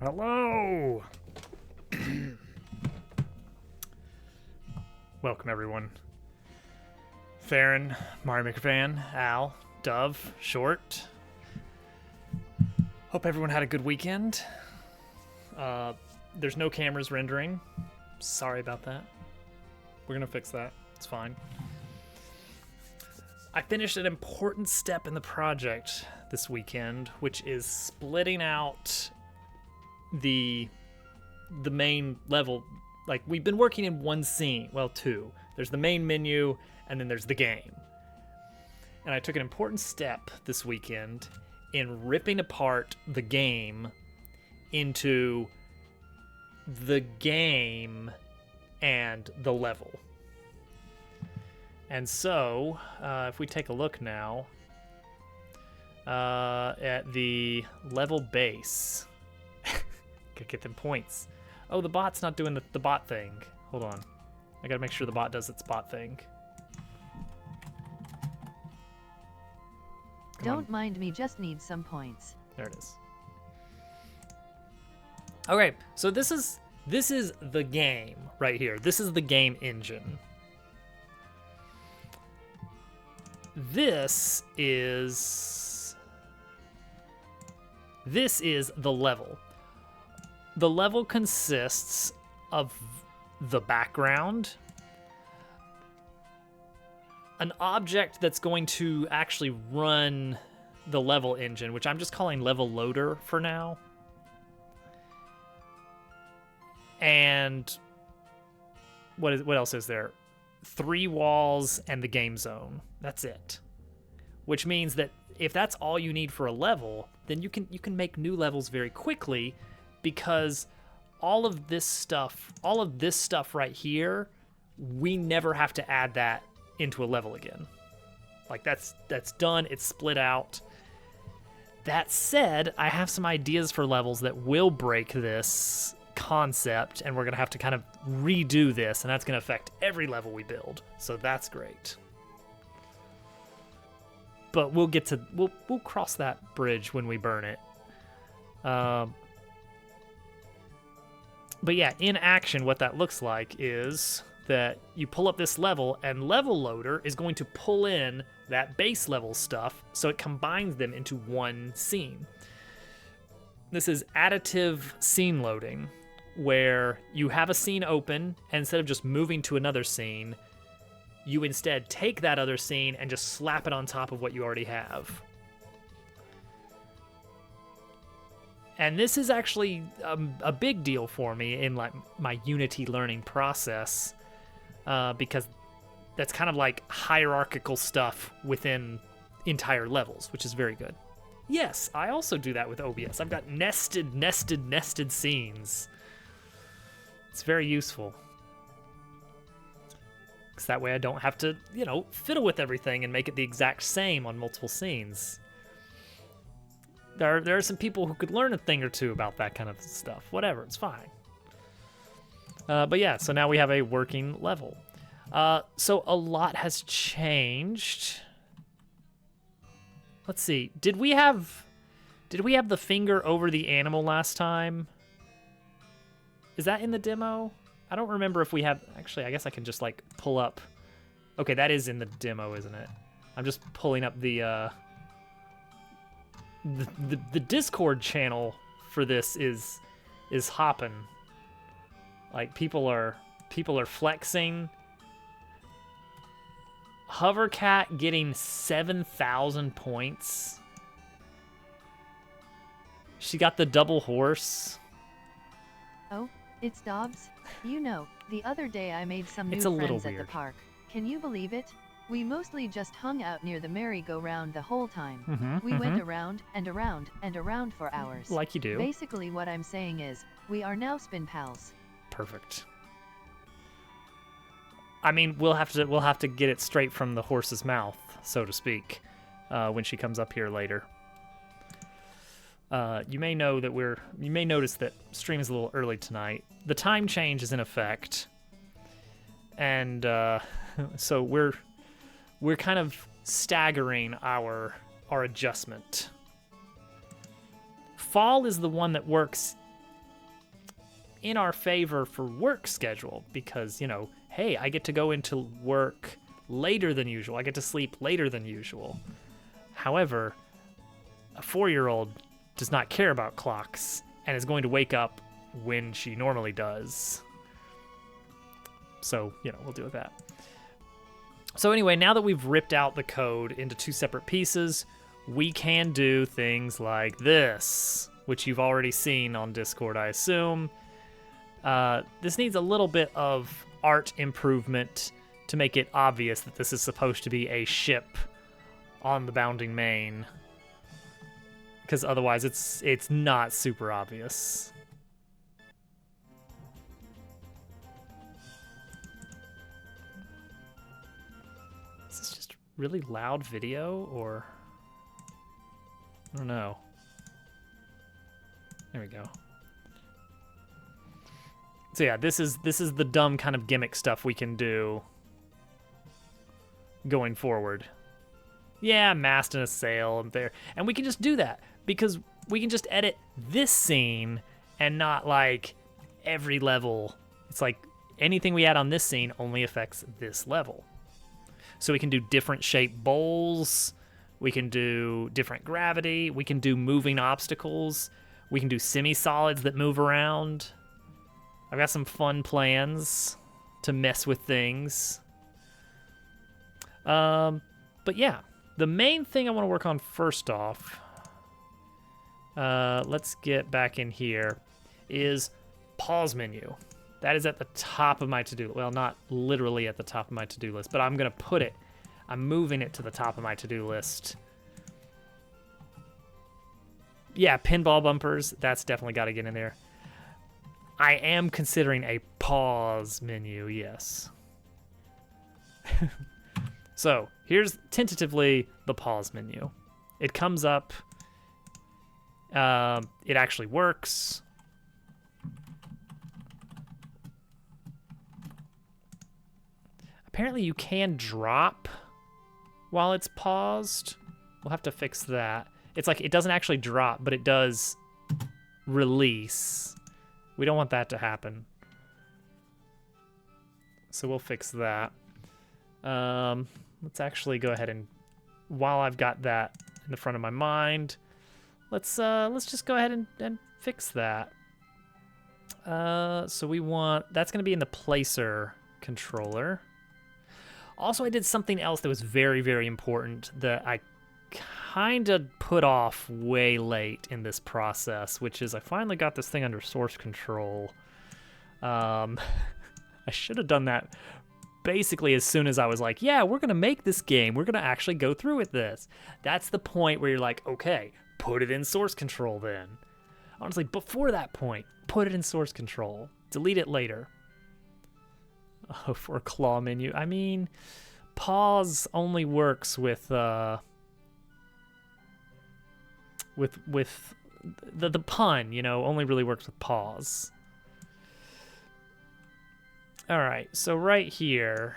Hello! Welcome, everyone. Farron, Mario McFan, Al, Dove, Short. Hope everyone had a good weekend. There's no cameras rendering. Sorry about that. We're gonna fix that. It's fine. I finished an important step in the project this weekend, which is splitting out the main level. Like, we've been working in one scene, well, two. There's the main menu, and then there's the game. And I took an important step this weekend in ripping apart the game into the game and the level. And so, if we take a look now at the level base, gotta get them points. Oh, the bot's not doing the bot thing. Hold on. I gotta make sure the bot does its bot thing. Don't mind me, just need some points. There it is. Okay, so this is the game right here. This is the game engine. This is the level. The level consists of the background, an object that's going to actually run the level engine, which I'm just calling level loader for now, and what else is there? 3 walls and the game zone. That's it. Which means that if that's all you need for a level, then you can make new levels very quickly, because all of this stuff right here, we never have to add that into a level again. Like, that's done. It's split out. That said, I have some ideas for levels that will break this concept, and we're gonna have to kind of redo this, and that's gonna affect every level we build. So that's great. But we'll cross that bridge when we burn it. But yeah, in action, what that looks like is that you pull up this level, and Level Loader is going to pull in that base level stuff, so it combines them into one scene. This is additive scene loading, where you have a scene open, and instead of just moving to another scene, you instead take that other scene and just slap it on top of what you already have. And this is actually a big deal for me in like my Unity learning process, because that's kind of like hierarchical stuff within entire levels, which is very good. Yes, I also do that with OBS. I've got nested scenes. It's very useful, because that way I don't have to, fiddle with everything and make it the exact same on multiple scenes. There are some people who could learn a thing or two about that kind of stuff. Whatever, it's fine. But yeah, so now we have a working level. So a lot has changed. Let's see. Did we have the finger over the animal last time? Is that in the demo? I don't remember if we have. Actually, I guess I can just like pull up. Okay, that is in the demo, isn't it? I'm just pulling up the Discord channel for this is hopping. Like, people are flexing. Hovercat getting 7,000 points. She got the double horse. Oh, it's Dobbs. The other day I made some new It's a little friends at weird. the park. Can you believe it? We mostly just hung out near the merry-go-round the whole time. We went around and around and around for hours. Like you do. Basically what I'm saying is, we are now spin pals. Perfect. I mean, we'll have to get it straight from the horse's mouth, so to speak, when she comes up here later. You may notice that stream is a little early tonight. The time change is in effect, and so we're kind of staggering our adjustment. Fall is the one that works in our favor for work schedule because, you know, hey, I get to go into work later than usual. I get to sleep later than usual. However, a 4-year-old does not care about clocks and is going to wake up when she normally does. So, you know, we'll deal with that. So anyway, now that we've ripped out the code into 2 separate pieces, we can do things like this, which you've already seen on Discord, I assume. This needs a little bit of art improvement to make it obvious that this is supposed to be a ship on the bounding main, because otherwise it's not super obvious. Is this just really loud video, or I don't know. There we go. So yeah, this is the dumb kind of gimmick stuff we can do going forward. Yeah, mast and a sail and there. And we can just do that because we can just edit this scene and not like every level. It's like anything we add on this scene only affects this level. So we can do different shaped bowls. We can do different gravity. We can do moving obstacles. We can do semi-solids that move around. I've got some fun plans to mess with things. But yeah, the main thing I want to work on first off, let's get back in here, is pause menu. That is at the top of my to-do. Well, not literally at the top of my to-do list, but I'm going to put it, I'm moving it to the top of my to-do list. Yeah, pinball bumpers, that's definitely got to get in there. I am considering a pause menu, yes. So, here's tentatively the pause menu. It comes up, it actually works. Apparently you can drop while it's paused. We'll have to fix that. It's like it doesn't actually drop, but it does release. We don't want that to happen. So we'll fix that. Let's actually go ahead and, while I've got that in the front of my mind, let's just go ahead and fix that. So we want, that's gonna be in the placer controller. Also, I did something else that was very, very important that I kind of put off way late in this process, which is I finally got this thing under source control. I should have done that basically as soon as I was like, yeah, we're going to make this game. We're going to actually go through with this. That's the point where you're like, okay, put it in source control then. Honestly, before that point, put it in source control. Delete it later. Oh, for a claw menu. I mean, pause only works with the pun, you know, only really works with pause. All right, so right here,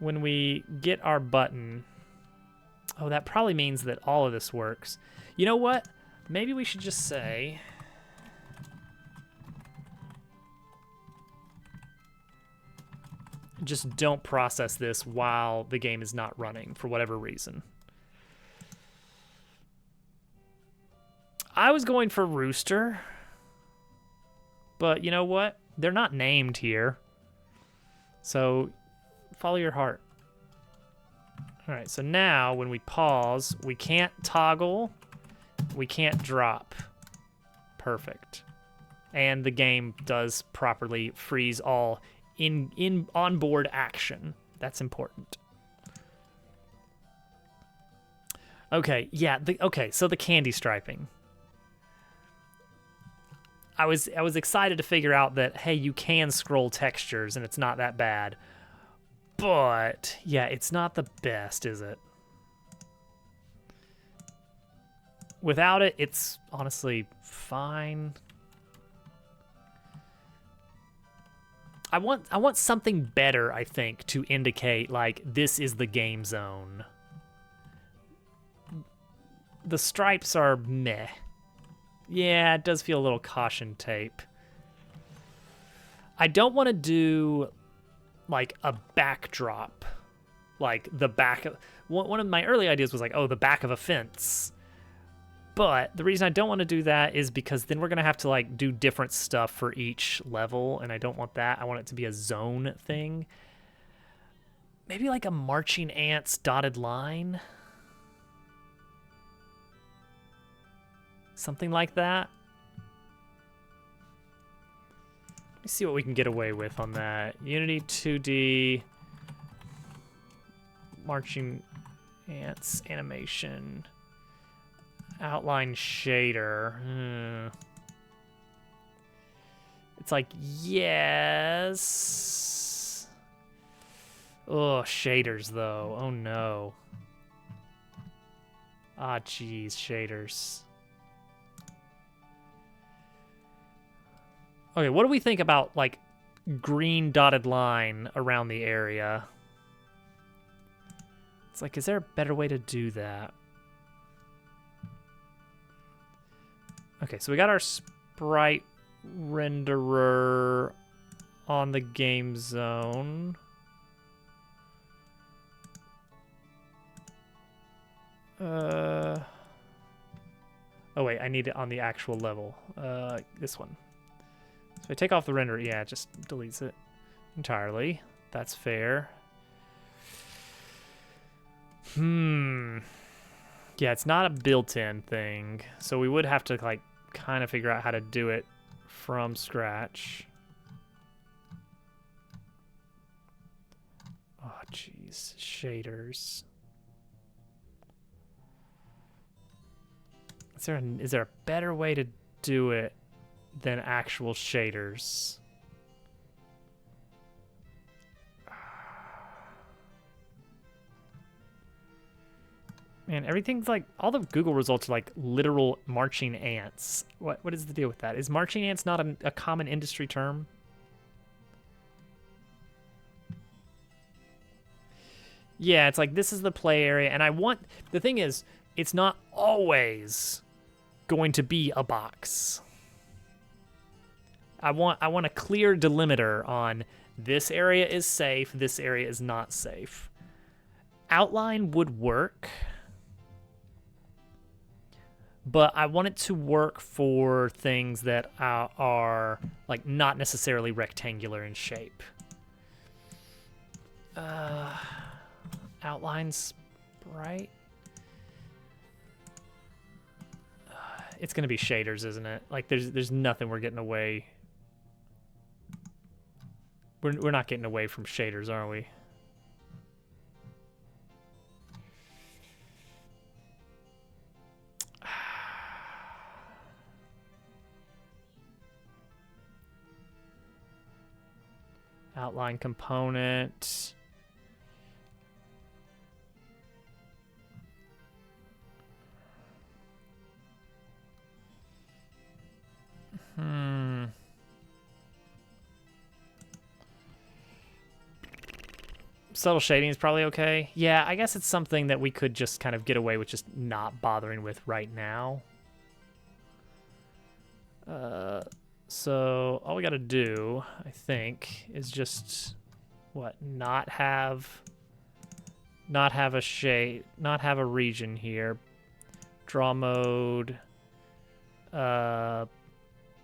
when we get our button, oh, that probably means that all of this works. You know what? Maybe we should just say, just don't process this while the game is not running for whatever reason. I was going for rooster, but you know what? They're not named here. So follow your heart. All right, so now when we pause, we can't toggle, we can't drop. Perfect. And the game does properly freeze all in onboard action. That's important. Okay, yeah, okay, so the candy striping. I was excited to figure out that, hey, you can scroll textures and it's not that bad. But, yeah, it's not the best, is it? Without it, it's honestly fine. I want something better, I think, to indicate, like, this is the game zone. The stripes are meh. Yeah, it does feel a little caution tape. I don't want to do like a backdrop, like the back of one of my early ideas was like, oh, the back of a fence. But the reason I don't want to do that is because then we're going to have to like do different stuff for each level, and I don't want that. I want it to be a zone thing. Maybe like a marching ants dotted line. Something like that. Let me see what we can get away with on that. Unity 2D. Marching ants animation. Outline shader. It's like, yes. Oh, shaders, though. Oh, no. Ah, geez, shaders. Okay, what do we think about, like, green dotted line around the area? It's like, is there a better way to do that? Okay, so we got our sprite renderer on the game zone. Oh wait, I need it on the actual level. This one. So I take off the render, yeah, it just deletes it entirely. That's fair. Yeah, it's not a built-in thing, so we would have to like kind of figure out how to do it from scratch. Oh, jeez, shaders. Is there a better way to do it than actual shaders? Man, everything's like, all the Google results are like literal marching ants. What is the deal with that? Is marching ants not a common industry term? Yeah, it's like, this is the play area, and the thing is, it's not always going to be a box. I want a clear delimiter on this area is safe, this area is not safe. Outline would work. But I want it to work for things that are like not necessarily rectangular in shape. Outline sprite. It's gonna be shaders, isn't it? Like there's nothing we're getting away. We're not getting away from shaders, are we? Outline component. Subtle shading is probably okay. Yeah, I guess it's something that we could just kind of get away with just not bothering with right now. So all we got to do, I think, is just not have a shade, not have a region here. Draw mode,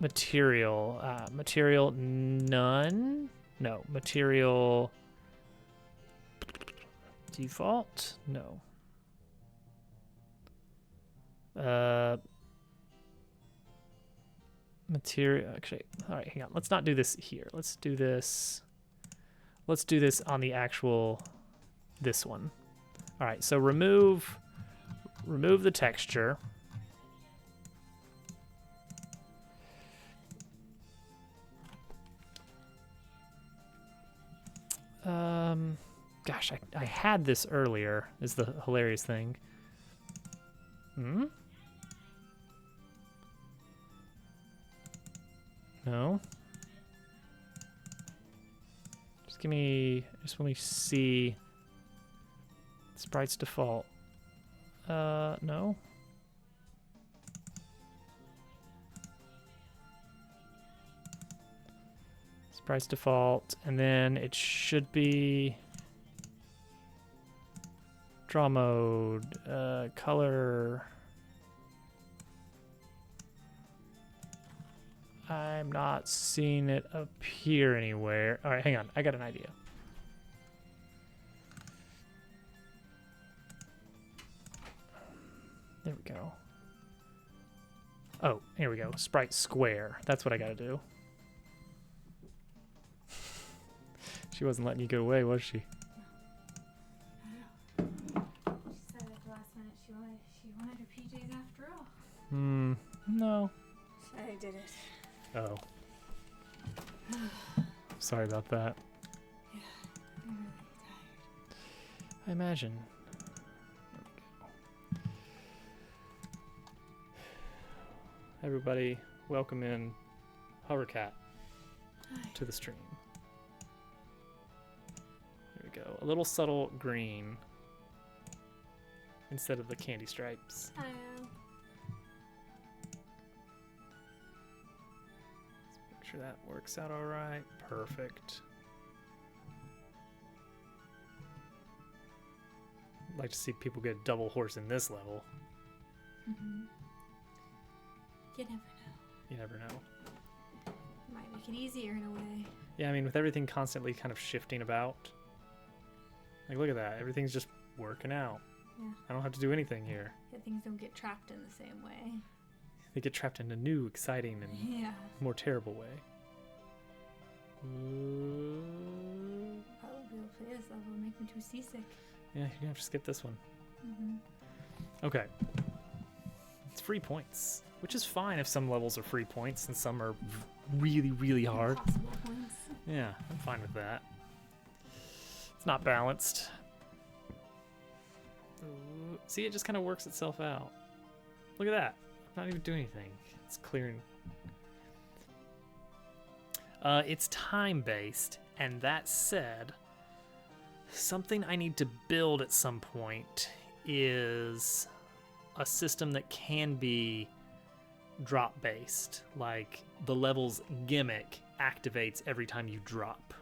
material none. No, material default. No. Material, actually, all right, hang on. Let's not do this here. Let's do this on the actual, this one. All right, so remove the texture. Gosh, I had this earlier, is the hilarious thing. No. Just let me see. Sprite's default. No. Sprites default, and then it should be draw mode, color. I'm not seeing it appear anywhere. All right, hang on. I got an idea. There we go. Oh, here we go. Sprite square. That's what I gotta do. She wasn't letting you get away, was she? I don't know. She said at the last minute she wanted her PJs after all. No. I did it. Oh. Sorry about that. Yeah, I'm really tired. I imagine. Everybody, welcome in Hovercat to the stream. Here we go. A little subtle green instead of the candy stripes. Hello. Let's make sure that works out all right. Perfect. I'd like to see people get double horse in this level. Mm-hmm. You never know. You never know. Might make it easier in a way. Yeah, I mean, with everything constantly kind of shifting about. Like, look at that. Everything's just working out. Yeah. I don't have to do anything here. Yeah, things don't get trapped in the same way. They get trapped in a new, exciting, and Yeah. more terrible way. Probably will play this level and make me too seasick. Yeah, you're gonna have to skip this one. Mm-hmm. Okay. It's free points, which is fine if some levels are free points and some are really, really hard. Impossible points. Yeah, I'm fine with that. It's not balanced. Ooh, see, it just kind of works itself out. Look at that. I'm not even doing anything. It's clearing. It's time-based, and that said, something I need to build at some point is a system that can be drop-based. Like, the level's gimmick activates every time you drop.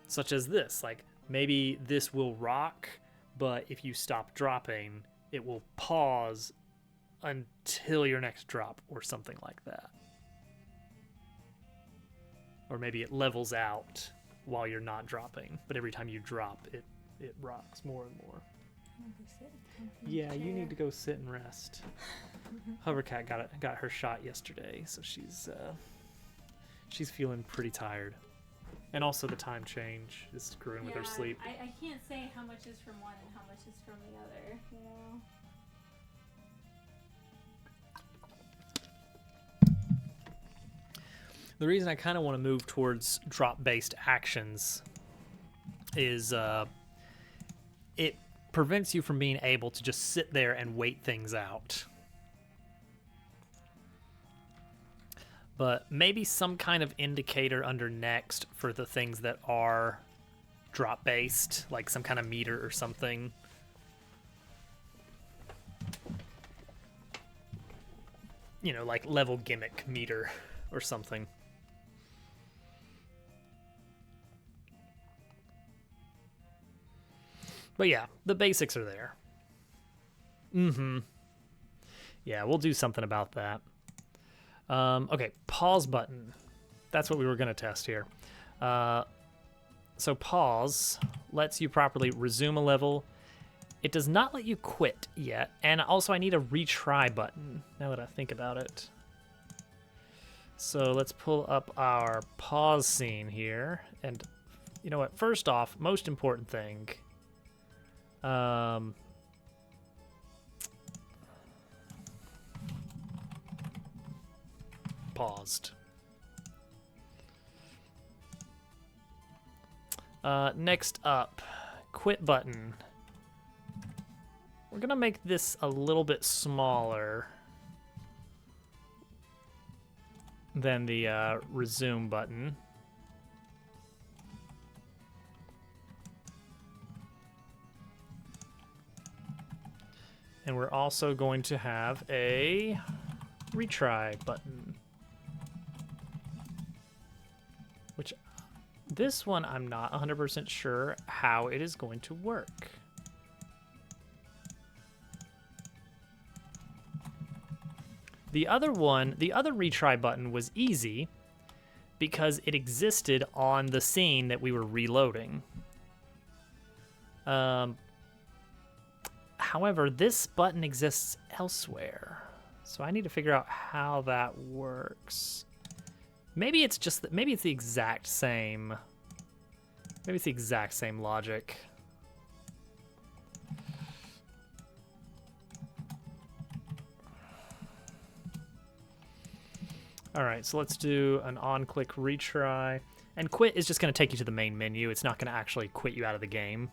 Such as this. Like, maybe this will rock, but if you stop dropping, it will pause until your next drop, or something like that. Or maybe it levels out while you're not dropping, but every time you drop, it rocks more and more. Yeah, you need to go sit and rest. Hovercat got her shot yesterday, so she's feeling pretty tired. And also the time change is screwing with her sleep. I can't say how much is from one and how much is from the other, you know? The reason I kind of want to move towards drop-based actions is it prevents you from being able to just sit there and wait things out. But maybe some kind of indicator under next for the things that are drop-based, like some kind of meter or something. You know, like level gimmick meter or something. But yeah, the basics are there. Yeah, we'll do something about that. Okay, pause button. That's what we were going to test here. So pause lets you properly resume a level. It does not let you quit yet. And also I need a retry button, now that I think about it. So let's pull up our pause scene here. And you know what? First off, most important thing. Paused. Next up, quit button. We're gonna make this a little bit smaller than the resume button. And we're also going to have a retry button. this one, I'm not 100% sure how it is going to work. The other one, the other retry button was easy because it existed on the scene that we were reloading. However, this button exists elsewhere. So I need to figure out how that works. Maybe it's just maybe it's the exact same. Maybe it's the exact same logic. All right, so let's do an on-click retry. And quit is just going to take you to the main menu. It's not going to actually quit you out of the game.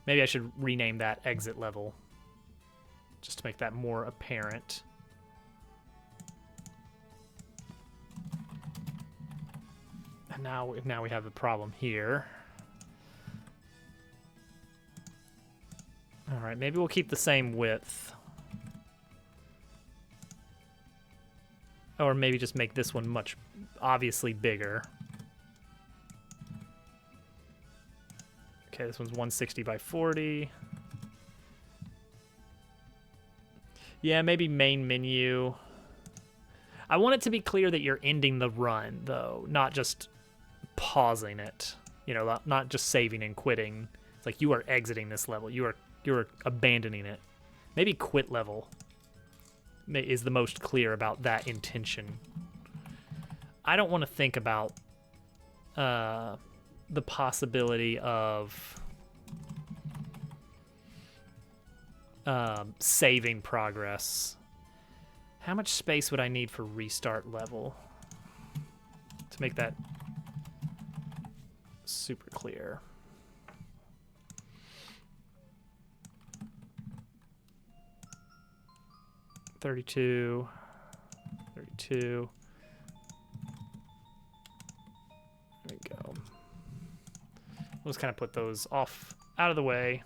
Maybe I should rename that exit level, just to make that more apparent. And now we have a problem here. All right, maybe we'll keep the same width. Or maybe just make this one much obviously bigger. Okay, this one's 160 by 40. Yeah, maybe main menu. I want it to be clear that you're ending the run, though, not just pausing it. You know, not just saving and quitting. It's like you are exiting this level. You are abandoning it. Maybe quit level is the most clear about that intention. I don't want to think about the possibility of saving progress. How much space would I need for restart level to make that super clear? $32. There we go. We'll just kind of put those off out of the way.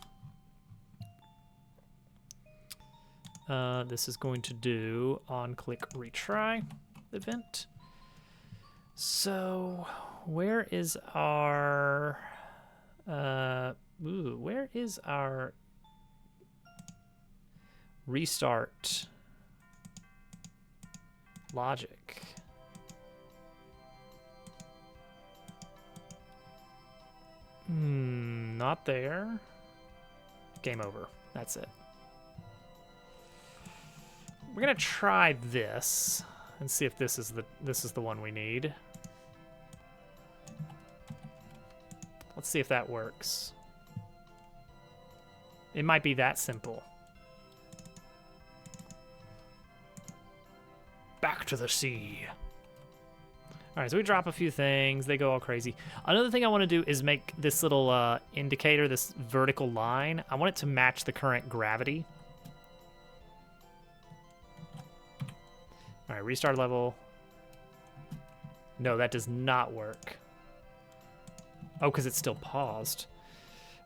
This is going to do on-click retry event. So where is our where is our restart logic? Not there. Game over. That's it. We're gonna try this and see if this is the one we need. Let's see if that works. It might be that simple. Back to the sea. All right, so we drop a few things. They go all crazy. Another thing I want to do is make this little indicator, this vertical line. I want it to match the current gravity. All right, restart level. No, that does not work. Oh, because it's still paused.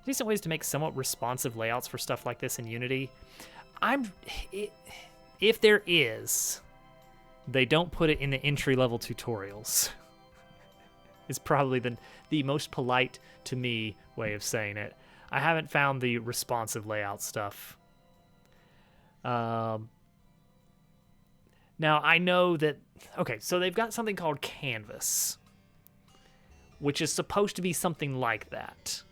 Decent ways to make somewhat responsive layouts for stuff like this in Unity. If there is, they don't put it in the entry-level tutorials. It's probably the most polite to me way of saying it. I haven't found the responsive layout stuff. Now, I know that... Okay, so they've got something called Canvas, which is supposed to be something like that,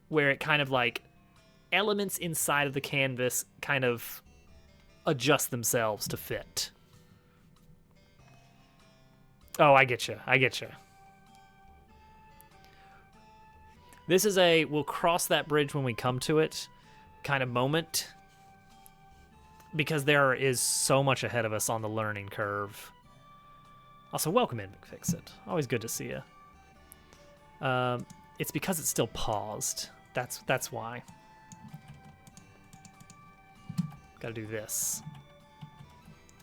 where it kind of like elements inside of the canvas kind of adjust themselves to fit. Oh, I get you. I get you. This is a we'll cross that bridge when we come to it kind of moment, because there is so much ahead of us on the learning curve. Also, welcome in, McFixit. Always good to see you. It's because it's still paused. That's why. Got to do this.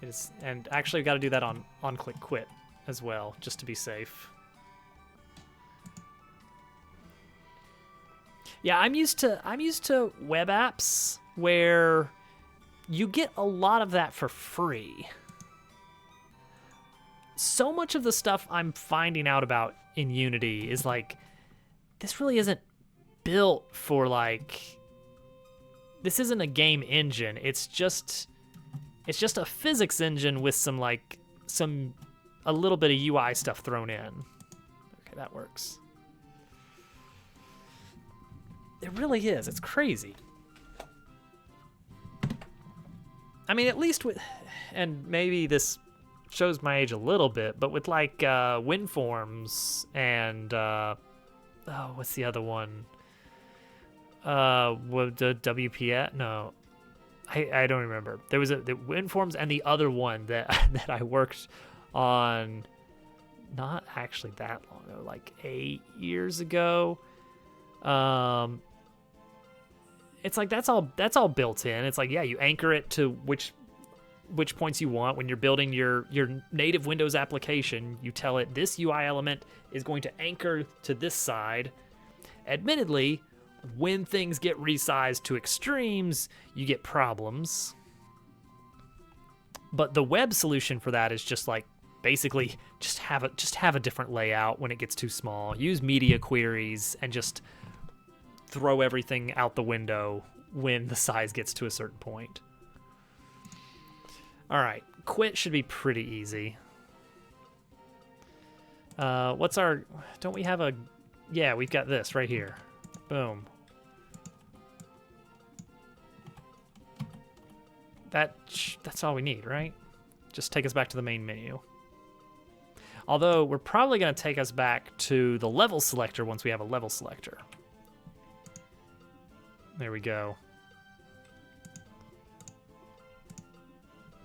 It is, and actually, got to do that on click quit as well, just to be safe. Yeah, I'm used to web apps where you get a lot of that for free. so much of the stuff I'm finding out about in Unity is like, this really isn't built for like, this isn't a game engine. It's just a physics engine with a little bit of UI stuff thrown in. Okay, that works. It really is. It's crazy. I mean, at least with, and maybe this shows my age a little bit, but with like WinForms and what's the other one? With the WPF? No, I don't remember. There was the WinForms and the other one that that I worked on, not actually that long ago, like 8 years ago. It's like that's all built in. It's like, yeah, you anchor it to which points you want. When you're building your native Windows application, you tell it this UI element is going to anchor to this side. Admittedly, when things get resized to extremes, you get problems. But the web solution for that is just like, basically just have a different layout when it gets too small. Use media queries and just throw everything out the window when the size gets to a certain point. All right, quit should be pretty easy. Don't we have yeah, we've got this right here. Boom. That's all we need, right? Just take us back to the main menu. Although we're probably going to take us back to the level selector once we have a level selector. There we go.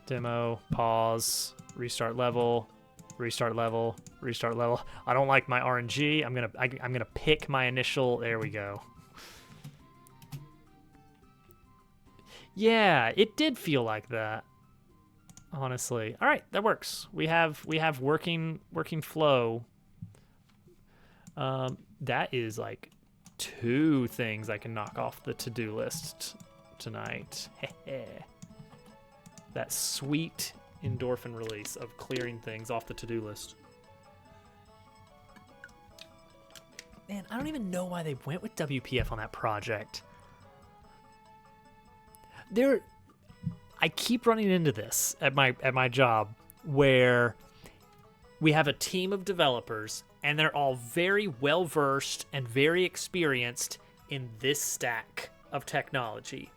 Demo, pause, restart level, restart level, restart level. I don't like my RNG. I'm gonna pick my initial. There we go. Yeah, it did feel like that. Honestly. All right, that works. We have working flow. That is like 2 things I can knock off the to-do list tonight. That sweet endorphin release of clearing things off the to-do list. Man, I don't even know why they went with WPF on that project. I keep running into this at my job where we have a team of developers and they're all very well versed and very experienced in this stack of technology.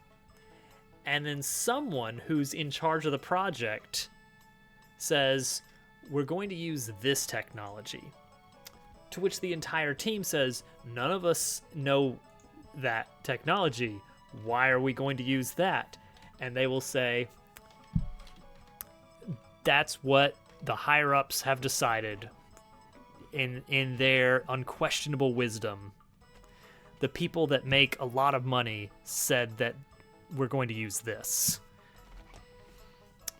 And then someone who's in charge of the project says, we're going to use this technology. To which the entire team says, none of us know that technology. Why are we going to use that? And they will say, that's what the higher-ups have decided in their unquestionable wisdom. The people that make a lot of money said that we're going to use this.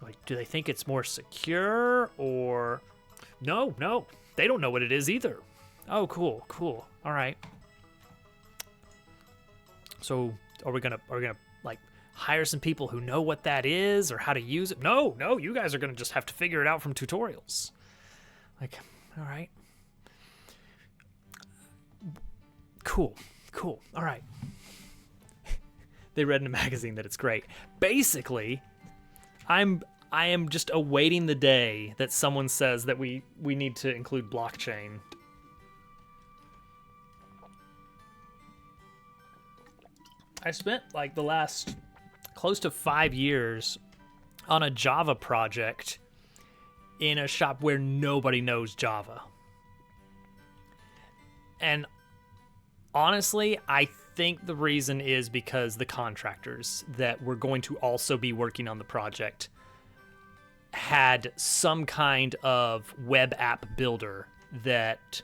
Like, do they think it's more secure or... No, they don't know what it is either. Oh, cool. All right. So are we gonna like hire some people who know what that is or how to use it? No, you guys are gonna just have to figure it out from tutorials. Like, all right. Cool. All right. They read in a magazine that it's great. Basically, I am just awaiting the day that someone says that we need to include blockchain. I spent like the last close to 5 years on a Java project in a shop where nobody knows Java. And honestly, I think the reason is because the contractors that were going to also be working on the project had some kind of web app builder that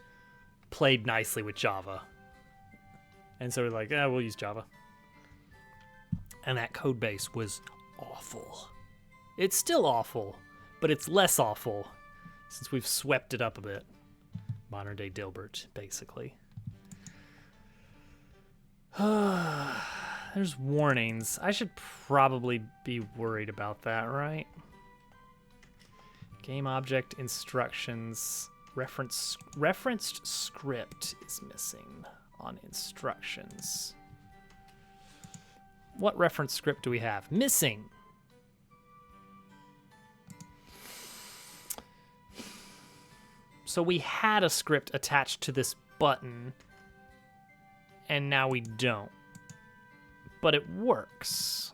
played nicely with Java. And so we're like, yeah, we'll use Java. And that code base was awful. It's still awful, but it's less awful since we've swept it up a bit. Modern day Dilbert, basically. There's warnings. I should probably be worried about that, right? Game object instructions. Referenced script is missing on instructions. What reference script do we have? Missing. So we had a script attached to this button, and now we don't. But it works.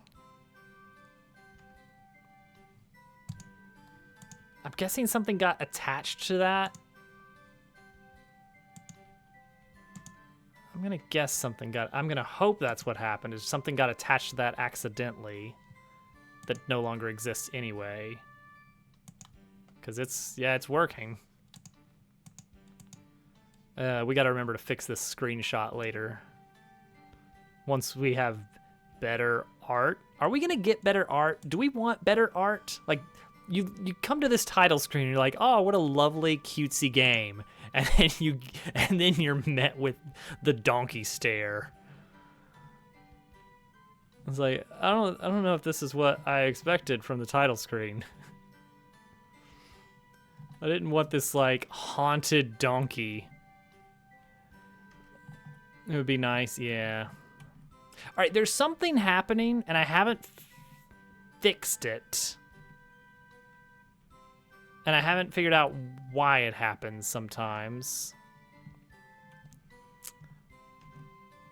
I'm guessing something got attached to that. I'm gonna guess something got, I'm gonna hope that's what happened, is something got attached to that accidentally that no longer exists anyway. Because it's working. We gotta remember to fix this screenshot later. Once we have better art. Are we gonna get better art? Do we want better art? Like, you come to this title screen and you're like, oh, what a lovely cutesy game. And then you're met with the donkey stare. It's like, I don't know if this is what I expected from the title screen. I didn't want this like haunted donkey. It would be nice, yeah. All right, there's something happening and I haven't fixed it. And I haven't figured out why it happens sometimes.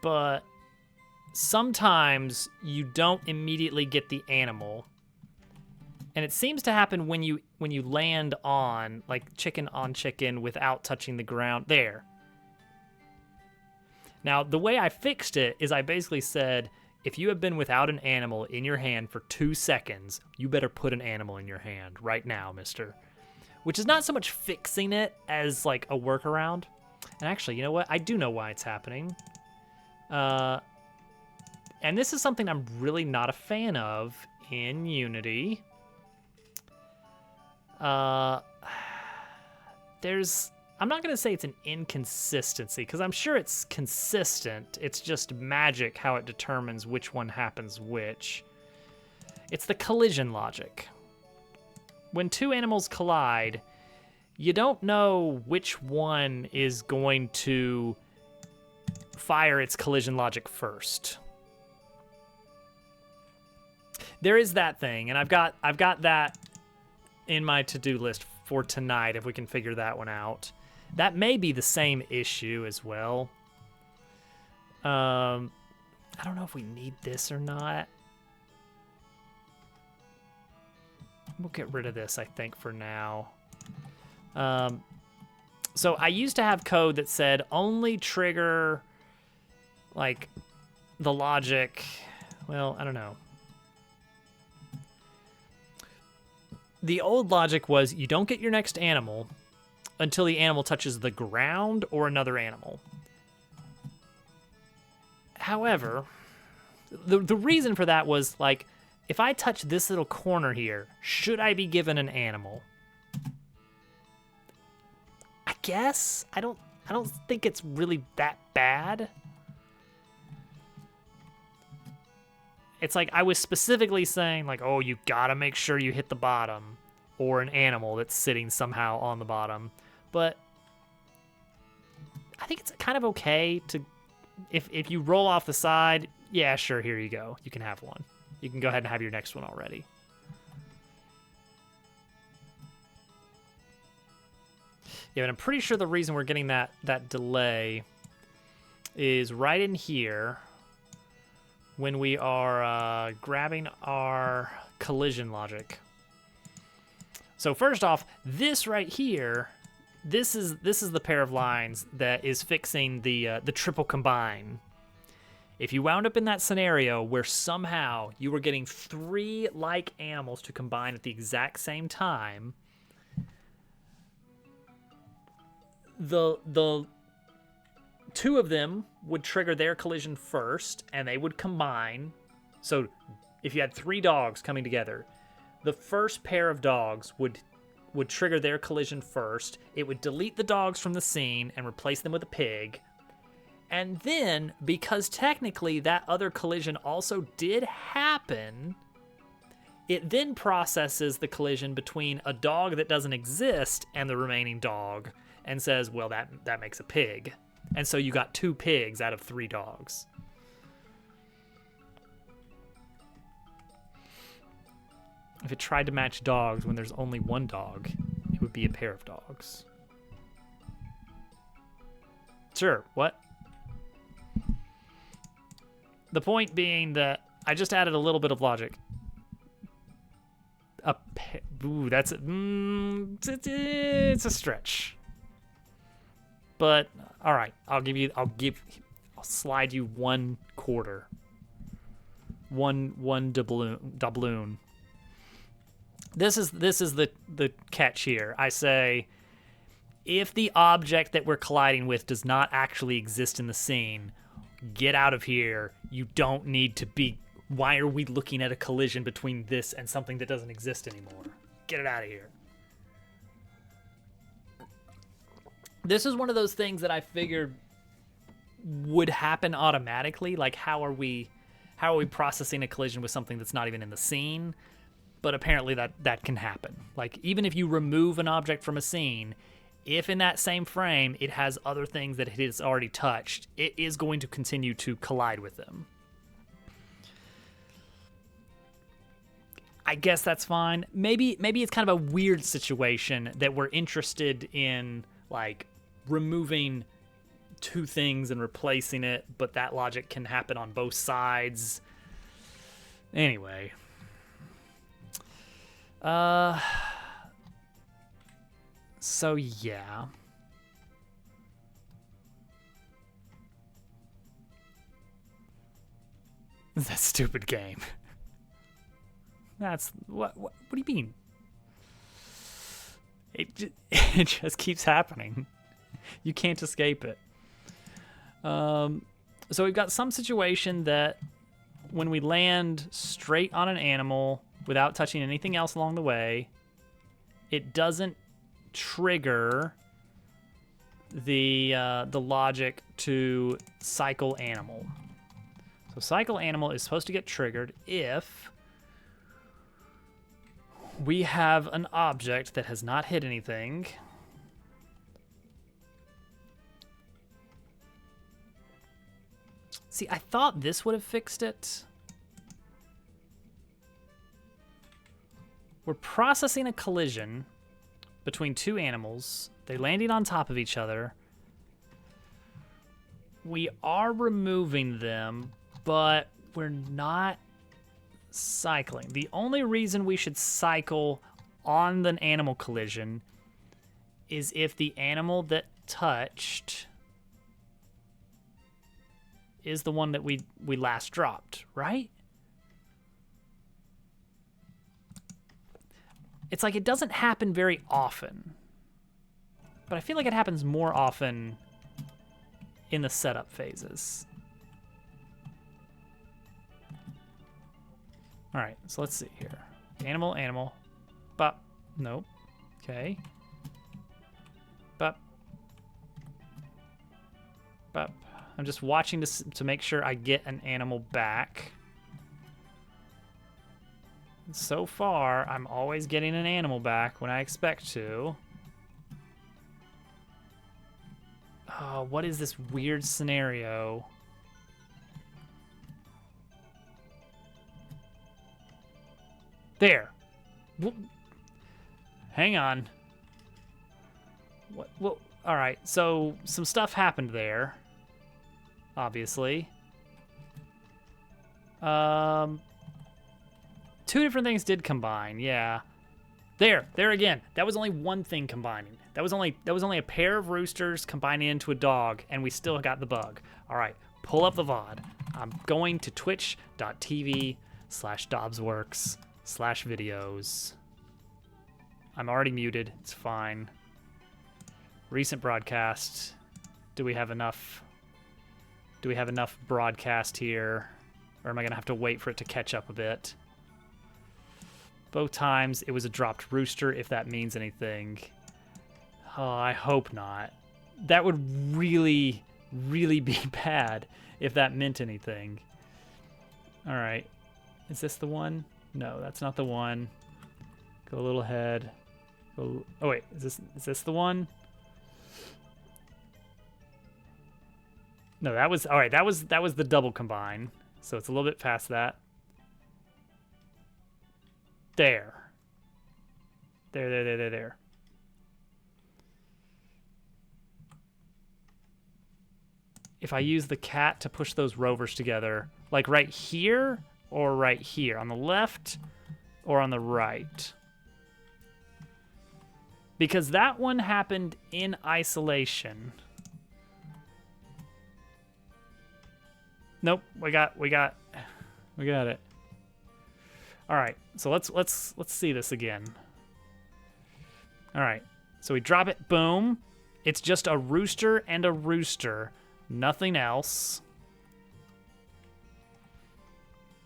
But sometimes you don't immediately get the animal. And it seems to happen when you land on, like chicken on chicken without touching the ground. There. Now, the way I fixed it is I basically said, if you have been without an animal in your hand for 2 seconds, you better put an animal in your hand right now, mister. Which is not so much fixing it as like a workaround. And actually, you know what? I do know why it's happening. And this is something I'm really not a fan of in Unity. I'm not going to say it's an inconsistency, because I'm sure it's consistent. It's just magic how it determines which one happens which. It's the collision logic. When two animals collide, you don't know which one is going to fire its collision logic first. There is that thing, and I've got that in my to-do list for tonight if we can figure that one out. That may be the same issue as well. I don't know if we need this or not. We'll get rid of this, I think, for now. So I used to have code that said only trigger, like, the logic. Well, I don't know. The old logic was you don't get your next animal until the animal touches the ground or another animal. However, the reason for that was, like, if I touch this little corner here, should I be given an animal? I guess. I don't think it's really that bad. It's like I was specifically saying, like, oh, you gotta make sure you hit the bottom, or an animal that's sitting somehow on the bottom. But I think it's kind of okay to, if you roll off the side, yeah, sure, here you go. You can have one. You can go ahead and have your next one already. Yeah, but I'm pretty sure the reason we're getting that delay is right in here when we are grabbing our collision logic. So first off, this right here, this is the pair of lines that is fixing the triple combine. If you wound up in that scenario where somehow you were getting 3 like animals to combine at the exact same time, the 2 of them would trigger their collision first, and they would combine. So if you had 3 dogs coming together, the first pair of dogs would trigger their collision first. It would delete the dogs from the scene and replace them with a pig. And then, because technically that other collision also did happen, It then processes the collision between a dog that doesn't exist and the remaining dog and says, well, that makes a pig. And so you got 2 pigs out of 3 dogs. If it tried to match dogs when there's only 1 dog, it would be a pair of dogs. Sure, what? The point being that I just added a little bit of logic. Ooh, that's it's a stretch. But all right, I'll slide you 1 quarter. One doubloon. This is the catch here. I say, if the object that we're colliding with does not actually exist in the scene, get out of here. You don't need to be. Why are we looking at a collision between this and something that doesn't exist anymore? Get it out of here. This is one of those things that I figured would happen automatically. Like, how are we processing a collision with something that's not even in the scene? But apparently that can happen. Like, even if you remove an object from a scene, if in that same frame it has other things that it has already touched, it is going to continue to collide with them. I guess that's fine. Maybe it's kind of a weird situation that we're interested in, like, removing 2 things and replacing it, but that logic can happen on both sides. Anyway. So yeah. That stupid game. That's what do you mean? It just keeps happening. You can't escape it. So we've got some situation that when we land straight on an animal without touching anything else along the way, it doesn't trigger the logic to cycle animal. So cycle animal is supposed to get triggered if we have an object that has not hit anything. See, I thought this would have fixed it. We're processing a collision between 2 animals. They're landing on top of each other. We are removing them, but we're not cycling. The only reason we should cycle on an animal collision is if the animal that touched is the one that we last dropped, right? It's like it doesn't happen very often, but I feel like it happens more often in the setup phases. All right, so let's see here. Animal. Bop. Nope. Okay. Bop. Bop. I'm just watching this to make sure I get an animal back. So far, I'm always getting an animal back when I expect to. Oh, what is this weird scenario? There. Hang on. What? Well, all right. So some stuff happened there. Obviously. 2 different things did combine. Yeah. There again. That was only one thing combining. That was only a pair of roosters combining into a dog, and we still got the bug. All right. Pull up the VOD. I'm going to twitch.tv/DobbsWorks/videos. I'm already muted. It's fine. Recent broadcast. Do we have enough broadcast here? Or am I going to have to wait for it to catch up a bit? Both times it was a dropped rooster, if that means anything. Oh, I hope not. That would really, really be bad if that meant anything. All right. Is this the one? No, that's not the one. Go a little ahead. Go, oh wait, is this the one? No, that was all right. That was the double combine. So it's a little bit past that. There. There. If I use the cat to push those rovers together, like right here or right here, on the left or on the right. Because that one happened in isolation. Nope, we got it. All right, so let's see this again. All right, so we drop it, boom. It's just a rooster and a rooster, nothing else.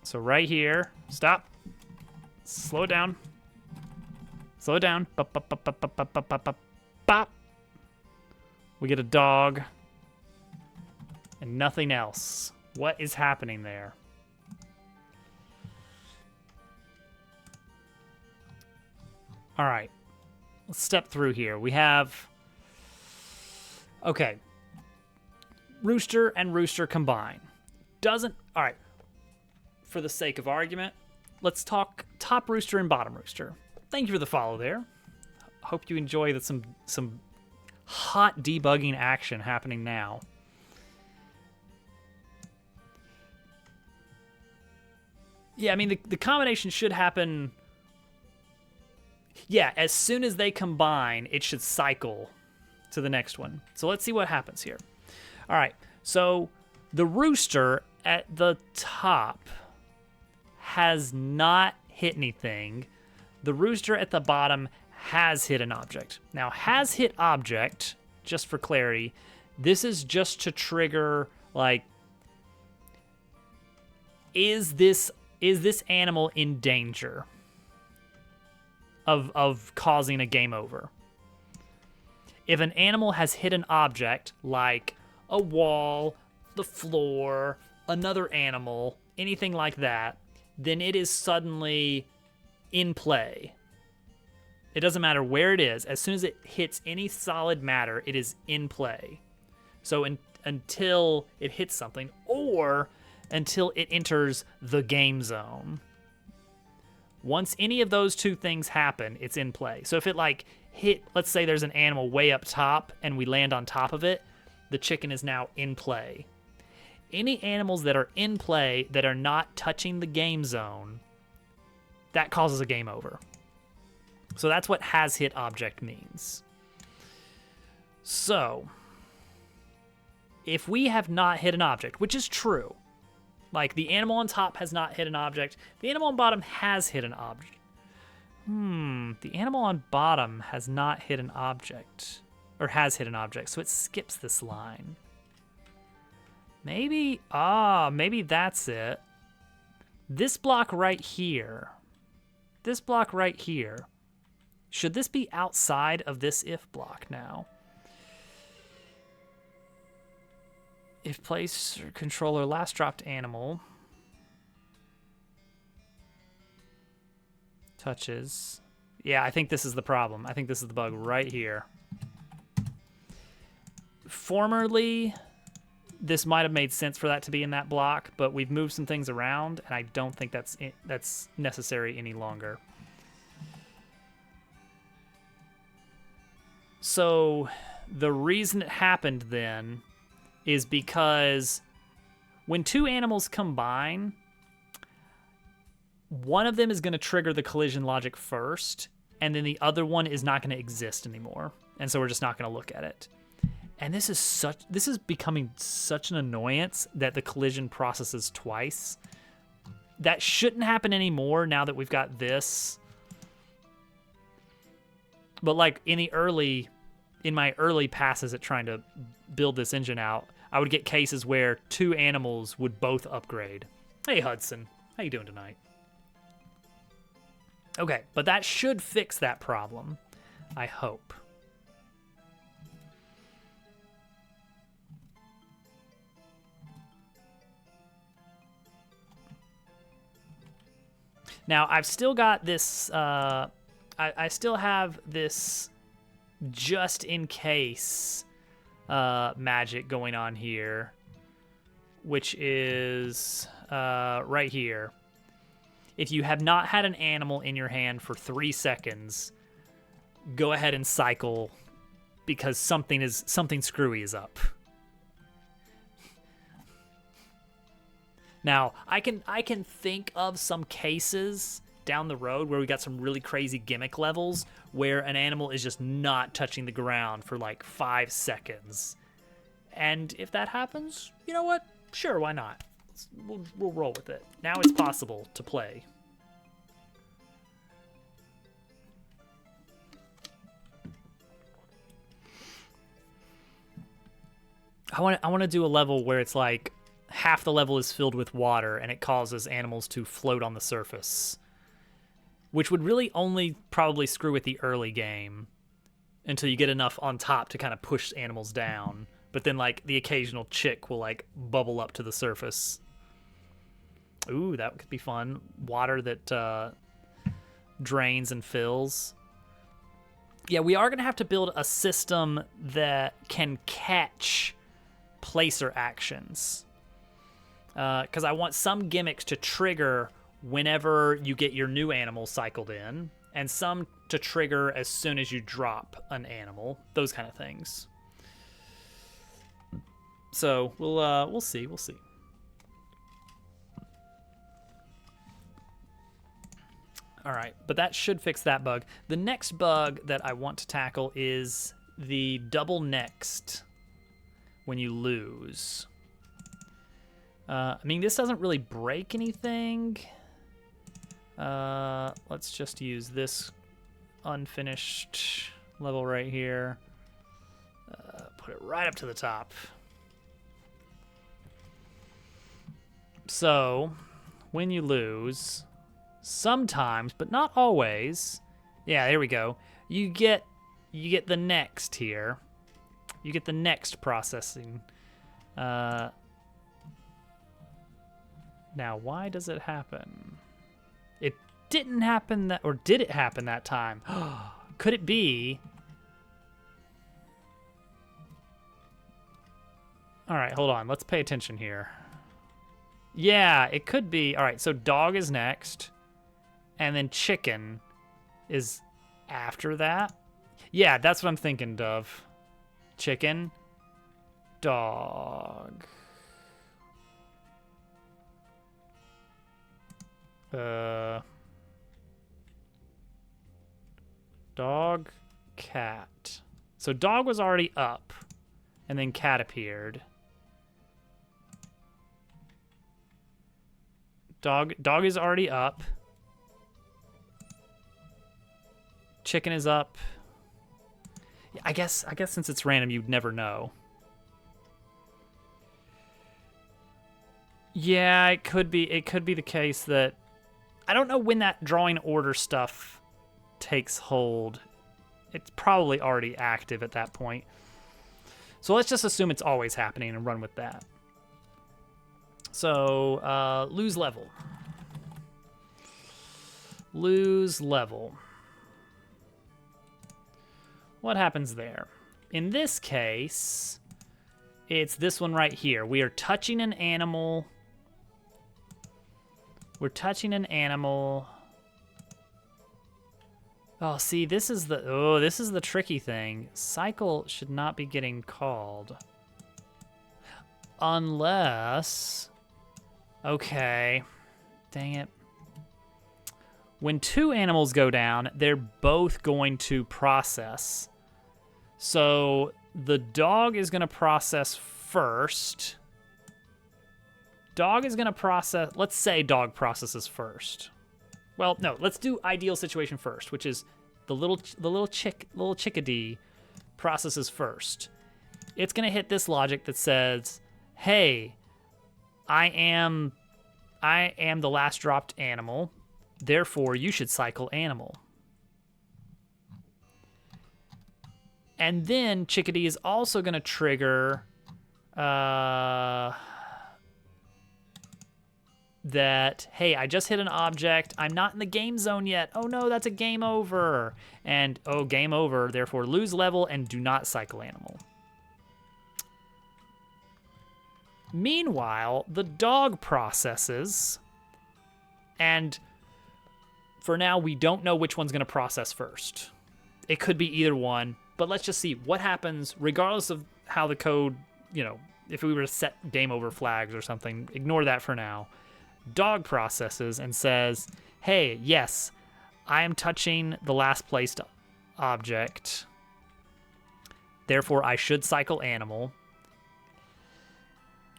So right here, stop. Slow it down. Slow it down. Bop, bop, bop, bop, bop, bop, bop, bop, bop. We get a dog. And nothing else. What is happening there? All right. Let's step through here. We have... Okay. Rooster and rooster combine. Doesn't... All right. For the sake of argument, let's talk top rooster and bottom rooster. Thank you for the follow there. Hope you enjoy some hot debugging action happening now. Yeah, I mean, the combination should happen... Yeah, as soon as they combine, it should cycle to the next one. So let's see what happens here. All right, so the rooster at the top has not hit anything. The rooster at the bottom has hit an object. Now, has hit object, just for clarity, this is just to trigger, like, is this animal in danger of causing a game over? If an animal has hit an object, like a wall, the floor, another animal, anything like that, then it is suddenly in play. It doesn't matter where it is. As soon as it hits any solid matter, it is in play. So until it hits something, or until it enters the game zone. Once any of those two things happen, it's in play. So if it like hit, let's say there's an animal way up top and we land on top of it, the chicken is now in play. Any animals that are in play that are not touching the game zone, that causes a game over. So that's what has hit object means. So if we have not hit an object, which is true, like the animal on top has not hit an object, the animal on bottom has hit an object. The animal on bottom has not hit an object, or has hit an object, so it skips this line. Maybe that's it. This block right here, should this be outside of this if block now? If place or controller last dropped animal touches. Yeah, I think this is the problem. I think this is the bug right here. Formerly, this might have made sense for that to be in that block, but we've moved some things around, and I don't think that's necessary any longer. So the reason it happened then is because when two animals combine, one of them is going to trigger the collision logic first, and then the other one is not going to exist anymore. And so we're just not going to look at it. And this is becoming such an annoyance that the collision processes twice. That shouldn't happen anymore now that we've got this. But like in my early passes at trying to build this engine out, I would get cases where two animals would both upgrade. Hey Hudson, how you doing tonight? Okay, but that should fix that problem, I hope. Now, I've still got this, I still have this just in case magic going on here, which is right here. If you have not had an animal in your hand for 3 seconds, go ahead and cycle because something screwy is up. Now, I can think of some cases down the road where we got some really crazy gimmick levels where an animal is just not touching the ground for like 5 seconds. And if that happens, you know what? Sure, why not? We'll roll with it. Now it's possible to play. I want to do a level where it's like half the level is filled with water and it causes animals to float on the surface, which would really only probably screw with the early game until you get enough on top to kind of push animals down. But then like the occasional chick will like bubble up to the surface. Ooh, that could be fun. Water that drains and fills. Yeah, we are going to have to build a system that can catch placer actions. Because I want some gimmicks to trigger whenever you get your new animal cycled in, and some to trigger as soon as you drop an animal. Those kind of things. So we'll see. All right, but that should fix that bug. The next bug that I want to tackle is the double next when you lose. I mean, this doesn't really break anything. Let's just use this unfinished level right here. Put it right up to the top. So, when you lose, sometimes, but not always, yeah, there we go. You get the next here. You get the next processing. Now, why does it happen? It didn't happen that, or did it happen that time? Could it be? All right, hold on. Let's pay attention here. Yeah, it could be. All right, so dog is next, and then chicken is after that. Yeah, that's what I'm thinking of. Chicken, dog. Dog, cat. So dog was already up, and then cat appeared. Dog is already up. Chicken is up. I guess since it's random, you'd never know. Yeah, it could be the case that I don't know when that drawing order stuff takes hold. It's probably already active at that point. So let's just assume it's always happening and run with that. So, lose level. Lose level. What happens there? In this case, it's this one right here. We are touching an animal. We're touching an animal. Oh, see, this is the tricky thing. Cycle should not be getting called. Unless... Okay. Dang it. When two animals go down, they're both going to process. So the dog is going to process first. Dog is going to process... Let's say dog processes first. Well, no, let's do ideal situation first, which is the little chickadee processes first. It's going to hit this logic that says, "Hey, I am the last dropped animal. Therefore, you should cycle animal." And then chickadee is also going to trigger that, hey, I just hit an object. I'm not in the game zone yet. Oh no, that's a game over. And oh, game over, therefore lose level and do not cycle animal. Meanwhile, the dog processes, and for now, we don't know which one's going to process first. It could be either one, but let's just see what happens regardless of how the code, if we were to set game over flags or something, ignore that for now. Dog processes and says, hey, yes, I am touching the last placed object. Therefore, I should cycle animal.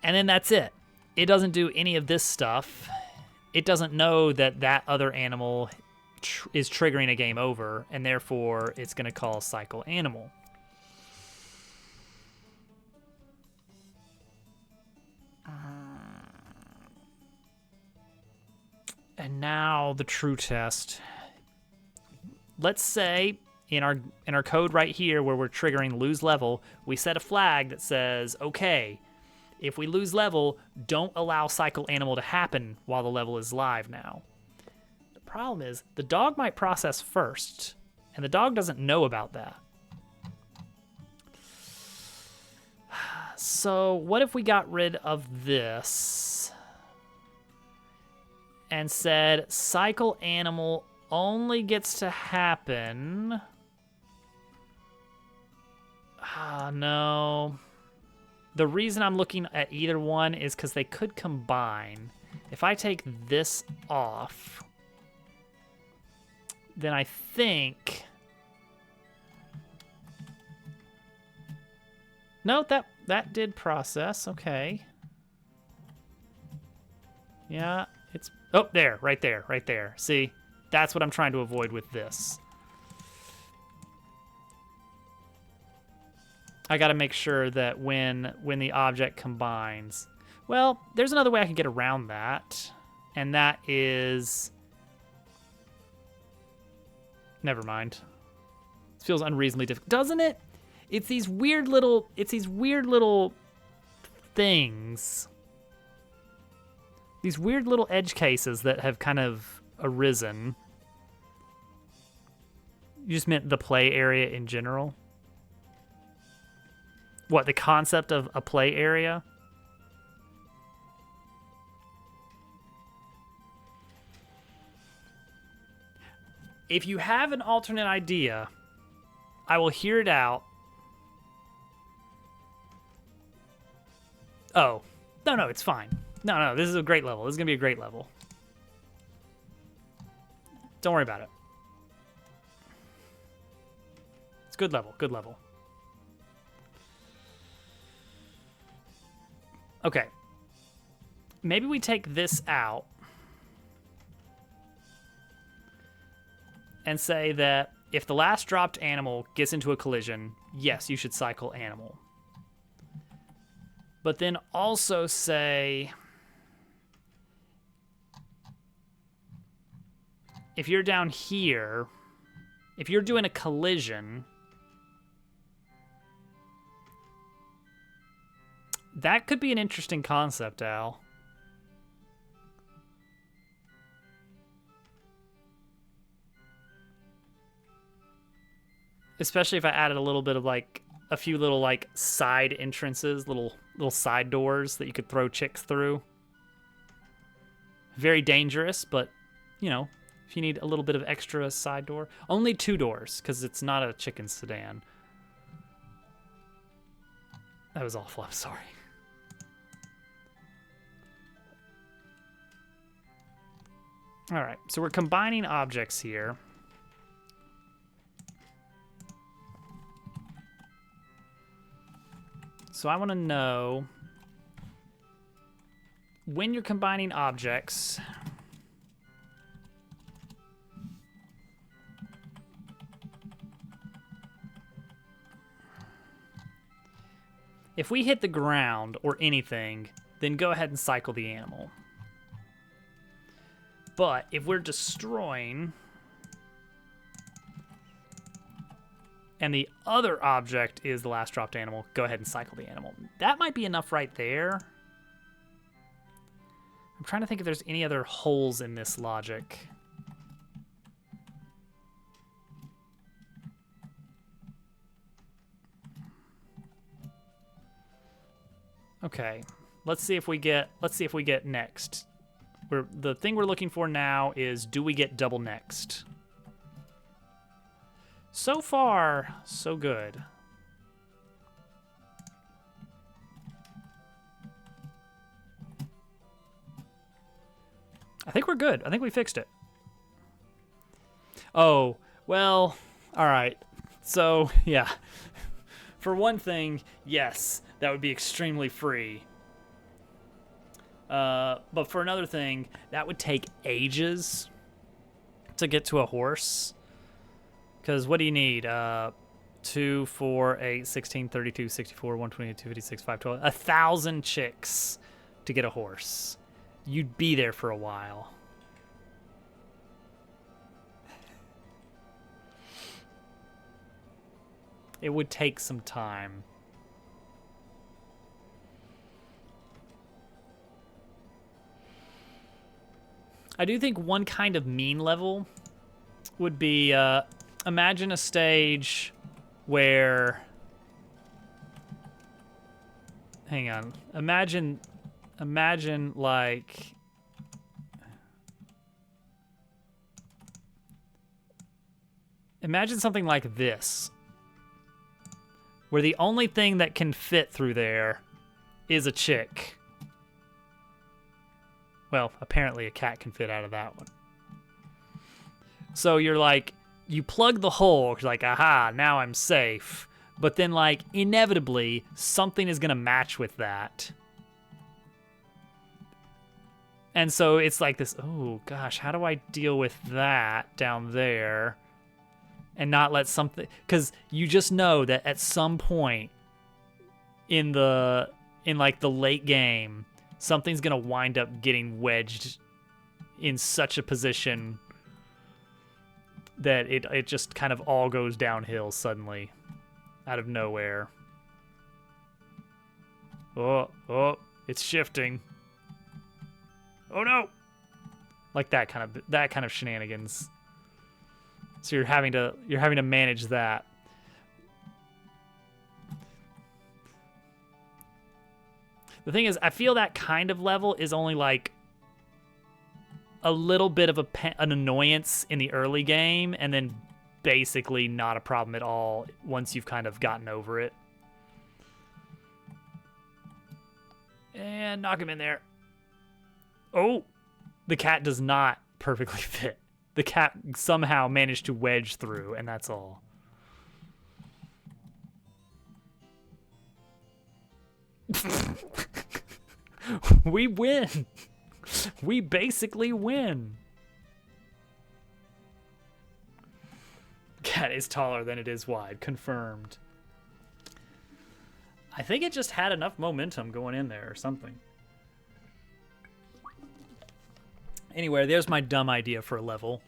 And then that's it. It doesn't do any of this stuff. It doesn't know that that other animal is triggering a game over, and therefore it's going to call cycle animal. And now the true test. Let's say in our code right here where we're triggering lose level, we set a flag that says, okay, if we lose level, don't allow cycle animal to happen while the level is live now. The problem is the dog might process first, and the dog doesn't know about that. So what if we got rid of this and said cycle animal only gets to happen? No. The reason I'm looking at either one is because they could combine. If I take this off, then I think... No, that did process. Okay. Yeah, it's... Oh, there, right there, right there. See, that's what I'm trying to avoid with this. I got to make sure that when the object combines... Well, there's another way I can get around that, and that is... Never mind. This feels unreasonably difficult, doesn't it? It's these weird little things. These weird little edge cases that have kind of arisen. You just meant the play area in general? What, the concept of a play area? If you have an alternate idea, I will hear it out. Oh, no, it's fine. No, this is a great level. This is going to be a great level. Don't worry about it. It's good level, good level. Okay. Maybe we take this out and say that if the last dropped animal gets into a collision, yes, you should cycle animal. But then also say, if you're down here, if you're doing a collision, that could be an interesting concept, Al. Especially if I added a little bit of like a few little like side entrances, little side doors that you could throw chicks through. Very dangerous, but you know, if you need a little bit of extra side door. Only 2 doors, because it's not a chicken sedan. That was awful, I'm sorry. All right, so we're combining objects here. So I want to know, when you're combining objects, if we hit the ground or anything, then go ahead and cycle the animal. But if we're destroying and the other object is the last dropped animal, go ahead and cycle the animal. That might be enough right there. I'm trying to think if there's any other holes in this logic. Okay, let's see if we get next. The thing we're looking for now is, do we get double next? So far, so good. I think we're good. I think we fixed it. Oh, well, all right. So, yeah. For one thing, yes, that would be extremely free. But for another thing, that would take ages to get to a horse. Because what do you need? 2, 4, 8, 16, 32, 64, 128, 256, 512. 1,000 chicks to get a horse. You'd be there for a while. It would take some time. I do think one kind of mean level would be, imagine a stage where, hang on, imagine like, imagine something like this, where the only thing that can fit through there is a chick. Well, apparently a cat can fit out of that one. So you're like, you plug the hole, you're like, aha, now I'm safe. But then, like, inevitably, something is gonna match with that. And so it's like this, oh gosh, how do I deal with that down there and not let something, because you just know that at some point in like the late game, something's gonna wind up getting wedged in such a position that it just kind of all goes downhill suddenly, out of nowhere. Oh, it's shifting. Oh no! Like that kind of shenanigans. So you're having to manage that. The thing is, I feel that kind of level is only like a little bit of an annoyance in the early game, and then basically not a problem at all once you've kind of gotten over it. And knock him in there. Oh, the cat does not perfectly fit. The cat somehow managed to wedge through, and that's all. We win. We basically win. Cat is taller than it is wide. Confirmed. I think it just had enough momentum going in there or something. Anyway, there's my dumb idea for a level.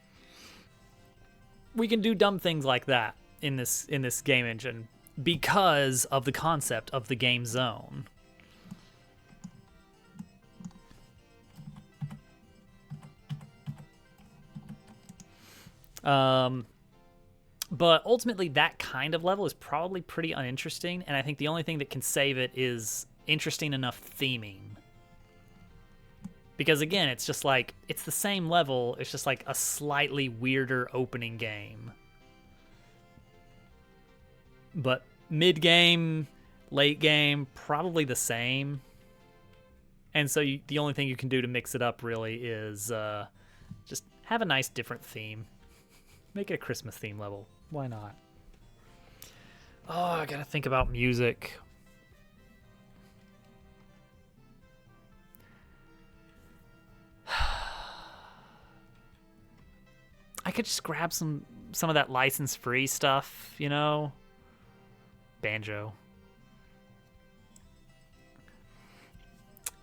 We can do dumb things like that in this game engine because of the concept of the game zone. But ultimately, that kind of level is probably pretty uninteresting, and I think the only thing that can save it is interesting enough theming. Because again, it's just like, it's the same level, it's just like a slightly weirder opening game. But mid-game, late game, probably the same. And so the only thing you can do to mix it up really is just have a nice different theme. Make it a Christmas theme level. Why not? Oh, I gotta think about music. I could just grab some of that license-free stuff, you know? Banjo.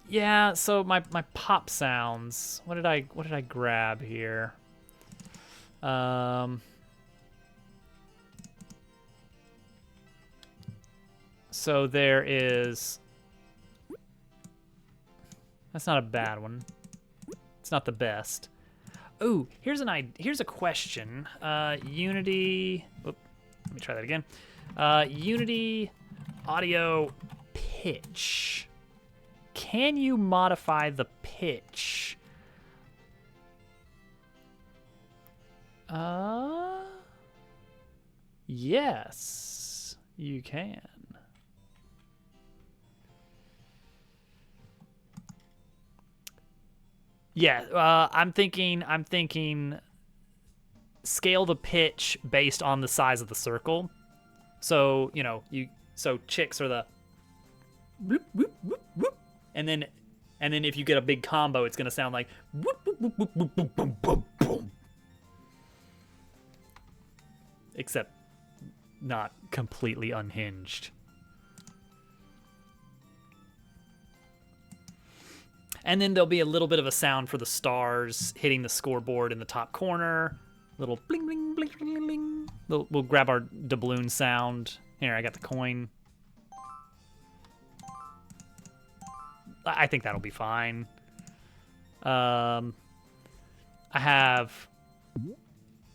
Yeah, so my pop sounds. What did I grab here? So there is. That's not a bad one. It's not the best. Ooh, here's a question. Unity. Let me try that again. Unity audio pitch. Can you modify the pitch? Yes, you can. Yeah, I'm thinking scale the pitch based on the size of the circle. So, you know, so chicks are the whoop, whoop, whoop, whoop. And then if you get a big combo, it's going to sound like whoop, whoop, whoop, whoop, whoop, boom, boom, boom, boom. Except not completely unhinged. And then there'll be a little bit of a sound for the stars hitting the scoreboard in the top corner. Little bling, bling, bling, bling, bling. We'll grab our doubloon sound. Here, I got the coin. I think that'll be fine. I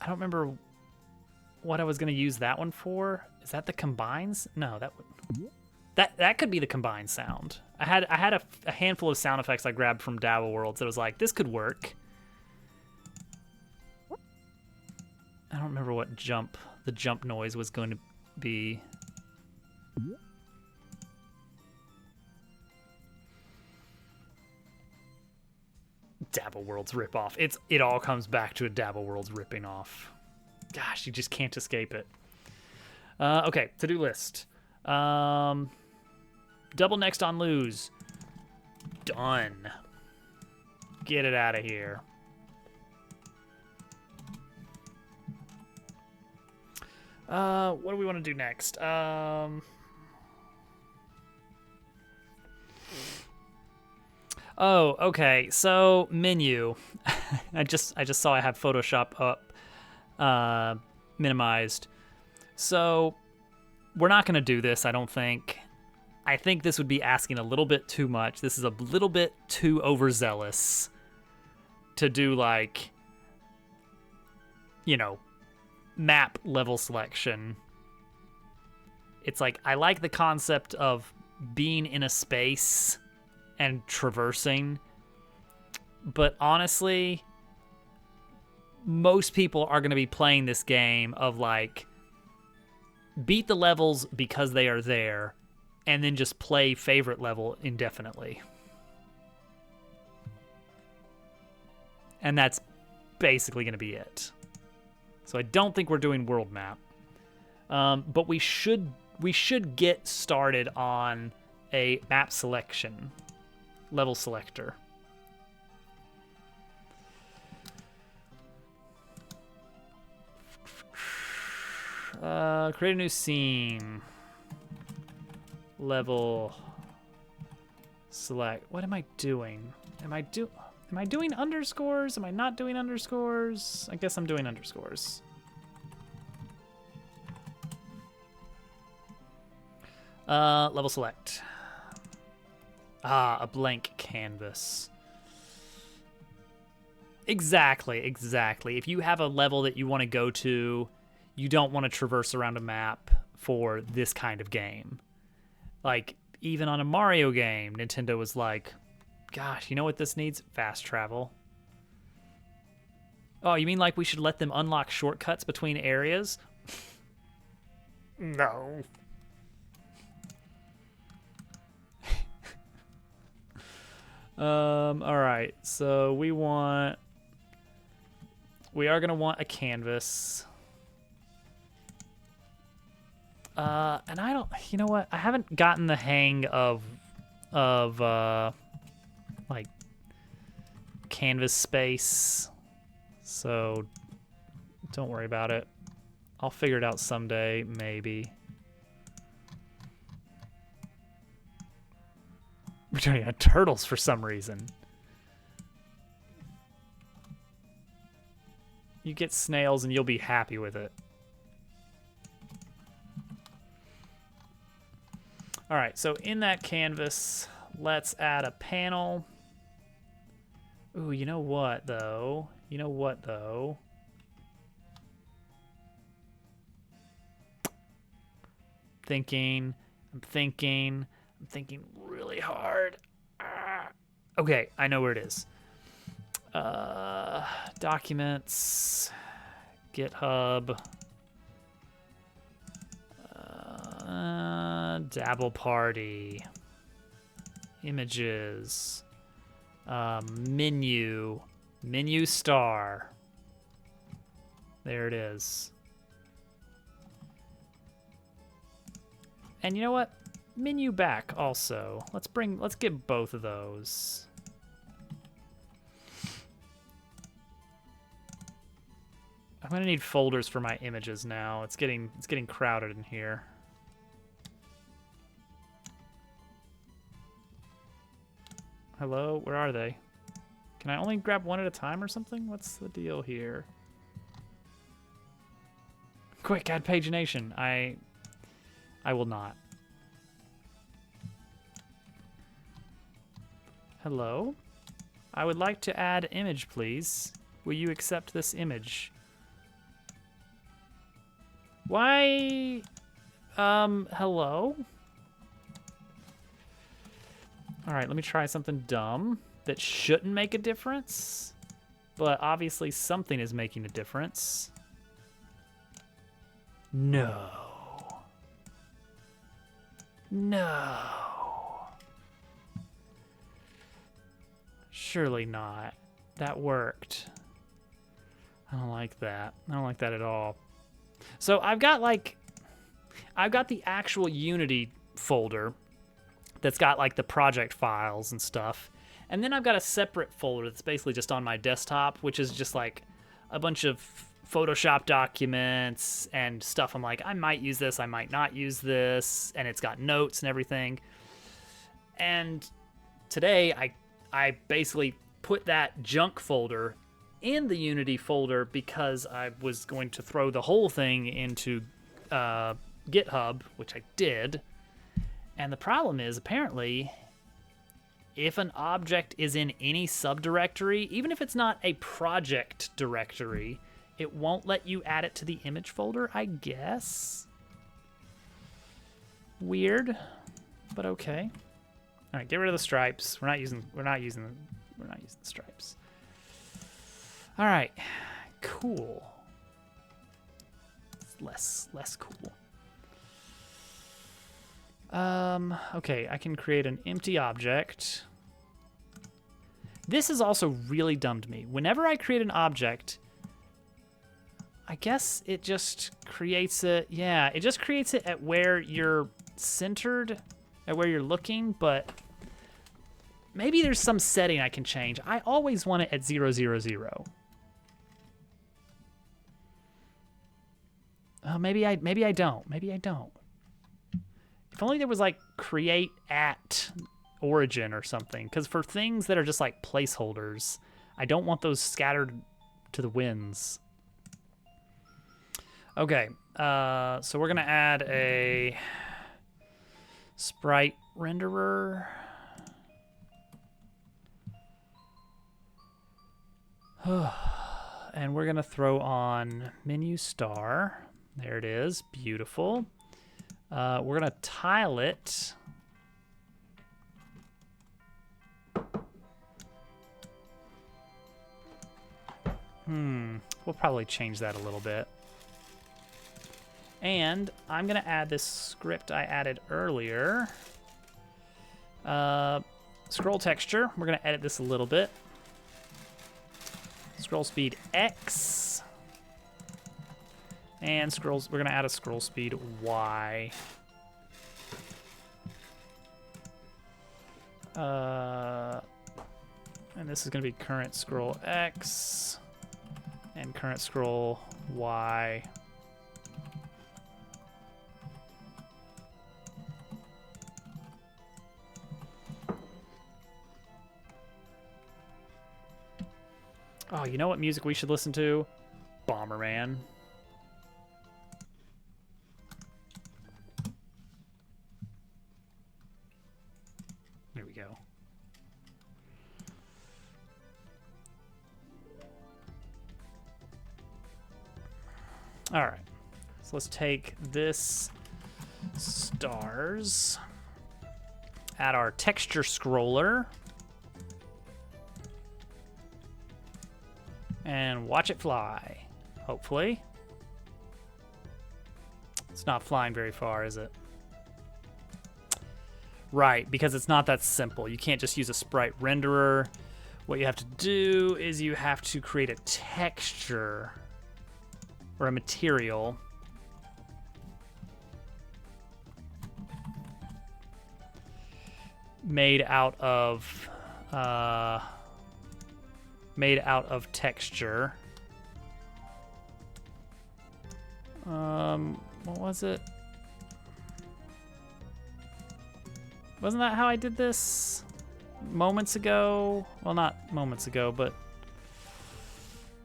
don't remember what I was going to use that one for. Is that the combines? No, that could be the combined sound. I had a handful of sound effects I grabbed from Dabble Worlds that was like, this could work. I don't remember what the jump noise was going to be. Dabble Worlds ripoff. It all comes back to a Dabble Worlds ripping off. Gosh, you just can't escape it. Okay, to-do list. Double next on lose. Done. Get it out of here. What do we want to do next? Oh, okay. So menu. I just saw I have Photoshop up, minimized. So we're not gonna do this, I don't think. I think this would be asking a little bit too much. This is a little bit too overzealous to do, like, you know, map level selection. It's like, I like the concept of being in a space and traversing, but honestly, most people are going to be playing this game of, like, beat the levels because they are there, and then just play favorite level indefinitely. And that's basically going to be it. So I don't think we're doing world map. But we should get started on a map selection, level selector. Create a new scene. Level select. What am I doing? Am I doing underscores? Am I not doing underscores? I guess I'm doing underscores. Level select. A blank canvas. Exactly. If you have a level that you want to go to, you don't want to traverse around a map for this kind of game. Like, even on a Mario game, Nintendo was like, gosh, you know what this needs? Fast travel. Oh, you mean like we should let them unlock shortcuts between areas? No. All right, so we are gonna want a canvas. And I don't, you know what? I haven't gotten the hang of like canvas space, so don't worry about it. I'll figure it out someday, maybe. We're doing turtles for some reason. You get snails and you'll be happy with it. All right, so in that canvas, let's add a panel. Ooh, you know what, though? You know what, though? I'm thinking really hard. Ah. Okay, I know where it is. Documents, GitHub, Dabble Party, images, menu star. There it is. And you know what? Menu back also. Let's get both of those. I'm gonna need folders for my images now. It's getting crowded in here. Hello, where are they? Can I only grab one at a time or something? What's the deal here? Quick, add pagination. I will not. Hello? I would like to add image, please. Will you accept this image? Why? Hello? All right, let me try something dumb that shouldn't make a difference, but obviously something is making a difference. No. No. Surely not. That worked. I don't like that. I don't like that at all. So I've got the actual Unity folder that's got like the project files and stuff. And then I've got a separate folder that's basically just on my desktop, which is just like a bunch of Photoshop documents and stuff. I'm like, I might use this, I might not use this. And it's got notes and everything. And today I basically put that junk folder in the Unity folder because I was going to throw the whole thing into GitHub, which I did. And the problem is, apparently, if an object is in any subdirectory, even if it's not a project directory, it won't let you add it to the image folder, I guess. Weird, but okay. All right, get rid of the stripes. We're not using the stripes. All right, cool. It's less cool. Okay, I can create an empty object. This is also really dumb to me. Whenever I create an object, I guess it just creates it. Yeah, it just creates it at where you're centered, at where you're looking, but maybe there's some setting I can change. I always want it at 0, 0, 0. Maybe I don't. Maybe I don't. If only there was like create at origin or something. Because for things that are just like placeholders, I don't want those scattered to the winds. Okay, so we're gonna add a sprite renderer. And we're gonna throw on menu star. There it is, beautiful. We're gonna tile it. We'll probably change that a little bit. And I'm gonna add this script I added earlier. Scroll texture, we're gonna edit this a little bit. Scroll speed X. And scrolls, we're gonna add a scroll speed Y. And this is gonna be current scroll X and current scroll Y. Oh, you know what music we should listen to? Bomberman. There we go. All right. So let's take this stars, add our texture scroller, and watch it fly, hopefully. It's not flying very far, is it? Right, because it's not that simple. You can't just use a sprite renderer. What you have to do is you have to create a texture or a material made out of texture. What was it? Wasn't that how I did this moments ago? Well, not moments ago, but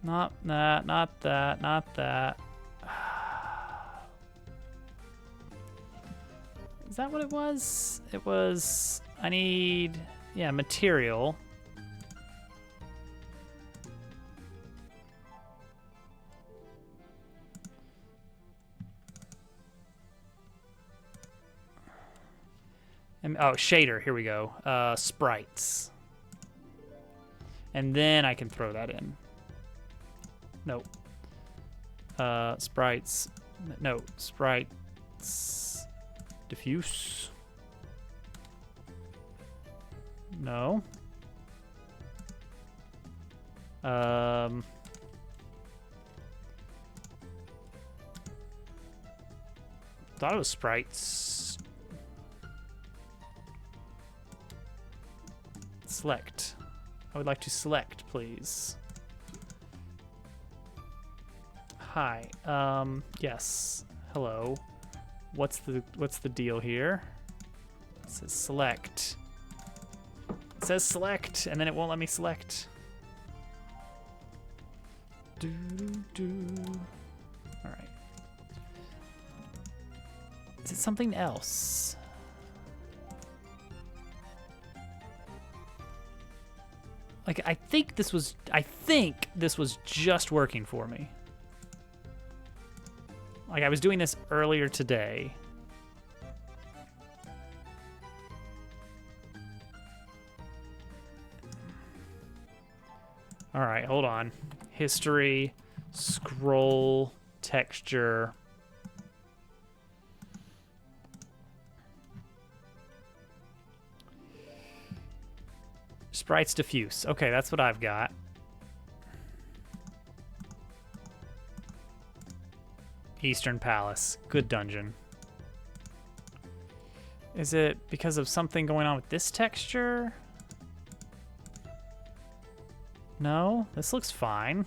not that, not that, not that. Is that what it was? It was, I need, yeah, material. And, oh, shader, here we go. Sprites. And then I can throw that in. Nope. Sprites. No, sprites. Diffuse. No. Thought it was sprites. Select. I would like to select, please. Hi. Yes. Hello. What's the deal here? It says select. It says select, and then it won't let me select. Do do. All right. Is it something else? Like, I think this was just working for me. Like, I was doing this earlier today. All right, hold on. History, scroll, texture. Sprites diffuse. Okay, that's what I've got. Eastern Palace. Good dungeon. Is it because of something going on with this texture? No, this looks fine.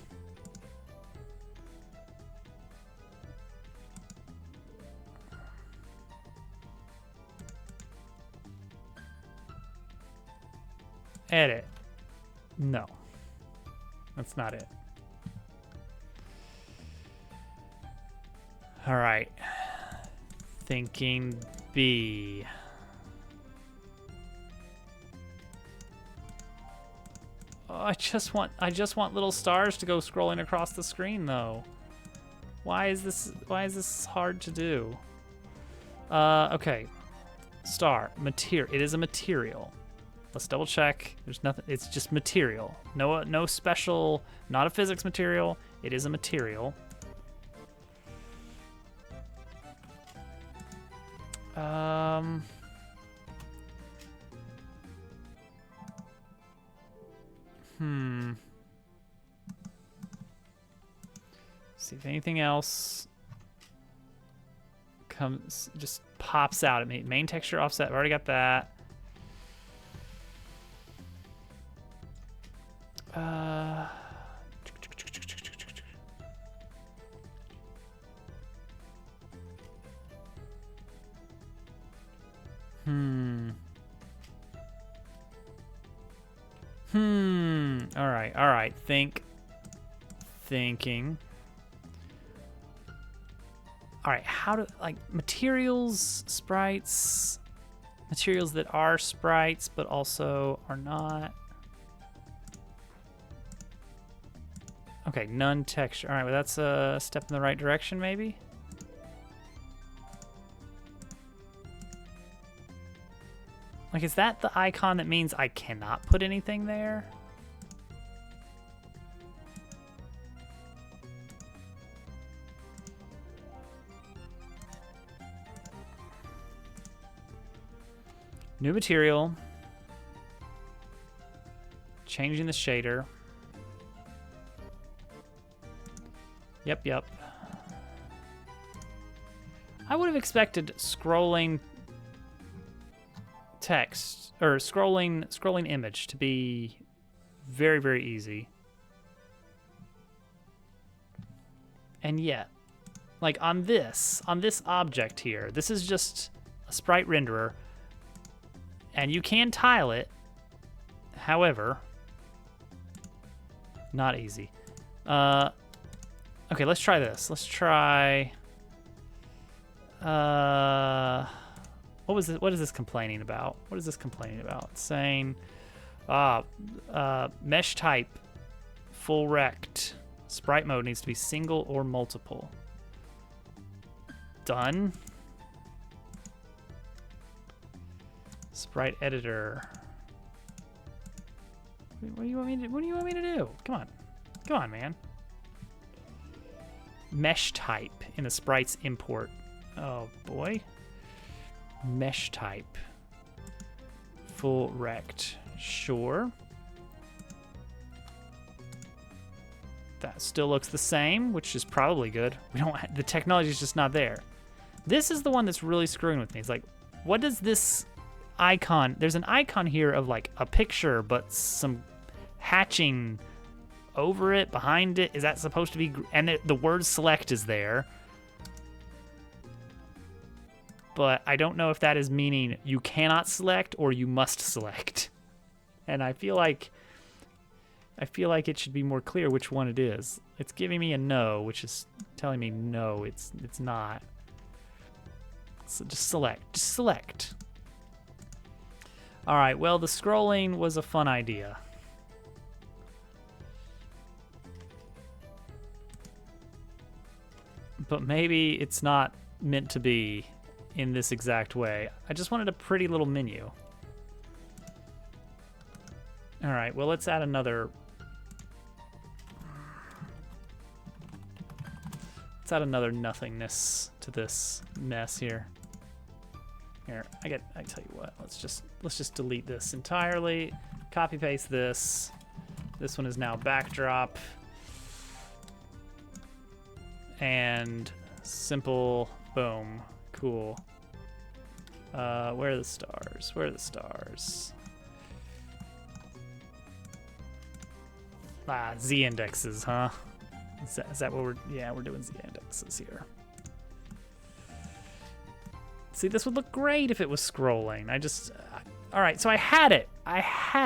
Edit. No, that's not it. All right. Thinking B. Oh, I just want little stars to go scrolling across the screen though. Why is this hard to do? Okay. Star material. It is a material. Let's double check. There's nothing. It's just material. No special. Not a physics material. It is a material. See if anything else comes, just pops out at me. Main texture offset. I've already got that. All right. Thinking. All right, how do, like, materials, sprites, materials that are sprites but also are not. Okay, none texture. All right, well, that's a step in the right direction, maybe? Like, is that the icon that means I cannot put anything there? New material. Changing the shader. Yep. I would have expected scrolling text or scrolling image to be very, very easy. And yet, like on this object here, this is just a sprite renderer, and you can tile it. However, not easy. Okay, let's try this. Let's try. What was it? What is this complaining about? What is this complaining about? It's saying, mesh type, full rect, sprite mode needs to be single or multiple. Done. Sprite editor. What do you want me to? What do you want me to do? Come on, man. Mesh type in the sprites import. Oh boy. Mesh type. Full rect. Sure. That still looks the same, which is probably good. The technology is just not there. This is the one that's really screwing with me. It's like, what does this icon? There's an icon here of like a picture, but some hatching over it, behind it. Is that supposed to be? And the word select is there. But I don't know if that is meaning you cannot select or you must select. And I feel like it should be more clear which one it is. It's giving me a no, which is telling me no, it's not. So just select. All right, well, the scrolling was a fun idea. But maybe it's not meant to be in this exact way. I just wanted a pretty little menu. All right, well, let's add another. Let's add another nothingness to this mess here. Here, I tell you what, let's just delete this entirely. Copy paste this. This one is now backdrop. And simple, boom, cool. Where are the stars? Where are the stars? Z indexes, huh? Is that what we're doing Z indexes here. See, this would look great if it was scrolling. All right, so I had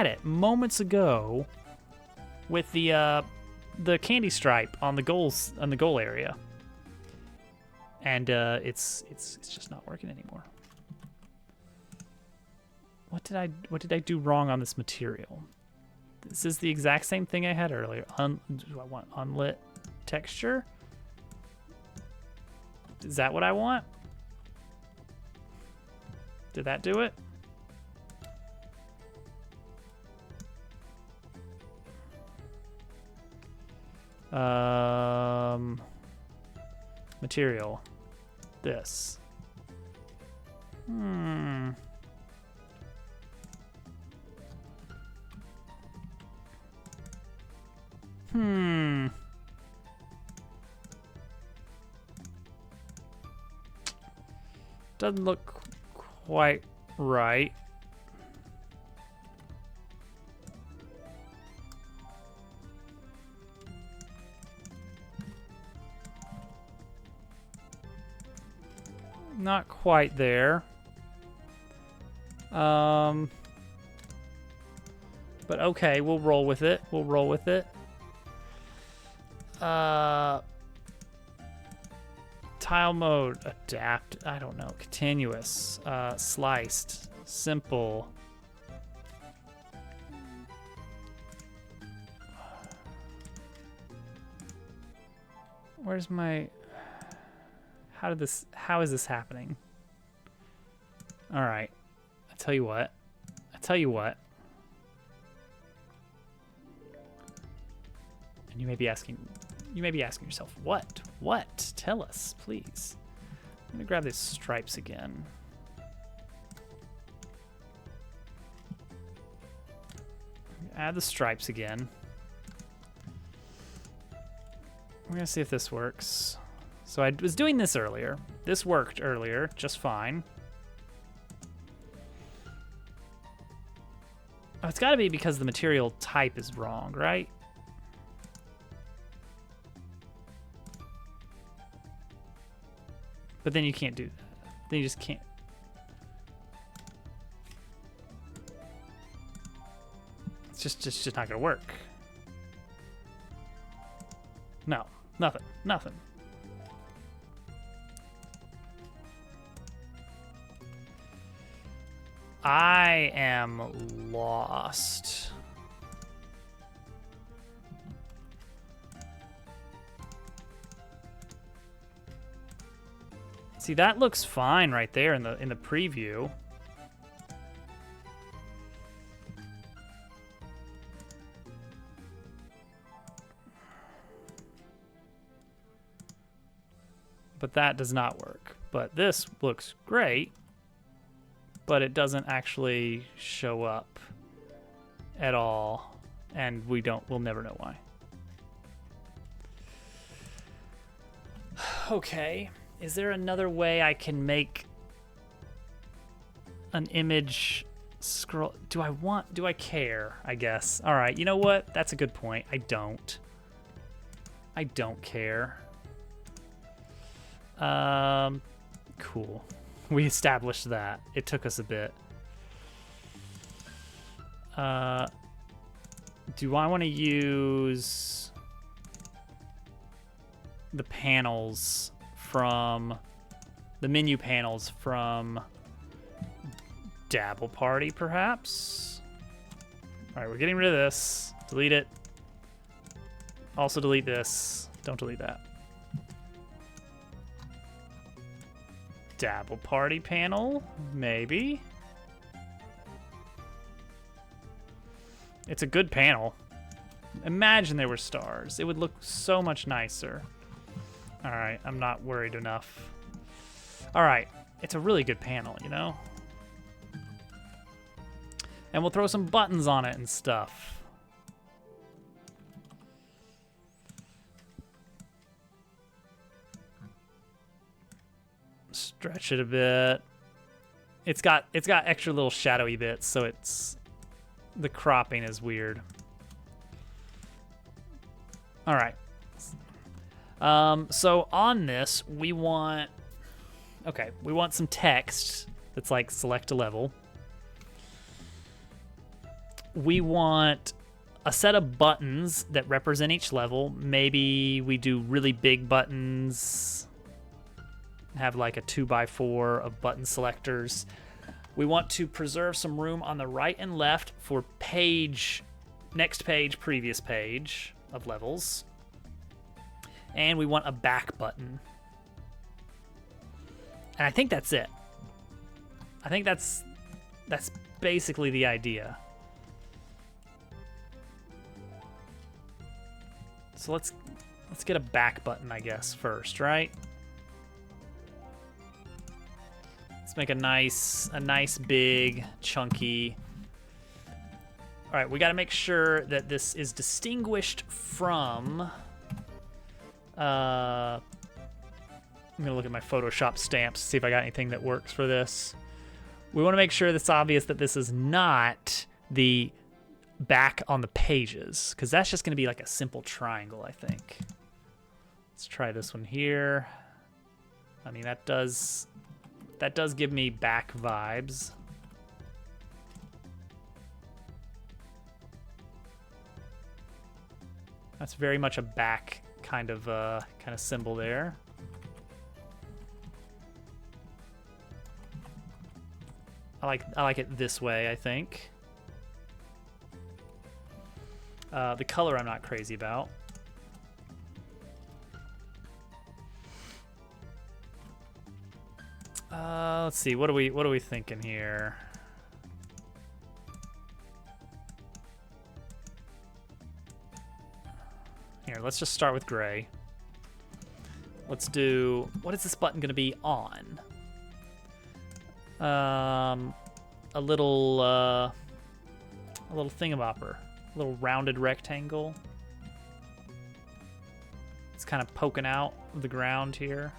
it moments ago with the candy stripe on the goal area. And it's just not working anymore. What did I do wrong on this material? This is the exact same thing I had earlier. Do I want unlit texture? Is that what I want? Did that do it? Material. This. Doesn't look quite right. Not quite there. But okay, we'll roll with it. Tile mode, adapt, I don't know, continuous, sliced, simple. Where's my... How is this happening? All right. I tell you what. And you may be asking yourself, what? What? Tell us, please. I'm gonna grab these stripes again. Add the stripes again. We're gonna see if this works. So I was doing this earlier. This worked earlier, just fine. Oh, it's gotta be because the material type is wrong, right? But then you can't do that. Then you just can't. It's just not gonna work. No, nothing. I am lost. See, that looks fine right there in the preview. But that does not work. But this looks great, but it doesn't actually show up at all, and we'll never know why. Okay. Is there another way I can make an image scroll? Do I care, I guess? All right, you know what? That's a good point. I don't care. Cool. We established that. It took us a bit. Do I want to use the panels from the menu panels from Dabble Party, perhaps? All right, we're getting rid of this. Delete it. Also delete this. Don't delete that. Dabble Party panel, maybe. It's a good panel. Imagine there were stars. It would look so much nicer. All right, I'm not worried enough. All right, it's a really good panel, you know? And we'll throw some buttons on it and stuff. Stretch it a bit. It's got extra little shadowy bits, so the cropping is weird. All right. So on this, we want some text that's like select a level. We want a set of buttons that represent each level. Maybe we do really big buttons, have like a 2x4 of button selectors. We want to preserve some room on the right and left for page, next page, previous page of levels. And we want a back button. And I think that's it. I think that's basically the idea. So let's get a back button, I guess, first, right? Let's make a nice big chunky. All right, we got to make sure that this is distinguished from I'm gonna look at my Photoshop stamps to see if I got anything that works for this. We want to make sure that's obvious that this is not the back on the pages, because that's just gonna be like a simple triangle, I think. Let's try this one here. I mean, that does give me back vibes. That's very much a back kind of symbol there. I like it this way, I think. The color I'm not crazy about. Let's see. What are we thinking here? Here, let's just start with gray. Let's do, what is this button gonna be on? A little thingamabobber, a little rounded rectangle. It's kind of poking out of the ground here.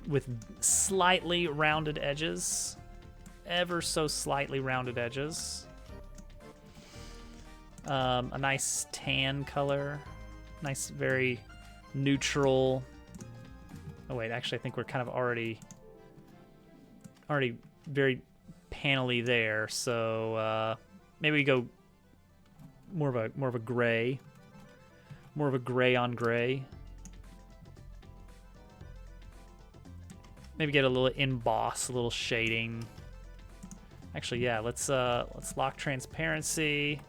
With slightly rounded edges, ever so slightly rounded edges. A nice tan color, nice, very neutral. Oh wait, actually, I think we're kind of already very panely there. So maybe we go more of a gray, more of a gray on gray. Maybe get a little emboss, a little shading. Actually, yeah, let's lock transparency.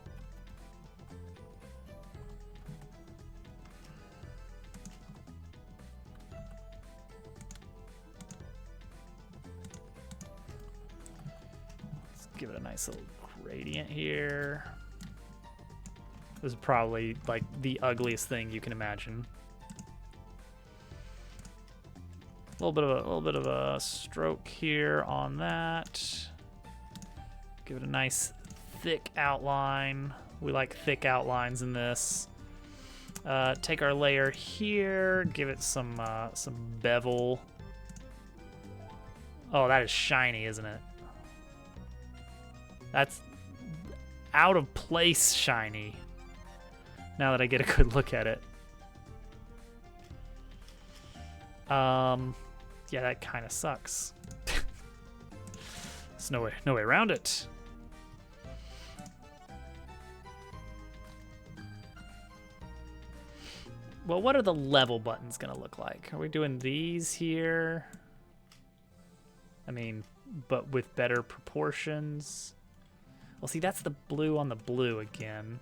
Let's give it a nice little gradient here. This is probably like the ugliest thing you can imagine. A little bit of a stroke here on that. Give it a nice thick outline. We like thick outlines in this. Take our layer here, give it some bevel. Oh, that is shiny, isn't it? That's out of place shiny. Now that I get a good look at it. Yeah, that kind of sucks. There's no way around it. Well, what are the level buttons gonna look like? Are we doing these here? I mean, but with better proportions. Well, see, that's the blue on the blue again.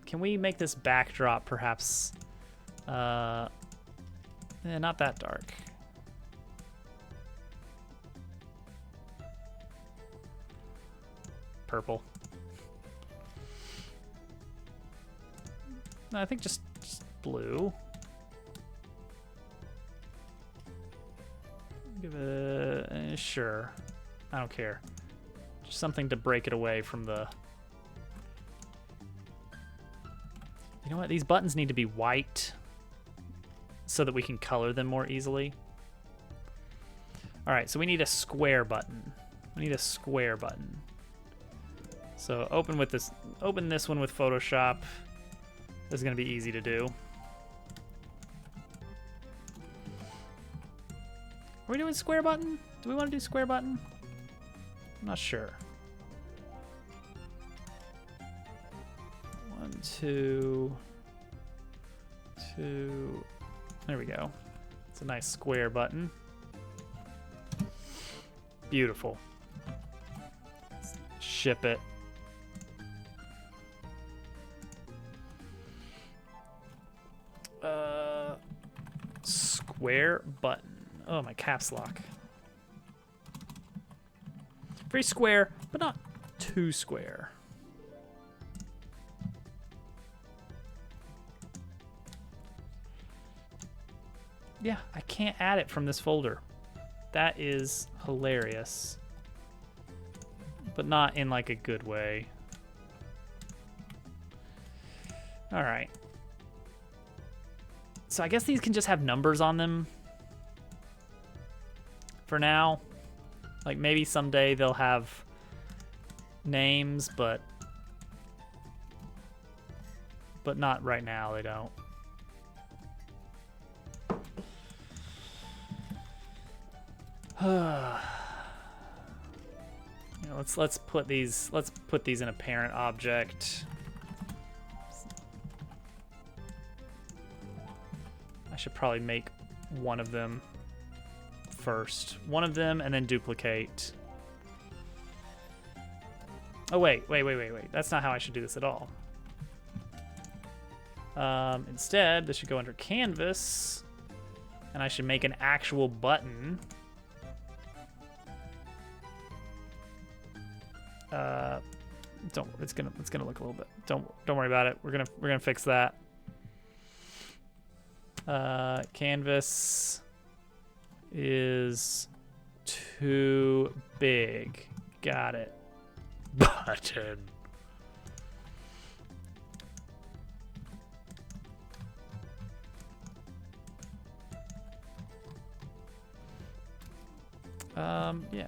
Can we make this backdrop perhaps, not that dark. Purple. No, I think just blue. Give it, sure. I don't care. Just something to break it away from the... You know what? These buttons need to be white so that we can color them more easily. All right, so we need a square button. We need a square button. So open this one with Photoshop. This is gonna be easy to do. Are we doing square button? Do we want to do square button? I'm not sure. 1, 2, 2. There we go. It's a nice square button. Beautiful. Let's ship it. Square button. Oh, my caps lock. Very square, but not too square. Yeah, I can't add it from this folder. That is hilarious. But not in like a good way. All right. So I guess these can just have numbers on them for now. Like maybe someday they'll have names, but not right now, they don't. Yeah, let's put these in a parent object. I should probably make one of them first. One of them and then duplicate. Oh wait. That's not how I should do this at all. Instead, this should go under canvas. and I should make an actual button. It's gonna look a little bit. Don't worry about it. We're gonna fix that. Canvas is too big. Got it. Button. Yeah.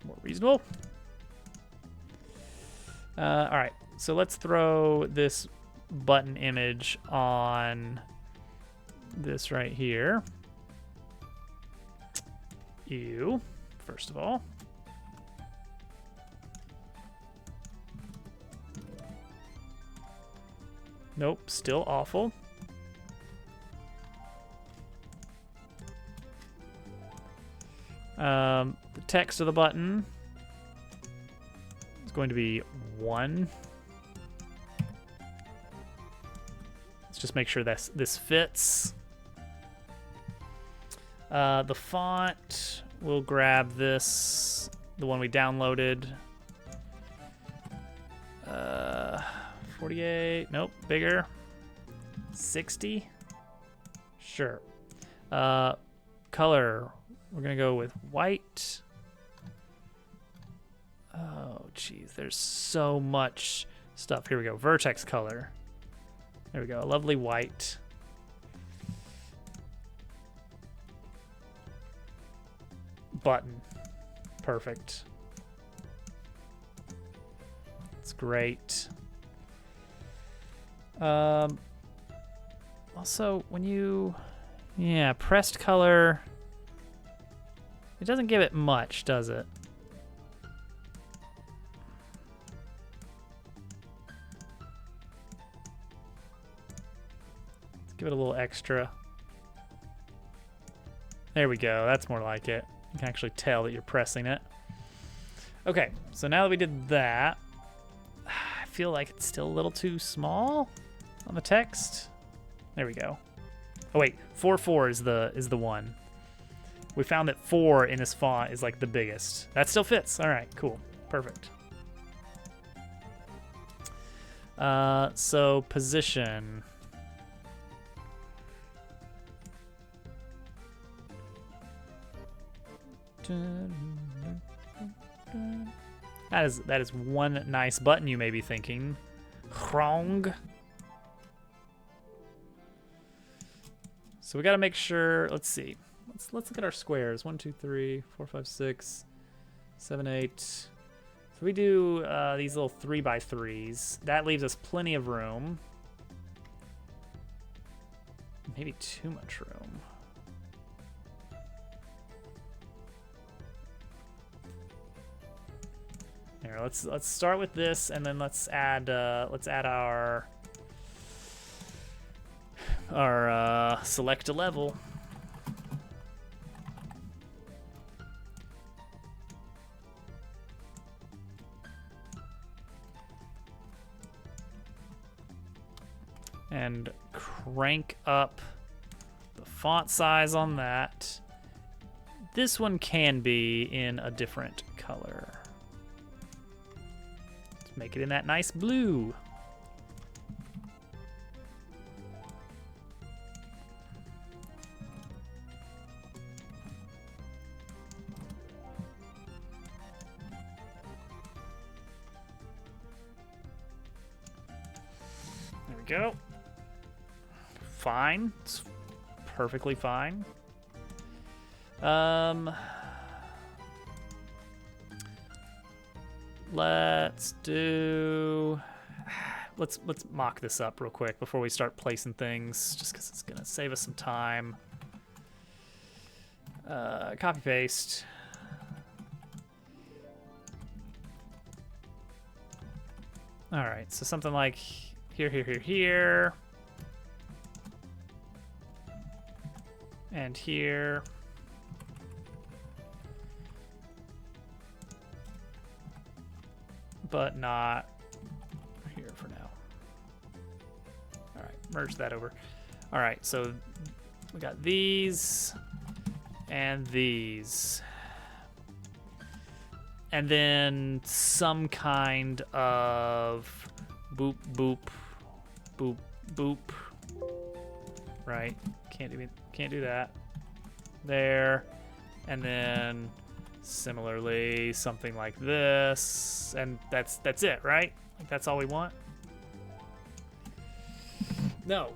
More reasonable. All right, so let's throw this button image on this right here. Ew, first of all. Nope, still awful. The text of the button is going to be 1. Let's just make sure this fits. The font, we'll grab this, the one we downloaded. 48, nope, bigger. 60, sure. Color, we're gonna go with white. Oh, geez, there's so much stuff. Here we go, vertex color. There we go, a lovely white. Button, perfect. That's great. Also, when you, yeah, pressed color, it doesn't give it much, does it? Let's give it a little extra. There we go, that's more like it. You can actually tell that you're pressing it. Okay, so now that we did that, I feel like it's still a little too small on the text. There we go. Oh wait, 4:4 is the one. We found that 4 in this font is like the biggest. That still fits. All right, cool, perfect. So position. That is one nice button, you may be thinking. Wrong. So we got to make sure. Let's see. Let's look at our squares. 1, 2, 3, 4, 5, 6, 7, 8. So we do these little 3x3s. That leaves us plenty of room. Maybe too much room. Here, let's start with this, and then let's add our select a level. And crank up the font size on that. This one can be in a different color. Let's make it in that nice blue. There we go. Fine. It's perfectly fine. Let's mock this up real quick before we start placing things, just because it's gonna save us some time. Copy paste. All right, so something like here, and here. but not here for now. All right, merge that over. All right, so we got these and these. And then some kind of boop, boop, boop, boop. Right, can't do that. There, and then similarly something like this, and that's it, right? Like that's all we want? No,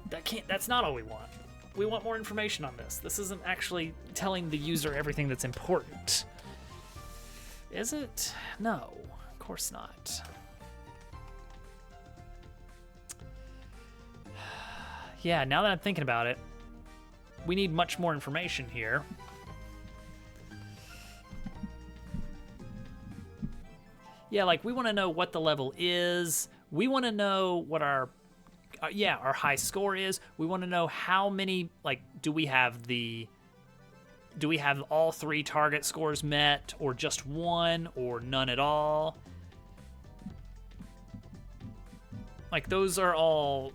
that's not all we want. We want more information on this. This isn't actually telling the user everything that's important. Is it? No, of course not. Yeah, now that I'm thinking about it, we need much more information here. Yeah, like we want to know what the level is. We want to know what our high score is. We want to know how many, like, do we have all 3 target scores met, or just 1, or none at all? Like, those are all...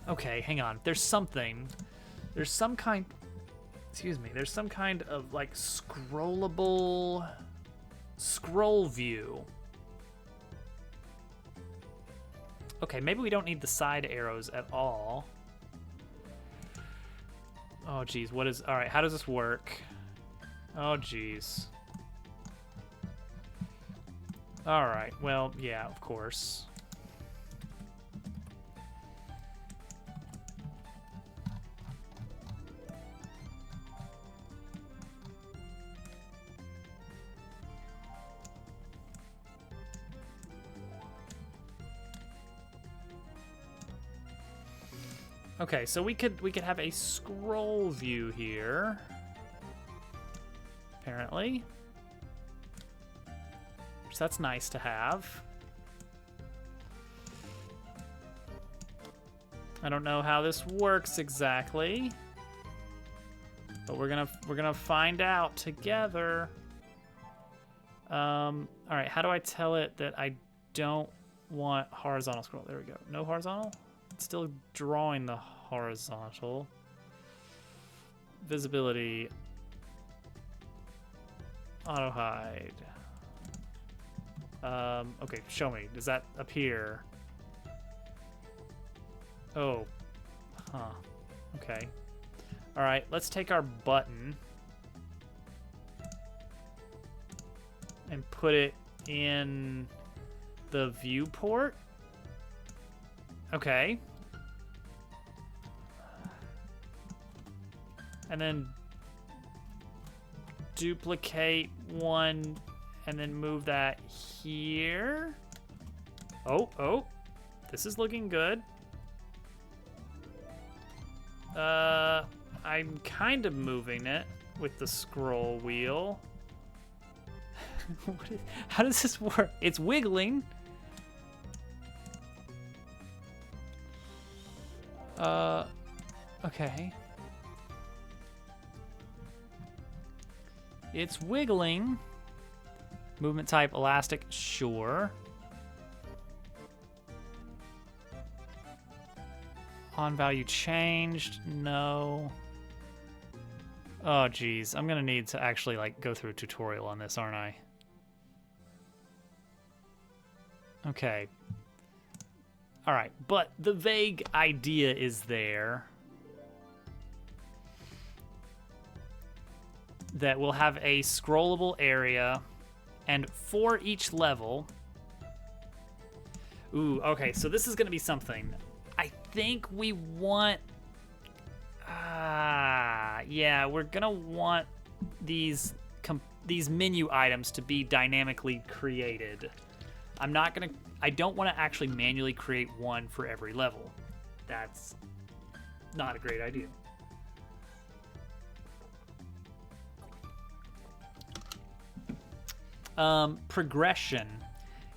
Okay, hang on. There's some kind of, like, scrollable scroll view. Okay, maybe we don't need the side arrows at all. Oh, geez, all right, how does this work? Oh, geez. All right, well, yeah, of course. Okay, so we could have a scroll view here. Apparently. So that's nice to have. I don't know how this works exactly, but we're gonna find out together. All right, how do I tell it that I don't want horizontal scroll? There we go. No horizontal? It's still drawing the horizontal. Visibility. Auto hide. Okay, show me. Does that appear? Oh. Huh. Okay. All right, let's take our button and put it in the viewport. Okay. And then duplicate one and then move that here. Oh, this is looking good. I'm kind of moving it with the scroll wheel. How does this work? It's wiggling. Okay. It's wiggling. Movement type elastic, sure. On value changed, no. Oh geez, I'm gonna need to actually like go through a tutorial on this, aren't I? Okay. All right, but the vague idea is there that we'll have a scrollable area, and for each level... Ooh, okay, so this is gonna be something. I think we want... yeah, we're gonna want these menu items to be dynamically created. I don't want to actually manually create one for every level. That's not a great idea. Progression.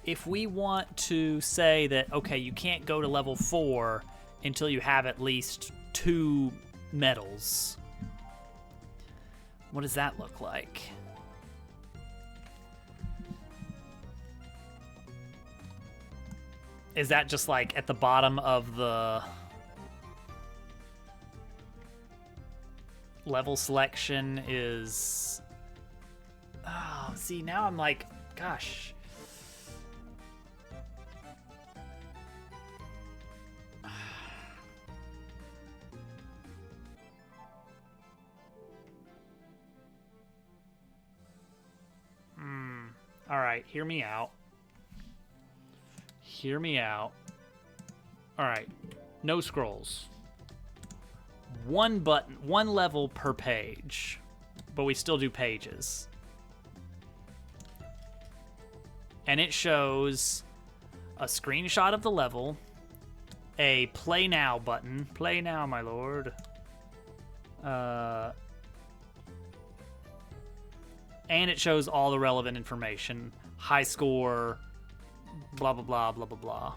If we want to say that, okay, you can't go to level 4 until you have at least 2 medals, what does that look like? Is that just like at the bottom of the level selection is... Oh, see, now I'm like, gosh. All right, hear me out. Hear me out. All right, no scrolls. One button, one level per page, but we still do pages. And it shows a screenshot of the level, a play now button. Play now, my lord. And it shows all the relevant information. High score, blah, blah, blah, blah, blah, blah.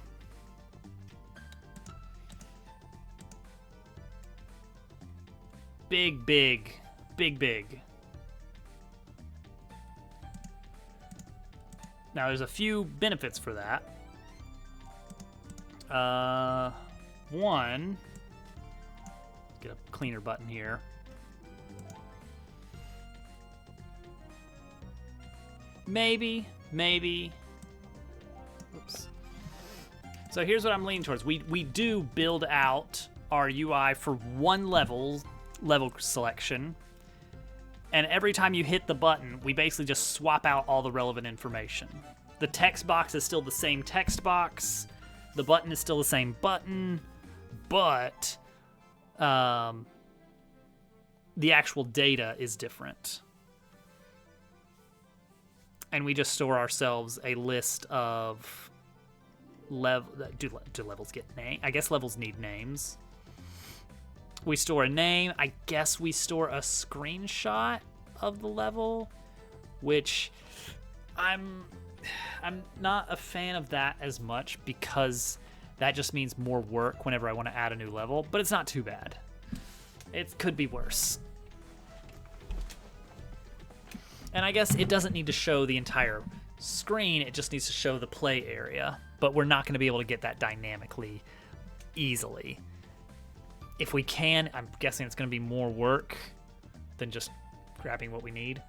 Big, big, big, big. Now, there's a few benefits for that. One, get a cleaner button here. Maybe. Oops. So here's what I'm leaning towards. We do build out our UI for one level selection. And every time you hit the button, we basically just swap out all the relevant information. The text box is still the same text box. The button is still the same button. But the actual data is different. And we just store ourselves a list of do levels get name? I guess levels need names. We store a name. I guess we store a screenshot of the level, which I'm not a fan of that as much because that just means more work whenever I want to add a new level, but it's not too bad. It could be worse. And I guess it doesn't need to show the entire screen, it just needs to show the play area. But we're not going to be able to get that dynamically easily. If we can, I'm guessing it's going to be more work than just grabbing what we need.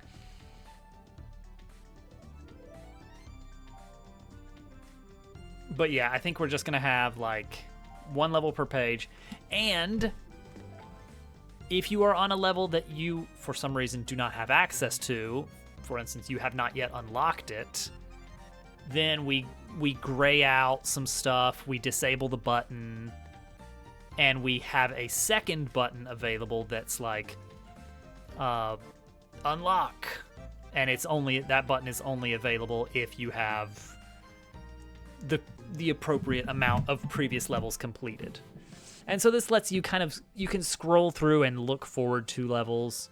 But yeah, I think we're just going to have like one level per page. And if you are on a level that you, for some reason, do not have access to, for instance, you have not yet unlocked it, then we gray out some stuff, we disable the button, and we have a second button available that's like unlock, and that button is only available if you have the appropriate amount of previous levels completed. And so this lets you you can scroll through and look forward to levels.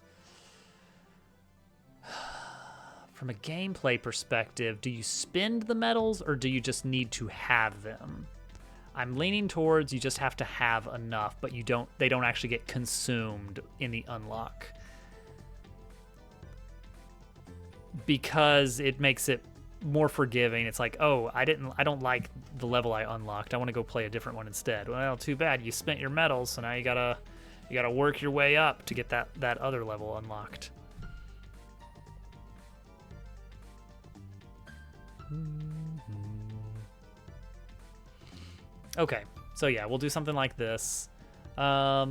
From a gameplay perspective, do you spend the medals or do you just need to have them? I'm leaning towards you just have to have enough, but they don't actually get consumed in the unlock. Because it makes it more forgiving. It's like, oh, I don't like the level I unlocked. I want to go play a different one instead. Well, too bad. You spent your medals, so now you gotta work your way up to get that other level unlocked. Okay, so yeah, we'll do something like this. All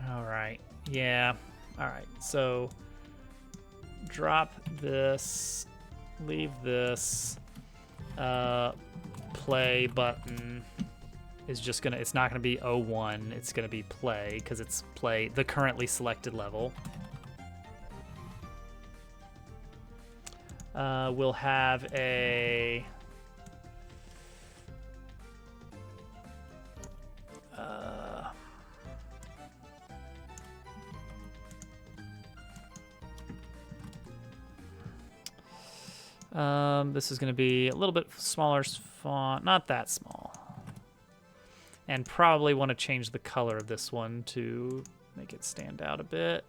right, yeah, all right, so drop this, leave this, play button is just gonna, it's not gonna be 01, it's gonna be play, because it's play the currently selected level. We'll have a this is going to be a little bit smaller font, not that small. And probably want to change the color of this one to make it stand out a bit.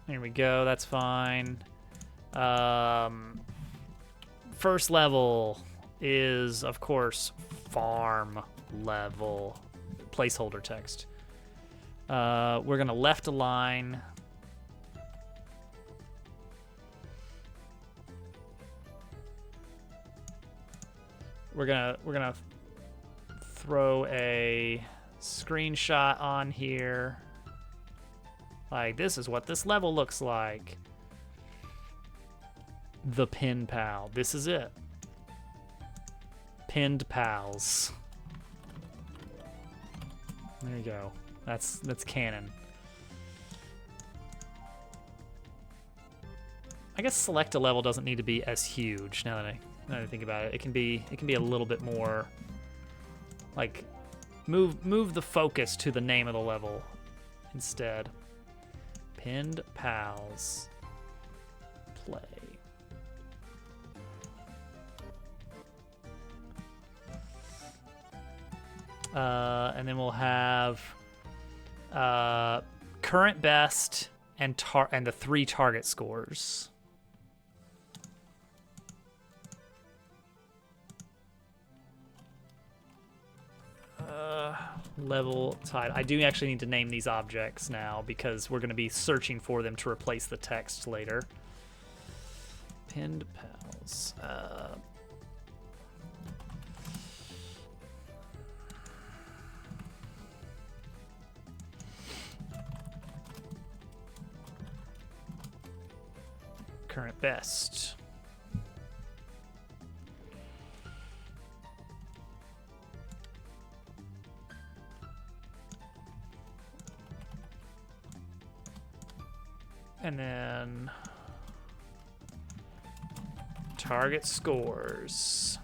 There we go, that's fine. First level is, of course, farm level. Placeholder text. We're gonna left align. We're gonna throw a screenshot on here. Like, this is what this level looks like. The Pin Pal. This is it. Pinned Pals. There you go. That's canon. I guess select a level doesn't need to be as huge now that I think about it. It can be a little bit more like move the focus to the name of the level instead. Pinned Pals. Play. And then we'll have current best and the 3 target scores. Level tide. I do actually need to name these objects now because we're going to be searching for them to replace the text later. Pinned Pals. Current best. And then target scores.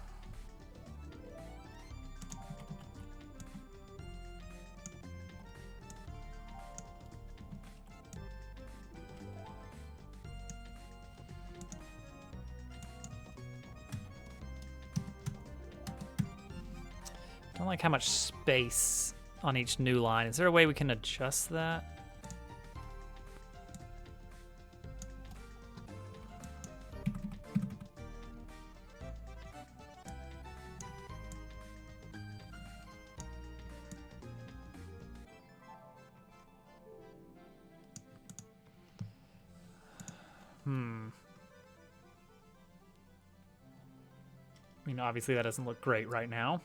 I don't like how much space on each new line. Is there a way we can adjust that? I mean, obviously that doesn't look great right now.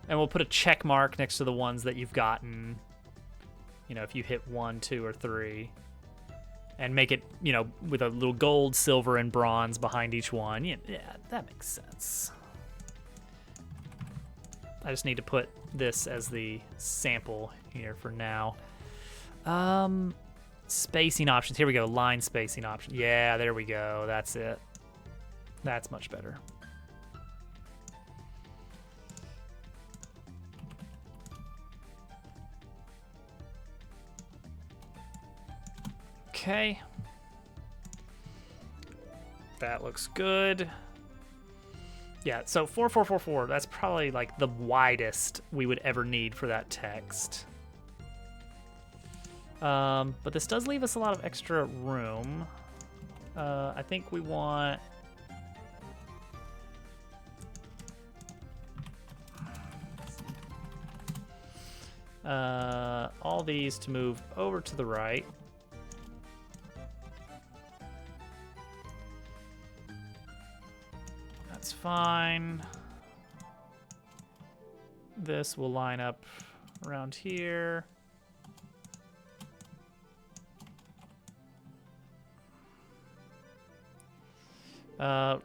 And we'll put a check mark next to the ones that you've gotten. You know, if you hit 1, 2, or 3. And make it, you know, with a little gold, silver, and bronze behind each one. Yeah, that makes sense. I just need to put this as the sample here for now. Spacing options. Here we go. Line spacing option. Yeah, there we go. That's it. That's much better. Okay. That looks good. Yeah, so 4444, that's probably like the widest we would ever need for that text. But this does leave us a lot of extra room. I think we want... all these to move over to the right. That's fine. This will line up around here.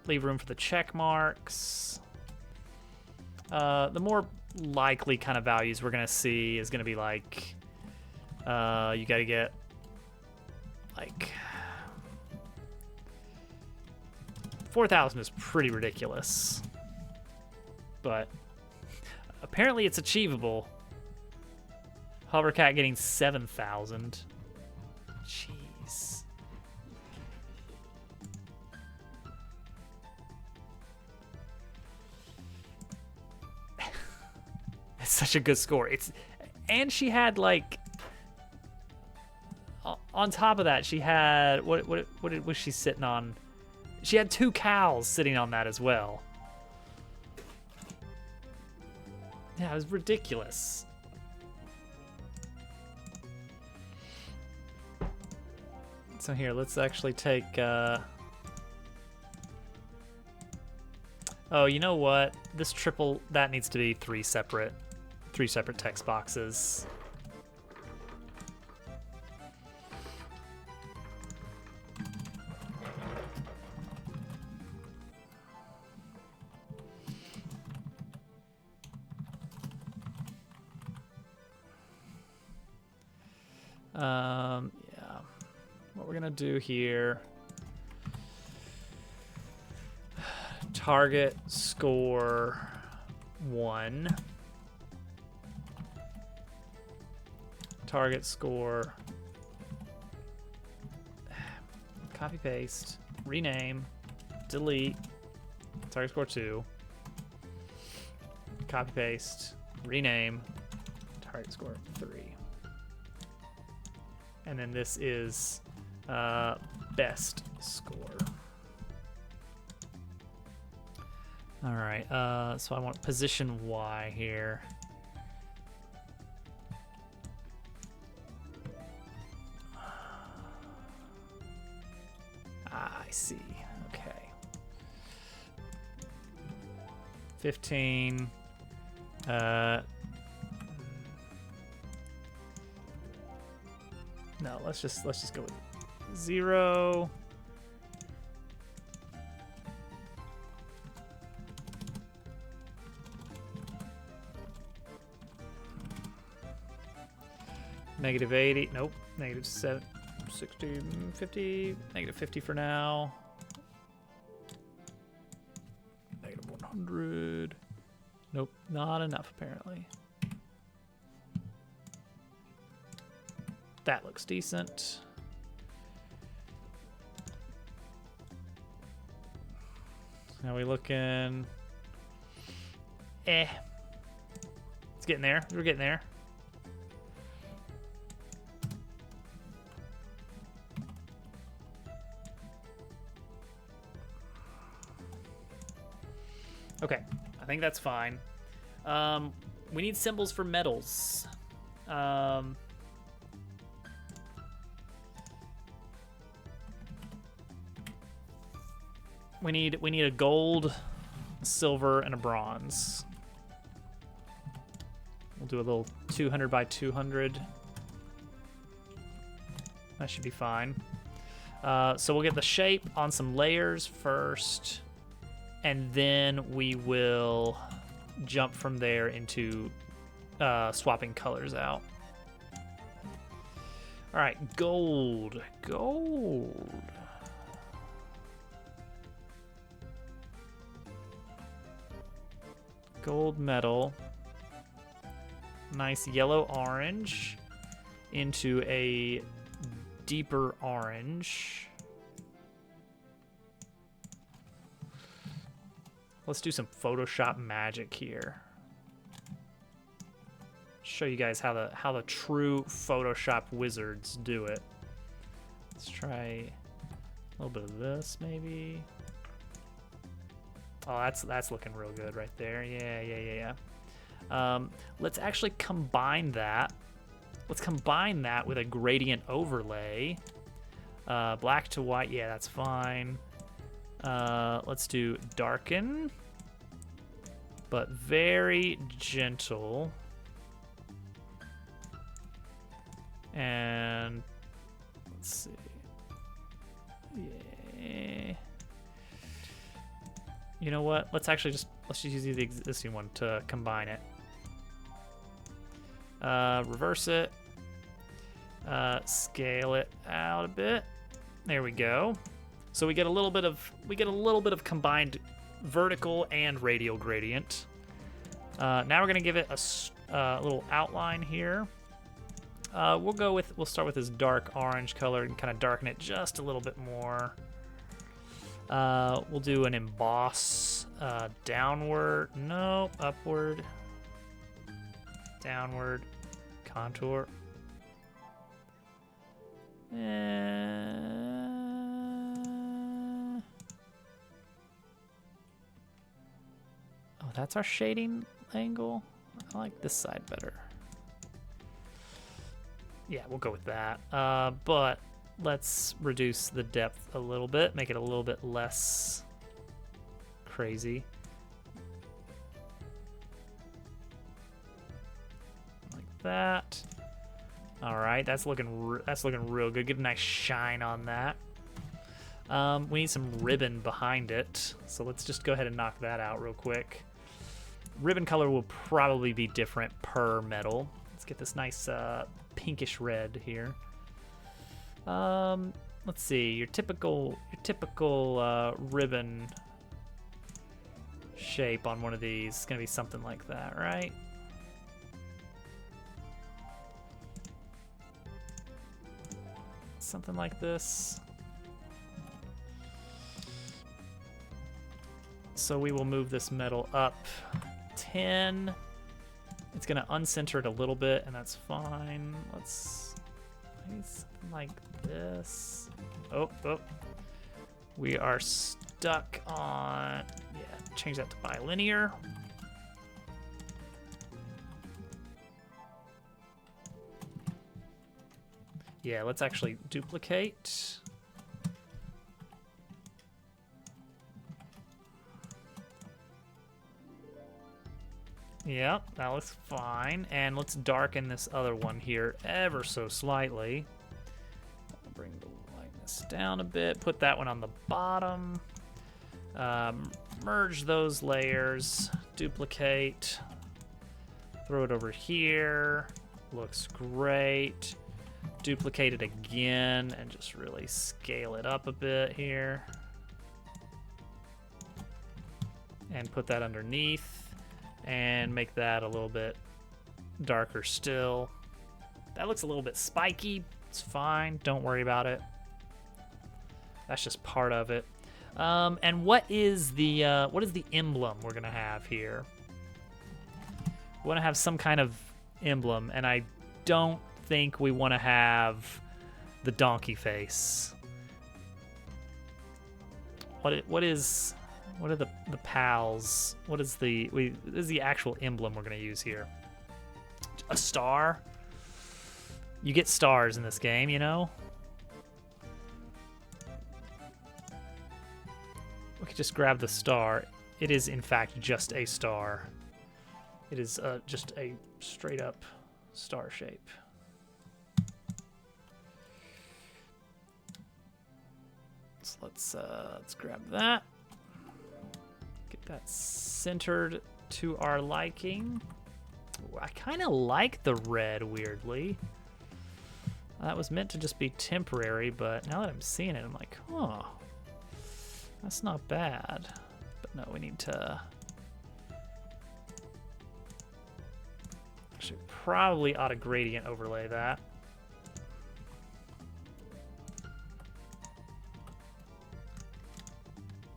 Leave room for the check marks. The more likely kind of values we're gonna see is gonna be like, you gotta get like 4,000 is pretty ridiculous, but apparently it's achievable. Hovercat getting 7,000. Jeez. It's such a good score. And she had like on top of that, she had what was she sitting on? She had 2 cows sitting on that as well. Yeah, it was ridiculous. So here, let's actually take. Oh, you know what? This triple that needs to be 3 separate text boxes. Yeah. What we're gonna do here. Target score 1. Target score. Copy paste. Rename. Delete. Target score 2. Copy paste. Rename. Target score 3. And then this is best score. All right, so I want position Y here. I see, okay. 15, no, let's just go with 0. Negative 80, nope. Negative 7, 60, 50, negative 50 for now. Negative 100. Nope, not enough apparently. That looks decent. Now we looking. It's getting there. We're getting there. Okay, I think that's fine. We need symbols for metals. We need a gold, silver, and a bronze. We'll do a little 200 by 200. That should be fine. So we'll get the shape on some layers first, and then we will jump from there into swapping colors out. All right, gold. Gold metal. Nice yellow orange into a deeper orange. Let's do some Photoshop magic here. Show you guys how the true Photoshop wizards do it. Let's try a little bit of this maybe. Oh, that's looking real good right there. Yeah. Let's actually combine that. Let's combine that with a gradient overlay. Black to white, yeah, that's fine. Let's do darken, but very gentle. And let's see. Yeah. You know what? Let's just use the existing one to combine it. Reverse it. Scale it out a bit. There we go. So we get a little bit of combined vertical and radial gradient. Now we're gonna give it a little outline here. We'll start with this dark orange color and kind of darken it just a little bit more. We'll do an emboss, upward, downward, contour. Oh, that's our shading angle. I like this side better. Yeah, we'll go with that. But let's reduce the depth a little bit, make it a little bit less crazy. Like that. All right, that's looking real good. Get a nice shine on that. We need some ribbon behind it, so let's just go ahead and knock that out real quick. Ribbon color will probably be different per metal. Let's get this nice pinkish red here. Let's see, your typical ribbon shape on one of these is gonna be something like that, right? Something like this. So we will move this metal up 10. It's gonna uncenter it a little bit, and that's fine. Let's maybe something like this. Oh. We are stuck on, yeah, change that to bilinear. Yeah, let's actually duplicate. Yep, that looks fine. And let's darken this other one here ever so slightly. Bring the lightness down a bit. Put that one on the bottom. Merge those layers. Duplicate. Throw it over here. Looks great. Duplicate it again and just really scale it up a bit here. And put that underneath. And make that a little bit darker still. That looks a little bit spiky. It's fine. Don't worry about it. That's just part of it. And what is the emblem we're gonna have here? We want to have some kind of emblem, and I don't think we want to have the donkey face. What are the pals? What is this is the actual emblem we're gonna use here? A star? You get stars in this game, you know? We could just grab the star. It is in fact just a star. It is just a straight up star shape. So let's grab that. Get that centered to our liking. Ooh, I kind of like the red, weirdly. That was meant to just be temporary, but now that I'm seeing it, I'm like, oh, that's not bad. But no, we need to... Actually, probably ought to gradient overlay that.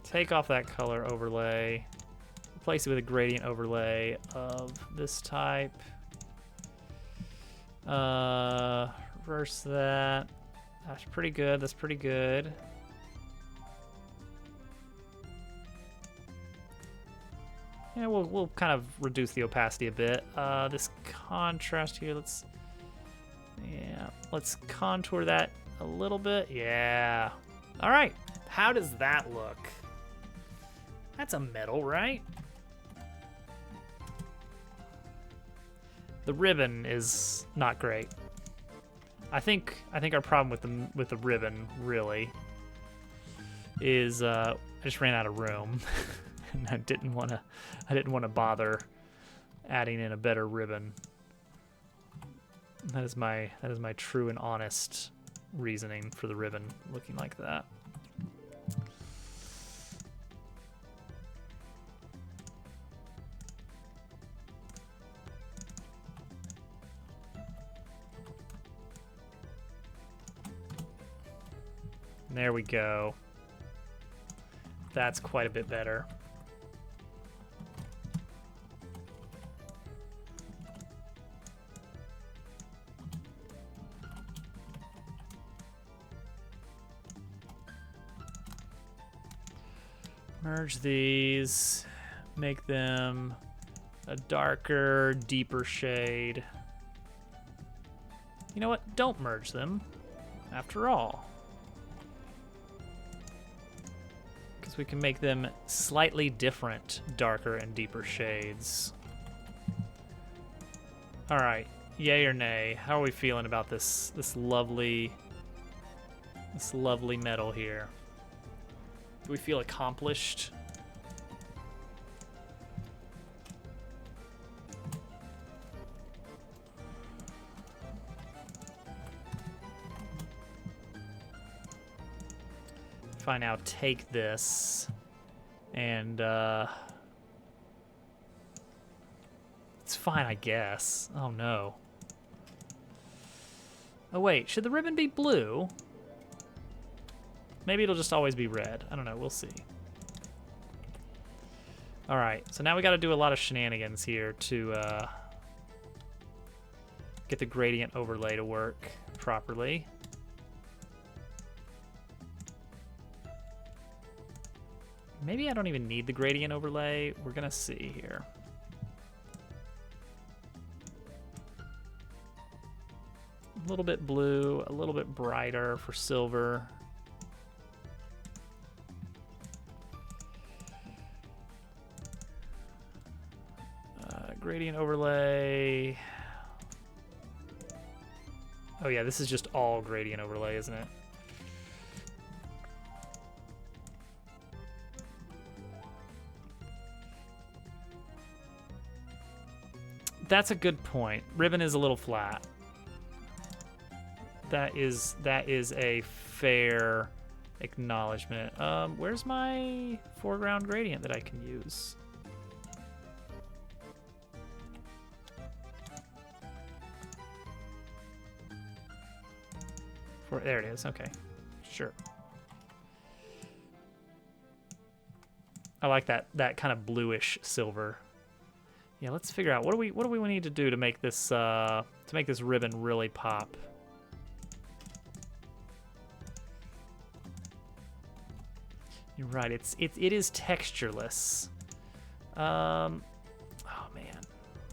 Take off that color overlay, replace it with a gradient overlay of this type. Reverse that. That's pretty good. That's pretty good. Yeah, we'll kind of reduce the opacity a bit. This contrast here, let's contour that a little bit. Yeah. All right. How does that look? That's a metal, right? The ribbon is not great. I think our problem with the ribbon really is I just ran out of room, and I didn't want to bother adding in a better ribbon. That is my true and honest reasoning for the ribbon looking like that. There we go. That's quite a bit better. Merge these, make them a darker, deeper shade. You know what? Don't merge them, after all. Because we can make them slightly different, darker and deeper shades. All right, yay or nay? How are we feeling about this lovely metal here? Do we feel accomplished? If I now take this and it's fine, I guess. Oh no. Oh wait, should the ribbon be blue? Maybe it'll just always be red. I don't know, we'll see. All right, so now we gotta do a lot of shenanigans here to get the gradient overlay to work properly. Maybe I don't even need the gradient overlay. We're gonna see here. A little bit blue, a little bit brighter for silver. Gradient overlay. Oh yeah, this is just all gradient overlay, isn't it? That's a good point. Ribbon is a little flat. That is a fair acknowledgement. Where's my foreground gradient that I can use? There it is. Okay, sure. I like that kind of bluish silver. Yeah, let's figure out what do we need to do to make this ribbon really pop. You're right. It is textureless. Oh man,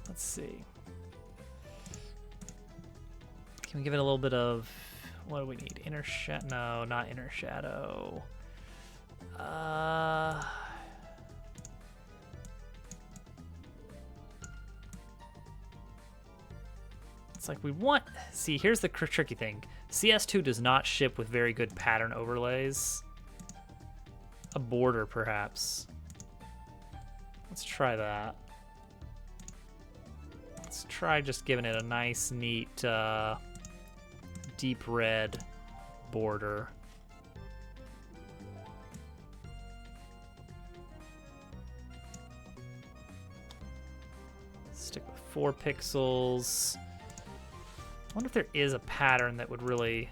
let's see. Can we give it a little bit of, what do we need? Inner shadow? No, not inner shadow. It's like we want, see, here's the tricky thing. CS2 does not ship with very good pattern overlays. A border, perhaps. Let's try that. Let's try just giving it a nice, neat, deep red border. Stick with 4 pixels. I wonder if there is a pattern that would really...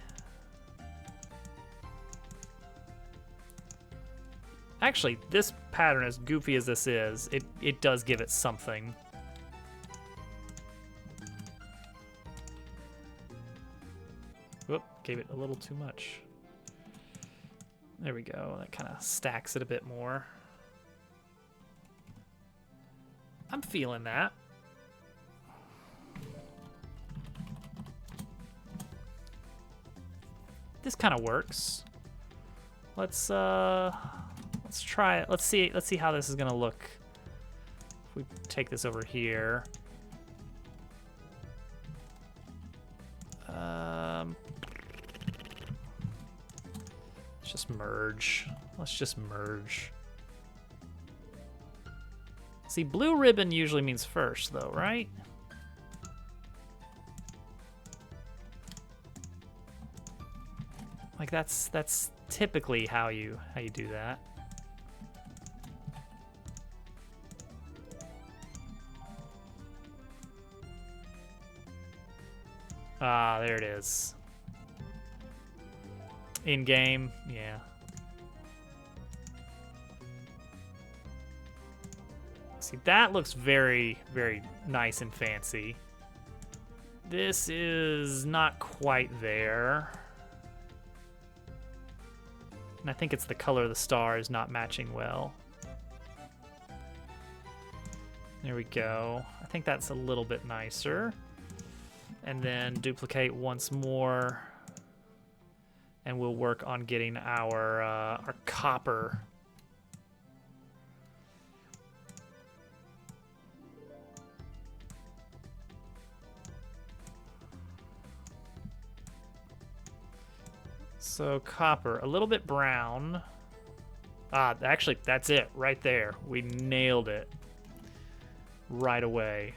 Actually, this pattern, as goofy as this is, it does give it something. Whoop, gave it a little too much. There we go, that kind of stacks it a bit more. I'm feeling that. This kind of works. Let's try it. Let's see how this is gonna look. If we take this over here. Let's just merge. Let's just merge. See, blue ribbon usually means first though, right? Like that's typically how you do that. Ah, there it is. In game, yeah. See, that looks very, very nice and fancy. This is not quite there. And I think it's the color of the star is not matching well. There we go. I think that's a little bit nicer. And then duplicate once more. And we'll work on getting our copper. So copper, a little bit brown. Actually, that's it right there. We nailed it right away.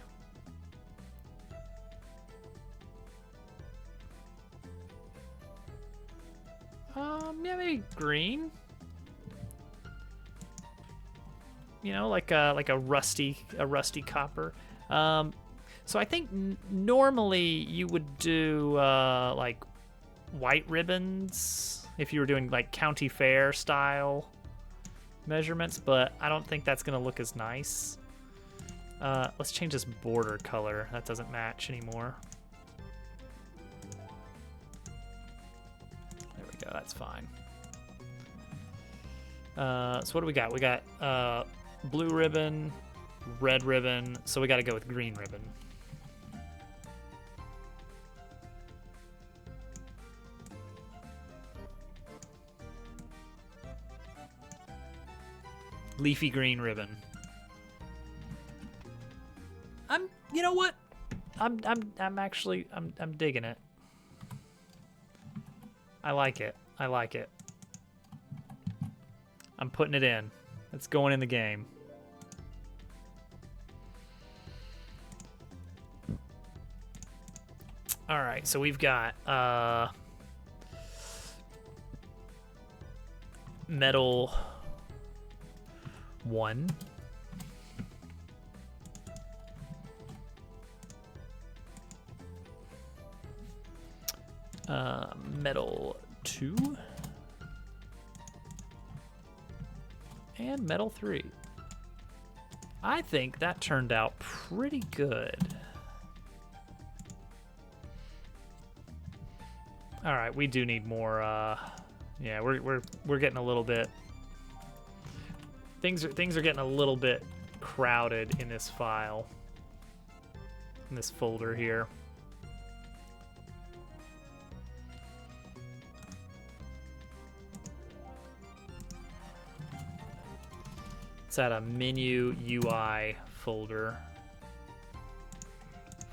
Yeah, maybe green. You know, like a rusty copper. So I think normally you would do like white ribbons if you were doing like county fair style measurements, but I don't think that's gonna look as nice. Let's change this border color. That doesn't match anymore. There we go, that's fine. So what do we got? We got blue ribbon, red ribbon, so we gotta go with green ribbon. Leafy green ribbon. You know what? I'm digging it. I like it. I like it. I'm putting it in. It's going in the game. All right, so we've got metal 1. Metal 2. And metal 3. I think that turned out pretty good. All right, we do need more. Yeah, we're getting a little bit. Things are getting a little bit crowded in this file, in this folder here. It's at a menu UI folder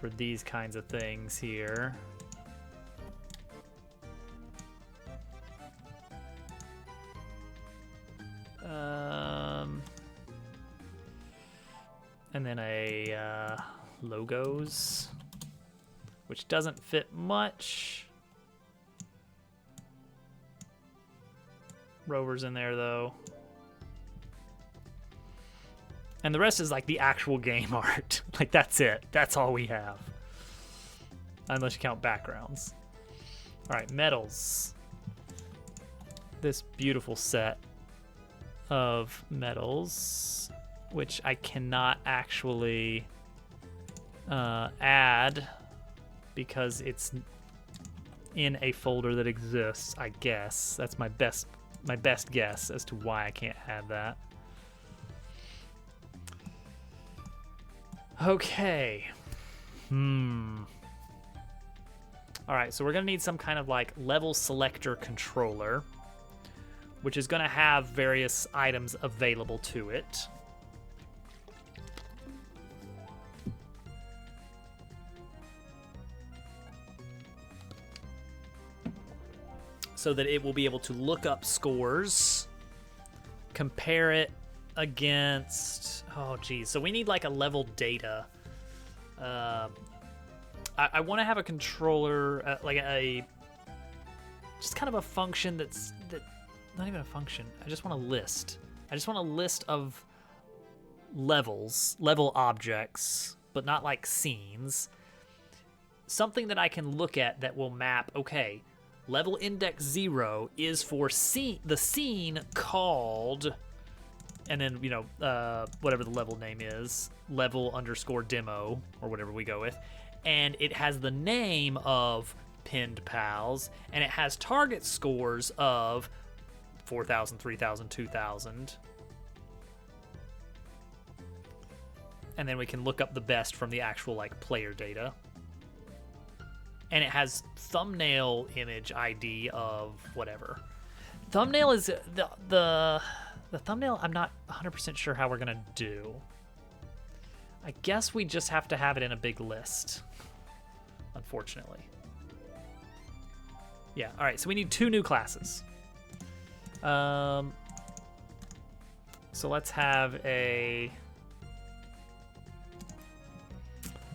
for these kinds of things here. And then a logos, which doesn't fit much. Rover's in there though. And the rest is like the actual game art. Like that's it. That's all we have. Unless you count backgrounds. All right, metals. This beautiful set of metals, which I cannot actually add because it's in a folder that exists, I guess. That's my best guess as to why I can't add that. Okay. All right, so we're gonna need some kind of like level selector controller, which is gonna have various items available to it. So that it will be able to look up scores, compare it against, oh geez, so we need like a level data. I want to have a controller, like just kind of a function that not even a function. I just want a list. I just want a list of level objects, but not like scenes. Something that I can look at that will map, okay, level index 0 is for the scene called, and then, you know, whatever the level name is, level _ demo, or whatever we go with. And it has the name of Pinned Pals, and it has target scores of 4,000, 3,000, 2,000. and then we can look up the best from the actual like player data. And it has thumbnail image ID of whatever. Thumbnail is the thumbnail. I'm not 100% sure how we're gonna do. I guess we just have to have it in a big list, unfortunately. Yeah. All right. So we need 2 new classes. So let's have a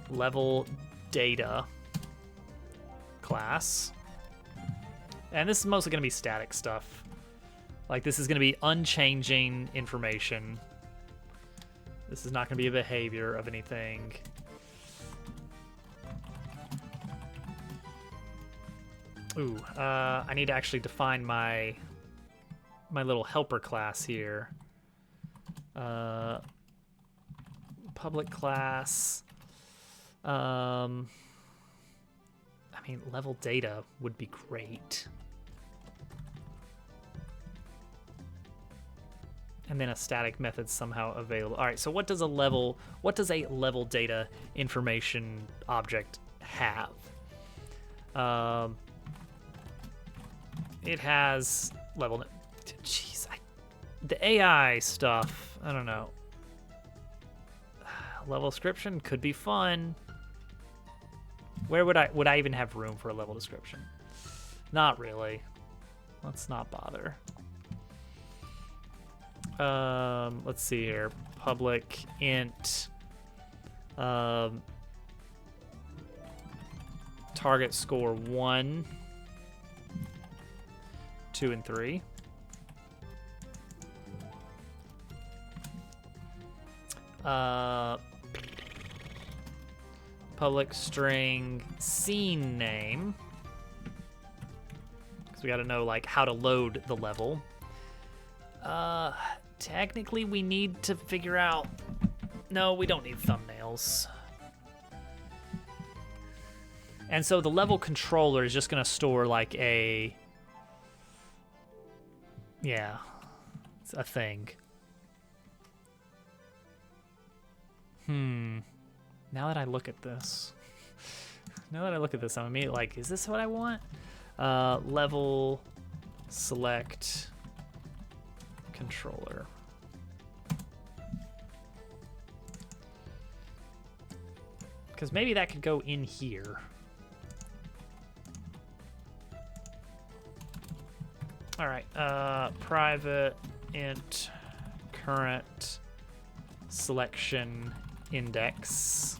level data class. And this is mostly going to be static stuff. Like this is going to be unchanging information. This is not going to be a behavior of anything. Ooh, I need to actually define my little helper class here. Public class. I mean, level data would be great. And then a static method somehow available. All right, so what does a level data information object have? It has level. Jeez, the AI stuff. I don't know. Level description could be fun. Where would I even have room for a level description? Not really. Let's not bother. Let's see here. Public int target score 1, 2, and 3. Public string scene name, because we got to know like how to load the level. Technically we need to figure out, no, we don't need thumbnails. And so the level controller is just going to store like a, yeah, it's a thing. Now that I look at this, I'm immediately like, is this what I want? Level select controller. Because maybe that could go in here. All right, private int current selection index.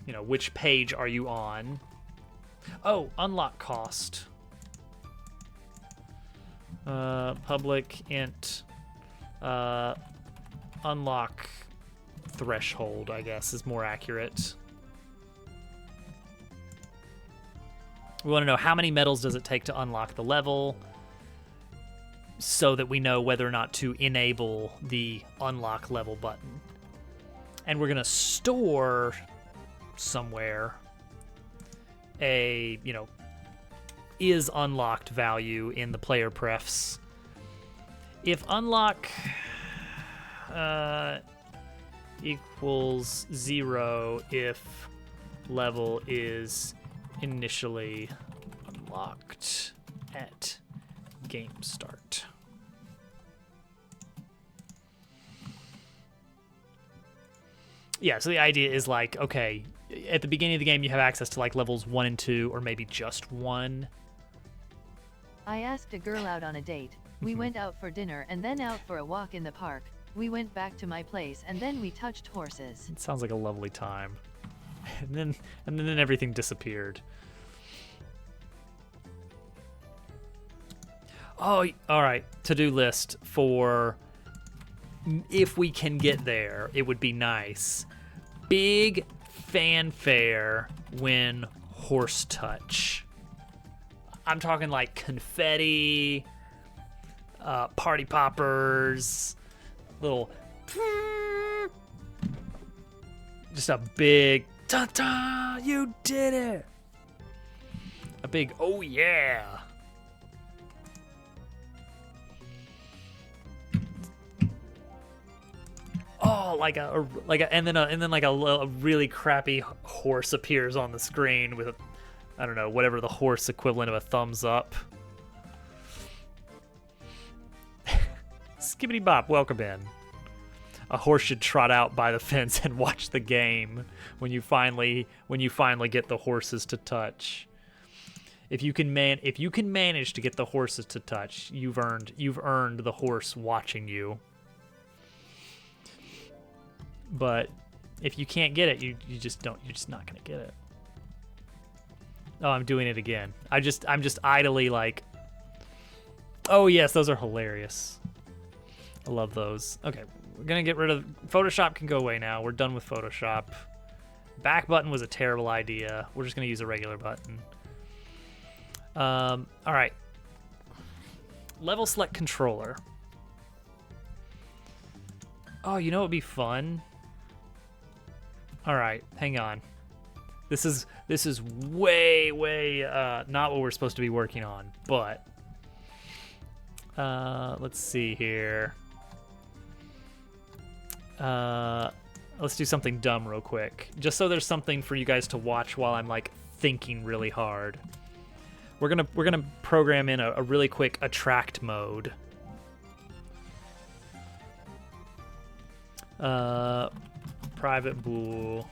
You know, which page are you on? Oh, unlock cost. Public int unlock threshold, I guess, is more accurate. We want to know how many medals does it take to unlock the level, so that we know whether or not to enable the unlock level button. And we're going to store somewhere a, you know, is unlocked value in the player prefs. If unlock equals 0 if level is initially unlocked at game start. Yeah, so the idea is like, okay, at the beginning of the game you have access to like levels 1 and 2, or maybe just 1. I asked a girl out on a date. We went out for dinner and then out for a walk in the park. We went back to my place and then we touched horses. It sounds like a lovely time. And then everything disappeared. Oh, all right. To-do list for if we can get there, it would be nice. Big fanfare when horse touch. I'm talking like confetti, party poppers, little, just a big ta-ta, you did it. A big, oh yeah. oh, and then like a really crappy horse appears on the screen with a, I don't know, whatever the horse equivalent of a thumbs up. Skibbity bop, welcome in. A horse should trot out by the fence and watch the game when you finally get the horses to touch. If you can manage to get the horses to touch, you've earned the horse watching you. But if you can't get it, you're just not gonna get it. Oh, I'm doing it again. I'm just idly like, oh yes, those are hilarious. I love those. Okay, we're gonna get rid of Photoshop. Can go away now. We're done with Photoshop. Back button was a terrible idea. We're just gonna use a regular button. All right. Level select controller. Oh, you know what'd be fun? All right, hang on. This is way not what we're supposed to be working on, but let's see here. Let's do something dumb real quick, just so there's something for you guys to watch while I'm like thinking really hard. We're gonna program in a really quick attract mode. Private bool.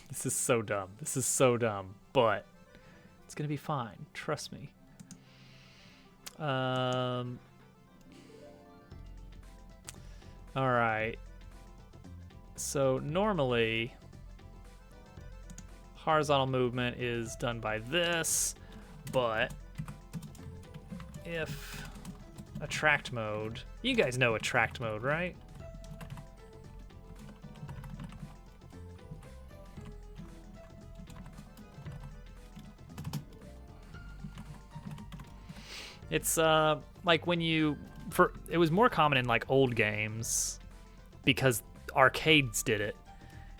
This is so dumb. This is so dumb, but it's gonna be fine. Trust me. All right. So normally, horizontal movement is done by this, but if attract mode, you guys know attract mode, right? It's like when it was more common in like old games because arcades did it.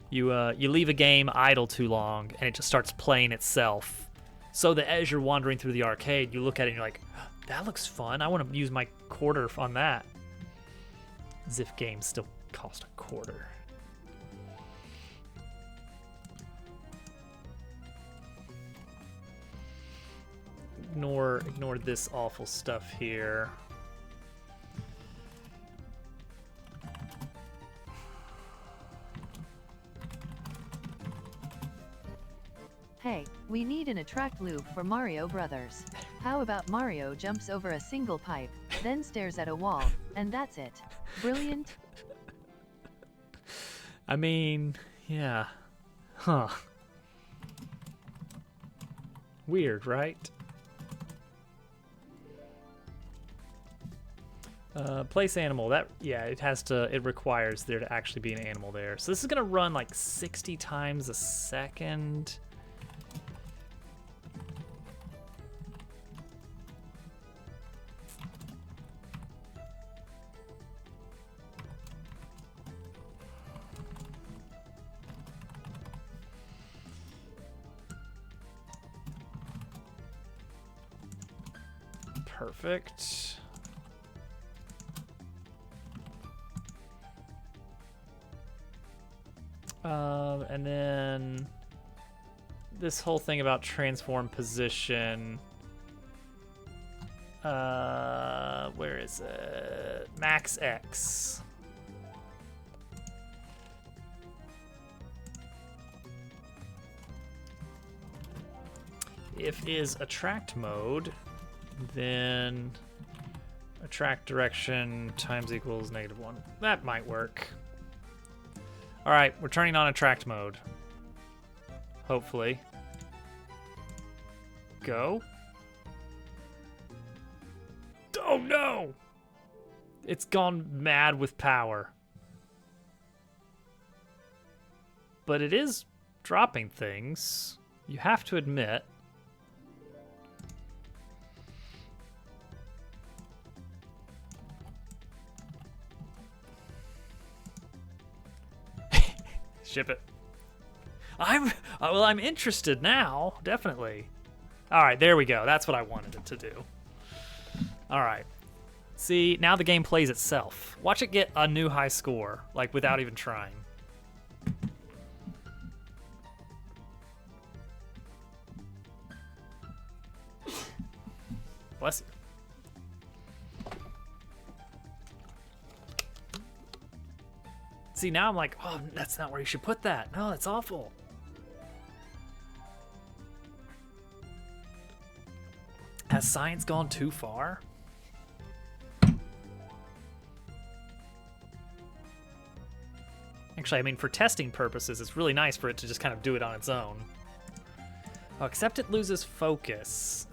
You leave a game idle too long and it just starts playing itself. So that as you're wandering through the arcade, you look at it and you're like, that looks fun. I want to use my quarter on that. As if games still cost a quarter. Ignore this awful stuff here. Hey, we need an attract loop for Mario Brothers. How about Mario jumps over a single pipe, then stares at a wall, and that's it. Brilliant. I mean, yeah. Huh. Weird, right? Place animal. It requires there to actually be an animal there. So this is gonna run like 60 times a second. Perfect. And then this whole thing about transform position. Where is it? Max X. If is attract mode, then attract direction times equals -1. That might work. All right, we're turning on attract mode. Hopefully. Go. Oh no! It's gone mad with power. But it is dropping things, you have to admit. Ship it. I'm interested now, definitely. All right, there we go. That's what I wanted it to do. All right. See, now the game plays itself. Watch it get a new high score, like without even trying. Bless you. See, now I'm like, oh, that's not where you should put that. No, that's awful. Has science gone too far? Actually, I mean, for testing purposes, it's really nice for it to just kind of do it on its own. Oh, except it loses focus.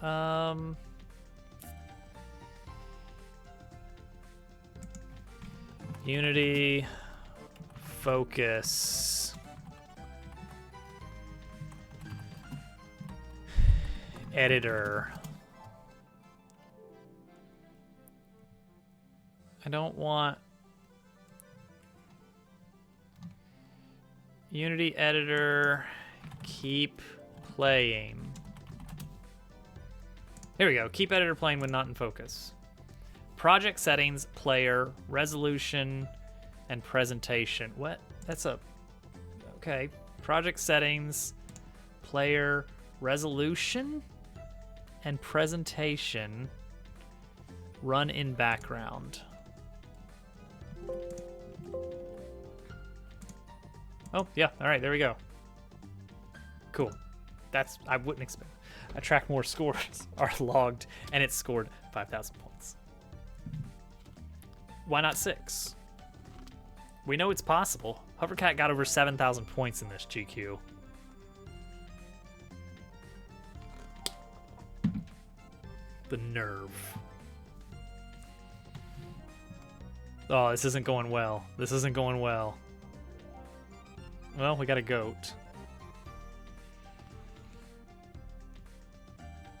Unity, focus, editor. I don't want Unity editor, keep playing. Here we go, keep editor playing when not in focus. Project settings, player, resolution, and presentation. What? That's a... Okay. Project settings, player, resolution, and presentation. Run in background. Oh, yeah. All right, there we go. Cool. That's... I wouldn't expect... Attract more scores are logged, and it scored 5,000 points. Why not 6? We know it's possible. Hovercat got over 7,000 points in this GQ. The nerve. Oh, this isn't going well. This isn't going well. Well, we got a goat.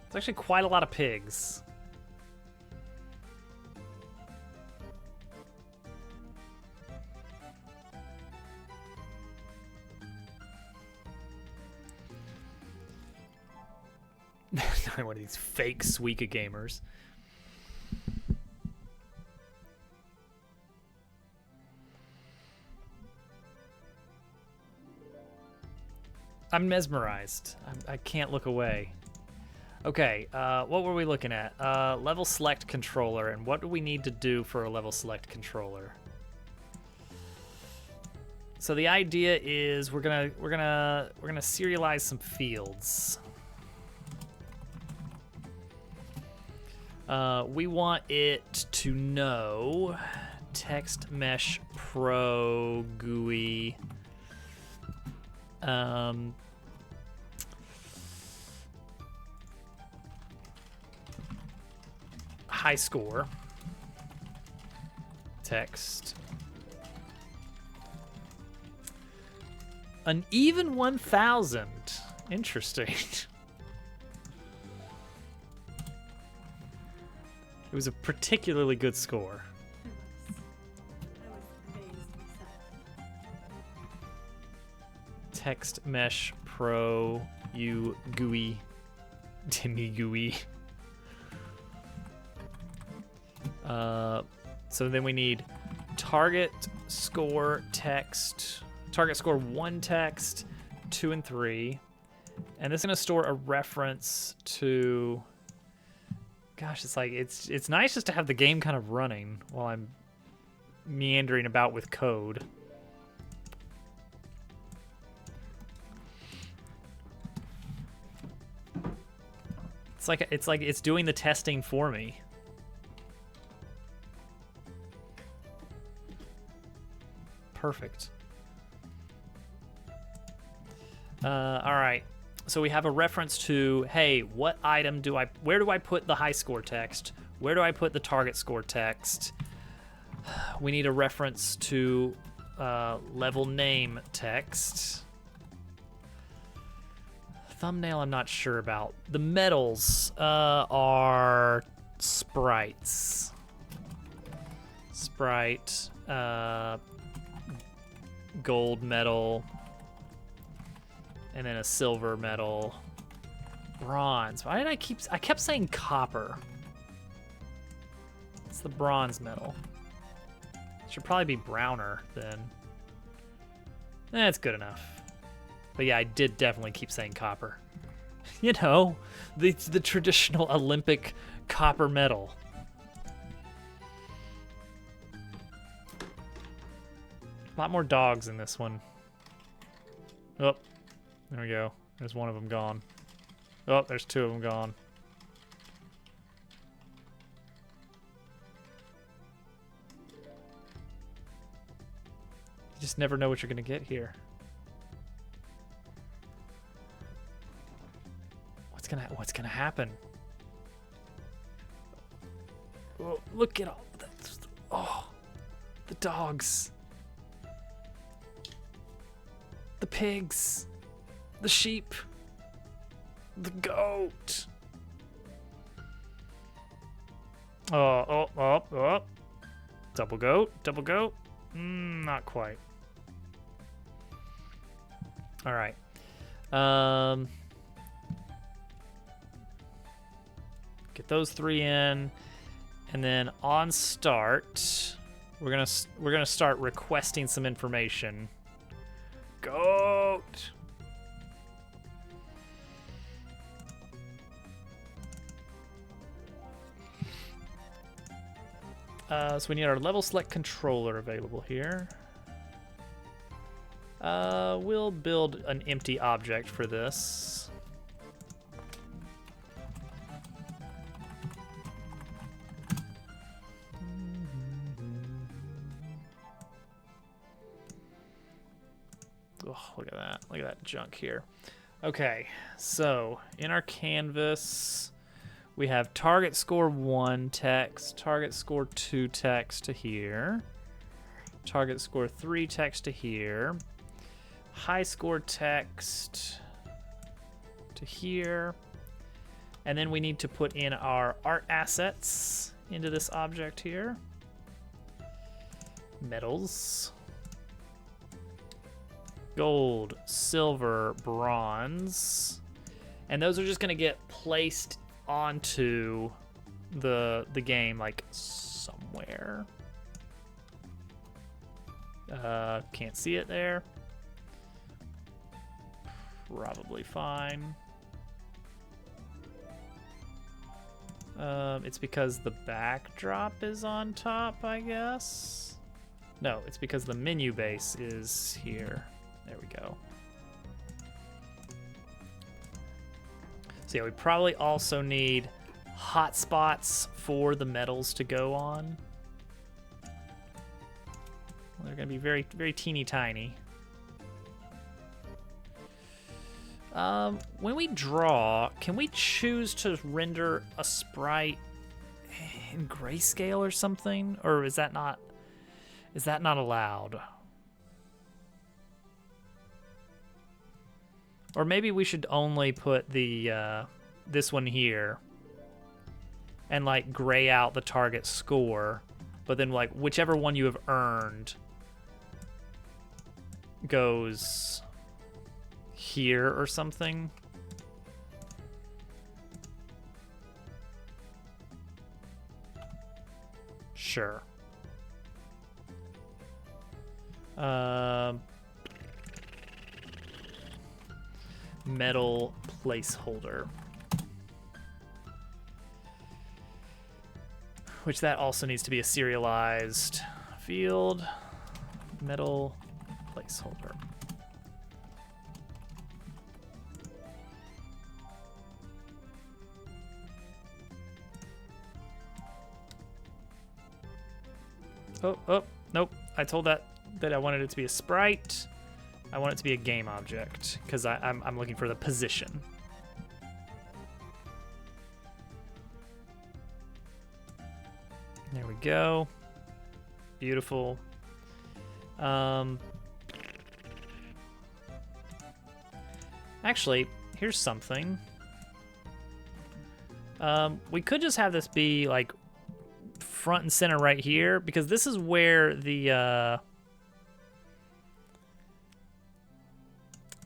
It's actually quite a lot of pigs. One of these fake Suika gamers. I'm mesmerized. I can't look away. Okay, what were we looking at? Level select controller, and what do we need to do for a level select controller? So the idea is we're gonna serialize some fields. We want it to know text mesh pro GUI. High score. Text. An even 1,000. Interesting. It was a particularly good score. I was amazed myself. Text Mesh Pro U GUI Timmy GUI. So then we need target score text, target score 1 text, 2 and 3. And this is gonna store a reference to, gosh, it's like, it's nice just to have the game kind of running while I'm meandering about with code. It's like it's doing the testing for me. Perfect. All right. So we have a reference to, hey, what item do where do I put the high score text? Where do I put the target score text? We need a reference to level name text. Thumbnail, I'm not sure about. The medals are sprites. Sprite, gold medal, and then a silver, metal, bronze. Why did I kept saying copper. It's the bronze metal. Should probably be browner then. That's good enough. But yeah, I did definitely keep saying copper. You know, the traditional Olympic copper medal. A lot more dogs in this one. Oh, there we go. There's one of them gone. Oh, there's two of them gone. You just never know what you're gonna get here. What's gonna happen? Oh, look at all that. Oh, the dogs. The pigs. The sheep. The goat. Oh. Double goat. Not quite. All right. Get those three in, and then on start, we're gonna start requesting some information. Goat. So we need our level select controller available here. We'll build an empty object for this. Oh, look at that. Look at that junk here. Okay, so in our canvas, we have target score 1 text, target score 2 text to here, target score 3 text to here, high score text to here, and then we need to put in our art assets into this object here. Metals. Gold, silver, bronze, and those are just gonna get placed onto the game like somewhere. Can't see it there. Probably fine. It's because the backdrop is on top, I guess. No, it's because the menu base is here. There we go. So yeah, we probably also need hotspots for the metals to go on. They're gonna be very, very teeny tiny. When we draw, can we choose to render a sprite in grayscale or something? Or is that not allowed? Or maybe we should only put the this one here and like gray out the target score, but then like whichever one you have earned goes here or something. Sure. Metal placeholder, which that also needs to be a serialized field. Metal placeholder. Oh, nope. I told that I wanted it to be a sprite. I want it to be a game object because I'm looking for the position. There we go. Beautiful. Actually, here's something. We could just have this be like front and center right here because this is where the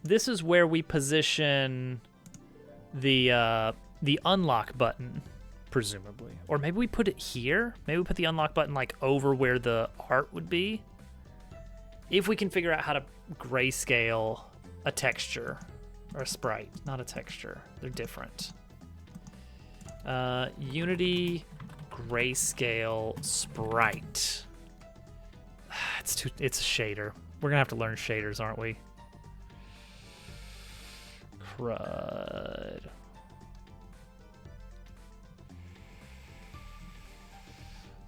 this is where we position the unlock button, presumably. Or maybe we put it here. Maybe we put the unlock button like over where the art would be. If we can figure out how to grayscale a texture or a sprite, not a texture. They're different. Unity grayscale sprite. It's a shader. We're gonna have to learn shaders, aren't we? Crud.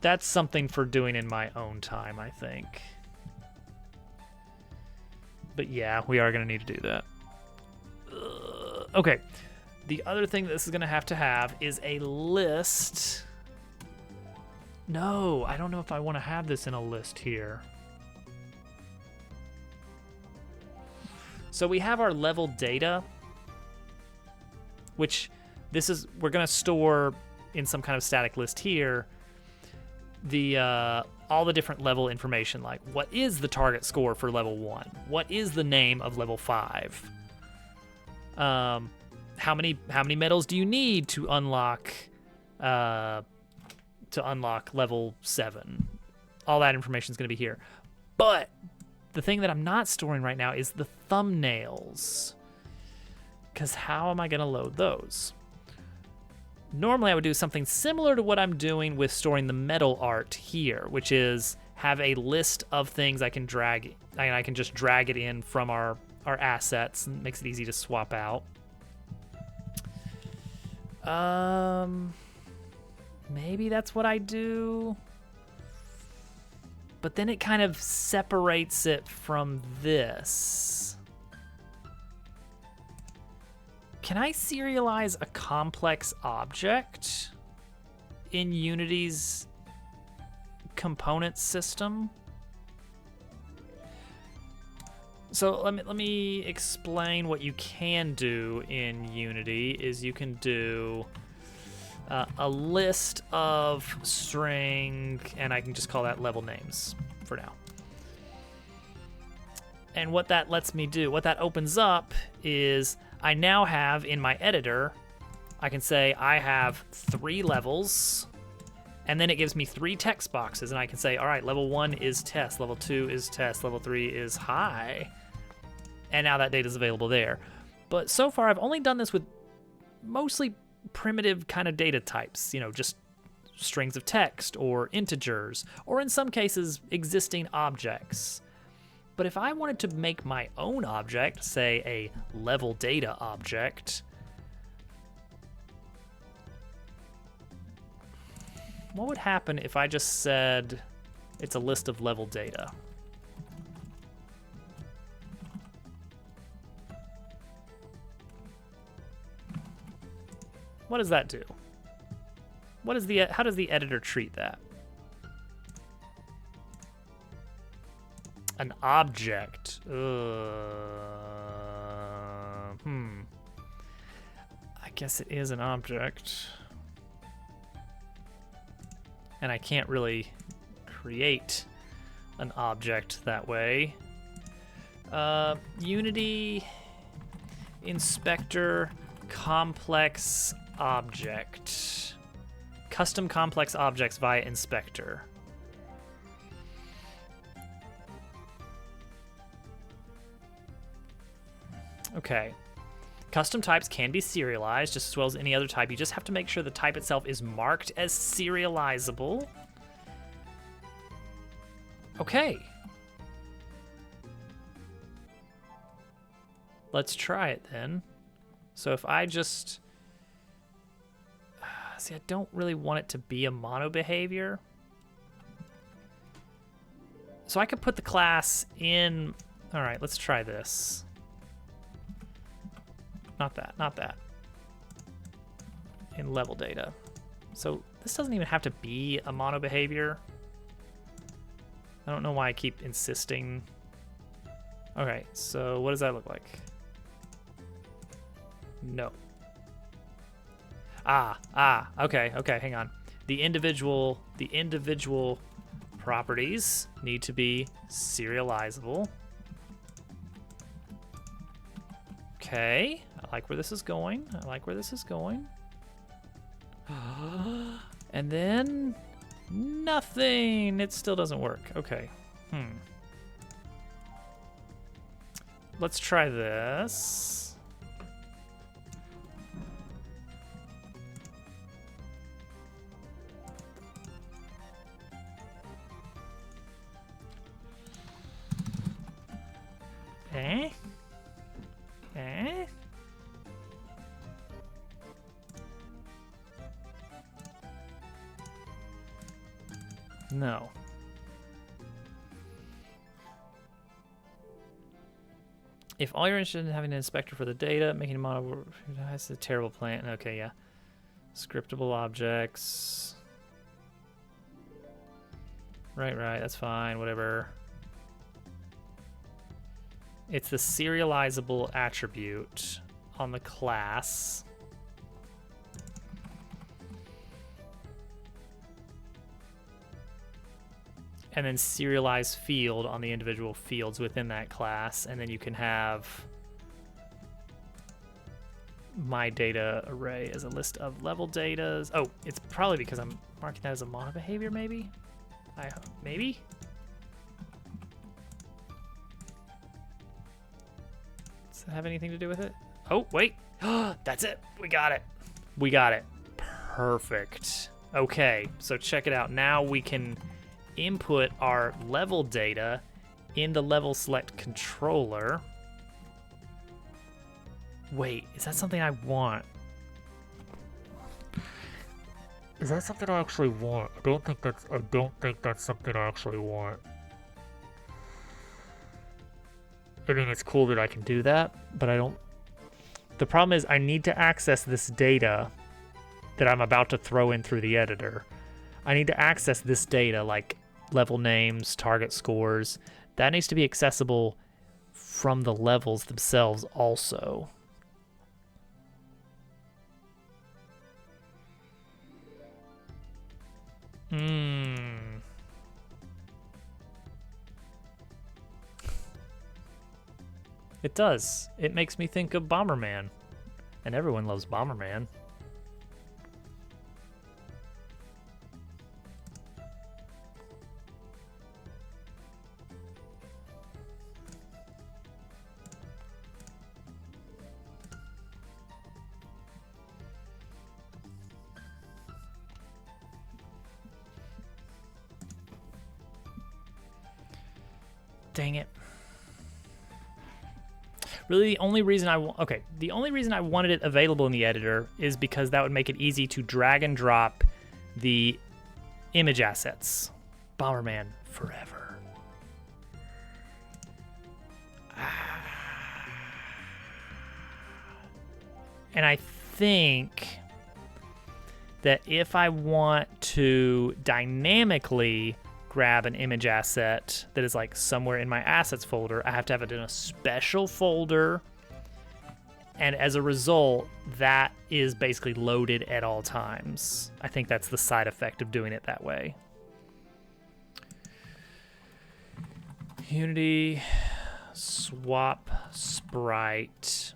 That's something for doing in my own time, I think. But yeah, we are going to need to do that. Okay. The other thing this is going to have is a list. No, I don't know if I want to have this in a list here. So we have our level data, which we're going to store in some kind of static list here. All the different level information, like what is the target score for level 1? What is the name of level 5? How many medals do you need to unlock level 7? All that information is going to be here. But the thing that I'm not storing right now is the thumbnails, because how am I going to load those? Normally, I would do something similar to what I'm doing with storing the metal art here, which is have a list of things I can drag, and I can just drag it in from our assets, and it makes it easy to swap out. Maybe that's what I do. But then it kind of separates it from this. Can I serialize a complex object in Unity's component system? So let me explain what you can do in Unity. Is you can do a list of string, and I can just call that level names for now. And what that lets me do, what that opens up is I now have in my editor, I can say I have 3 levels, and then it gives me 3 text boxes, and I can say, all right, level 1 is test, level 2 is test, level 3 is high. And now that data is available there. But so far, I've only done this with mostly primitive kind of data types, just strings of text or integers, or in some cases, existing objects. But if I wanted to make my own object, say a level data object, what would happen if I just said it's a list of level data? What does that do? How does the editor treat that? An object. I guess it is an object. And I can't really create an object that way. Unity Inspector Complex Object. Custom complex objects via Inspector. Okay. Custom types can be serialized just as well as any other type. You just have to make sure the type itself is marked as serializable. Okay. Let's try it then. So if I just... see, I don't really want it to be a mono behavior. So I could put the class in... All right, let's try this. Not that. In level data. So this doesn't even have to be a mono behavior. I don't know why I keep insisting. Okay, so what does that look like? No. Okay, hang on. The individual properties need to be serializable. Okay, I like where this is going. I like where this is going. And then nothing. It still doesn't work. Okay. Let's try this. Eh? Eh? No. If all you're interested in having an inspector for the data, making a model, that's a terrible plan. Okay, yeah. Scriptable objects. Right, that's fine, whatever. It's the serializable attribute on the class. And then serialize field on the individual fields within that class. And then you can have my data array as a list of level datas. Oh, it's probably because I'm marking that as a mono behavior, maybe? Maybe? Does it have anything to do with it? Oh, wait. That's it. We got it. We got it. Perfect. Okay, so check it out. Now we can input our level data in the level select controller. Wait, is that something I want? Is that something I actually want? I don't think that's something I actually want. I mean, it's cool that I can do that, but I don't. The problem is I need to access this data that I'm about to throw in through the editor. I need to access this data, like level names, target scores. That needs to be accessible from the levels themselves also. It does. It makes me think of Bomberman. And everyone loves Bomberman. Dang it. Really, the only reason the only reason I wanted it available in the editor is because that would make it easy to drag and drop the image assets. Bomberman forever. And I think that if I want to dynamically grab an image asset that is like somewhere in my assets folder, I have to have it in a special folder, and as a result that is basically loaded at all times. I think that's the side effect of doing it that way. Unity swap sprite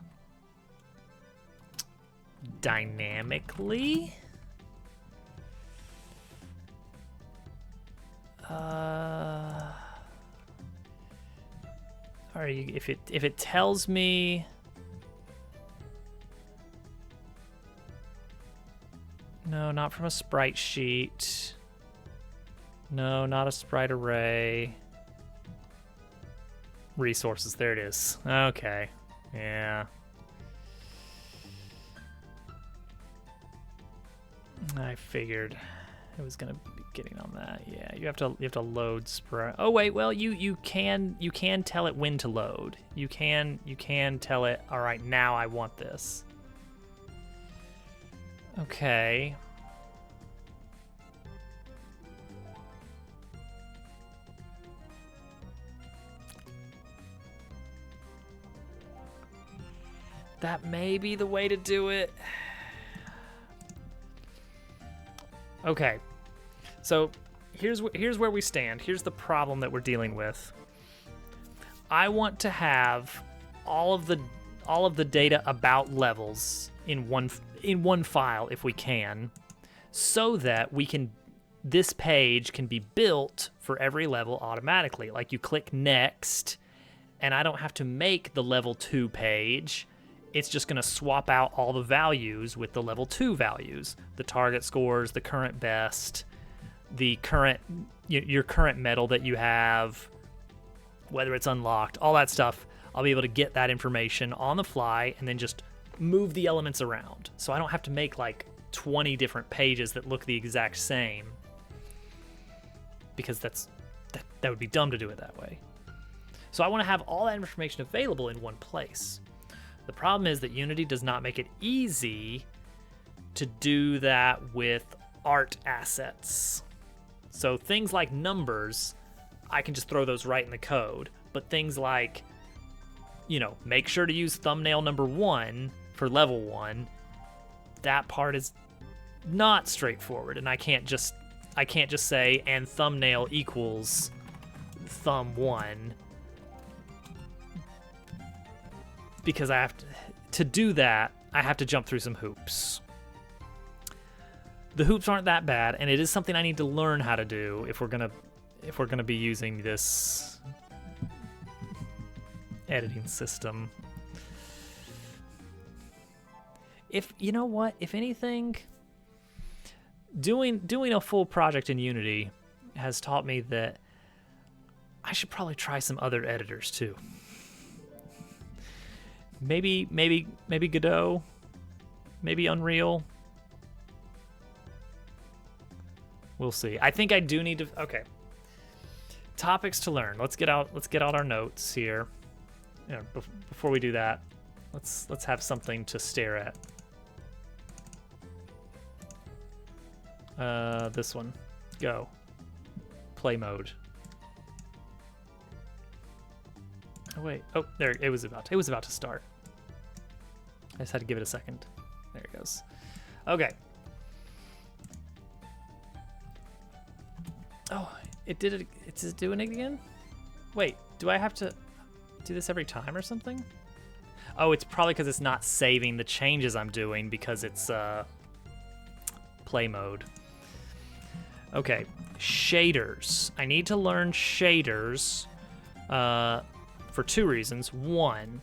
dynamically. Or if it tells me no, not from a sprite sheet. No, not a sprite array. Resources, there it is. Okay. Yeah. I figured I was gonna be getting on that. Yeah, you have to load sprite. Oh wait, well you can tell it when to load. You can tell it, all right, now I want this. Okay. That may be the way to do it. Okay, so here's where we stand. Here's the problem that we're dealing with. I want to have all of the of the data about levels in one file if we can, so that this page can be built for every level automatically. Like you click next, and I don't have to make the level 2 page. It's just going to swap out all the values with the level 2 values, the target scores, the current best, the current your current medal that you have, whether it's unlocked, all that stuff. I'll be able to get that information on the fly and then just move the elements around. So I don't have to make like 20 different pages that look the exact same, because that would be dumb to do it that way. So I want to have all that information available in one place. The problem is that Unity does not make it easy to do that with art assets. So things like numbers, I can just throw those right in the code. But things like, make sure to use thumbnail number 1 for level 1, that part is not straightforward. And I can't just say, and thumbnail equals thumb 1. Because I have to do that, I have to jump through some hoops. The hoops aren't that bad, and it is something I need to learn how to do if we're gonna be using this editing system. If anything, doing a full project in Unity has taught me that I should probably try some other editors too. Maybe Godot, maybe Unreal. We'll see. I think I do need to. Okay. Topics to learn. Let's get out our notes here. Before we do that, let's have something to stare at. This one. Go. Play mode. Oh wait. Oh, there it was about to start. I just had to give it a second. There it goes. Okay. Oh, it did it. It's doing it again? Wait, do I have to do this every time or something? Oh, it's probably because it's not saving the changes I'm doing because it's play mode. Okay, shaders. I need to learn shaders for 2 reasons. 1,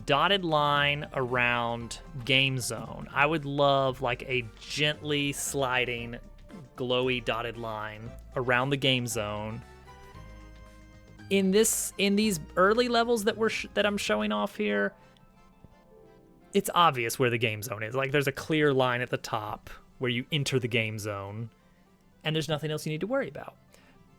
dotted line around game zone. I would love like a gently sliding glowy dotted line around the game zone. In these early levels that I'm showing off here, it's obvious where the game zone is. Like there's a clear line at the top where you enter the game zone, and there's nothing else you need to worry about.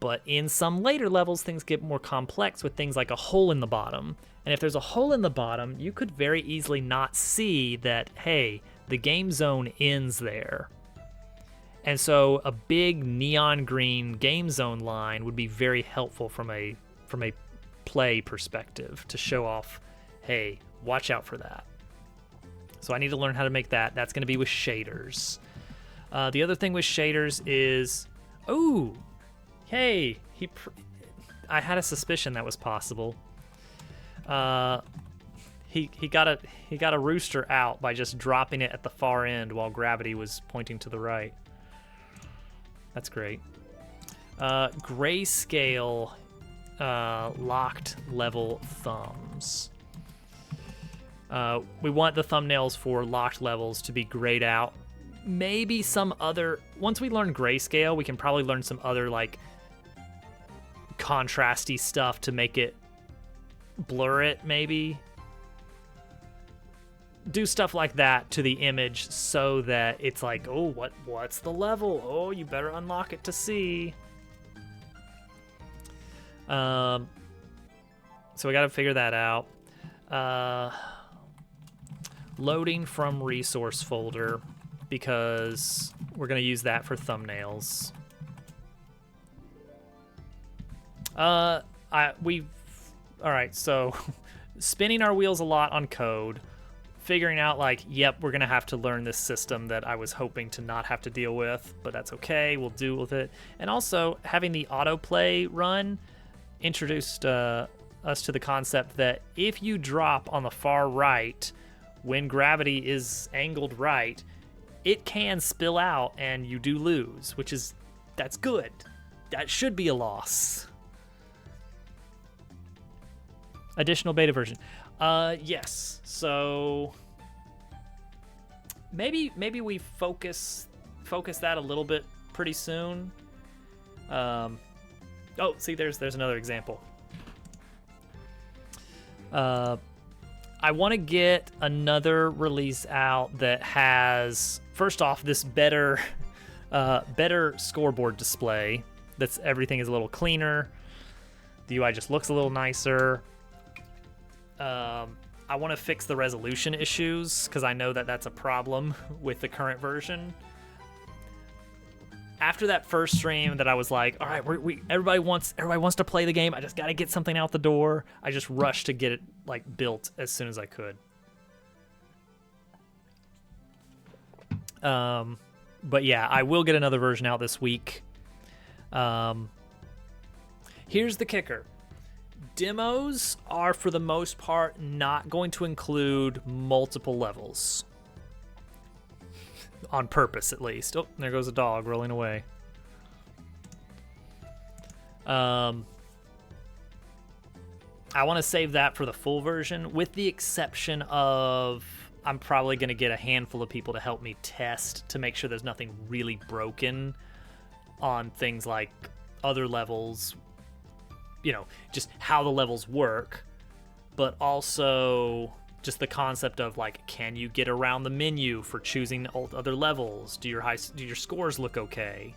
But in some later levels, things get more complex with things like a hole in the bottom. And if there's a hole in the bottom, you could very easily not see that, hey, the game zone ends there. And so a big neon green game zone line would be very helpful from a play perspective to show off, hey, watch out for that. So I need to learn how to make that. That's going to be with shaders. The other thing with shaders is, oh, hey, I had a suspicion that was possible. He got a rooster out by just dropping it at the far end while gravity was pointing to the right. That's great. Grayscale locked level thumbs. We want the thumbnails for locked levels to be grayed out. Maybe some other, once we learn grayscale, we can probably learn some other like contrasty stuff to make it blur it, maybe. Do stuff like that to the image so that it's like, oh, what's the level? Oh, you better unlock it to see. So we got to figure that out. Loading from resource folder, because we're going to use that for thumbnails. All right, so spinning our wheels a lot on code, figuring out like, yep, we're going to have to learn this system that I was hoping to not have to deal with, but that's okay, we'll deal with it. And also having the autoplay run introduced us to the concept that if you drop on the far right when gravity is angled right, it can spill out and you do lose, that's good. That should be a loss. Additional beta version. Yes. So maybe we focus that a little bit pretty soon. Oh, see, there's another example. I want to get another release out that has, first off, this better scoreboard display. That's everything is a little cleaner. The UI just looks a little nicer. I want to fix the resolution issues because I know that that's a problem with the current version. After that first stream that I was like, all right, everybody wants to play the game. I just got to get something out the door. I just rushed to get it like built as soon as I could. But yeah, I will get another version out this week. Here's the kicker. Demos are, for the most part, not going to include multiple levels. On purpose, at least. Oh, there goes a dog rolling away. I want to save that for the full version, with the exception of I'm probably going to get a handful of people to help me test to make sure there's nothing really broken on things like other levels, just how the levels work, but also just the concept of like, can you get around the menu for choosing other levels? Do your scores look okay?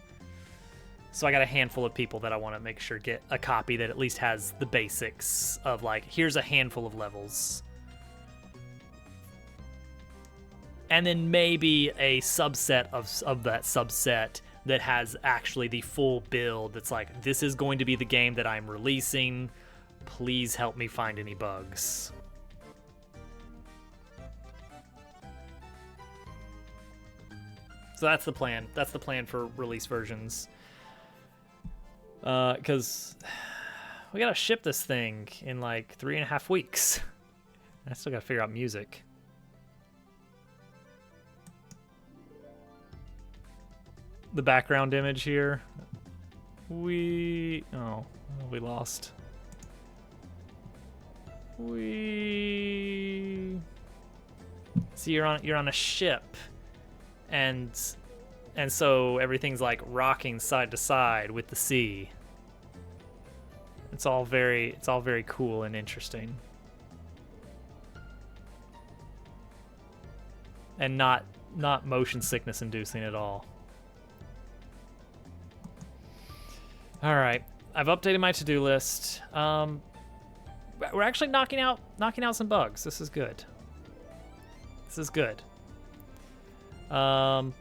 So I got a handful of people that I want to make sure get a copy that at least has the basics of like, here's a handful of levels. And then maybe a subset of that subset that has actually the full build that's like, this is going to be the game that I'm releasing. Please help me find any bugs. So that's the plan. That's the plan for release versions. Because we gotta ship this thing in like 3.5 weeks. I still gotta figure out music. The background image here. We lost. See, you're on a ship. And so everything's like rocking side to side with the sea. It's all very cool and interesting. And not motion sickness inducing at all. All right, I've updated my to-do list. We're actually knocking out some bugs. This is good. I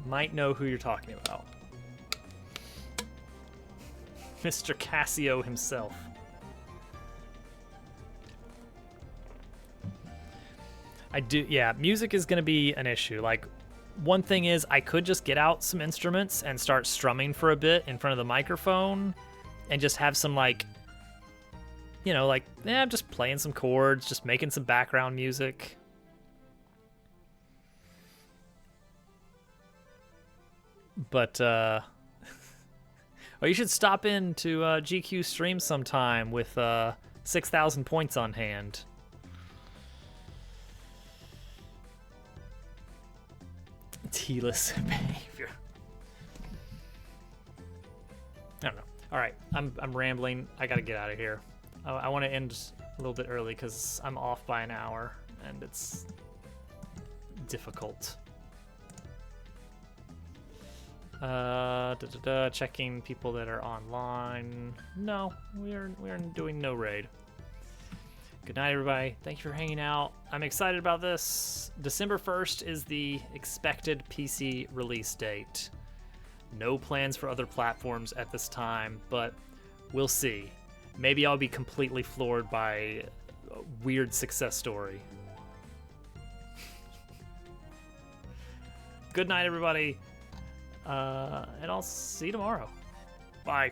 might know who you're talking about. Mr. Cassio himself. Yeah, music is going to be an issue. Like, one thing is I could just get out some instruments and start strumming for a bit in front of the microphone and just have some I'm just playing some chords, just making some background music. But, you should stop in to GQ stream sometime with 6,000 points on hand. Teeless behavior. I don't know. All right, I'm rambling. I gotta get out of here. I want to end a little bit early because I'm off by an hour and it's difficult. Checking people that are online. No, we're doing no raid. Good night, everybody. Thank you for hanging out. I'm excited about this. December 1st is the expected PC release date. No plans for other platforms at this time, but we'll see. Maybe I'll be completely floored by a weird success story. Good night, everybody. And I'll see you tomorrow. Bye.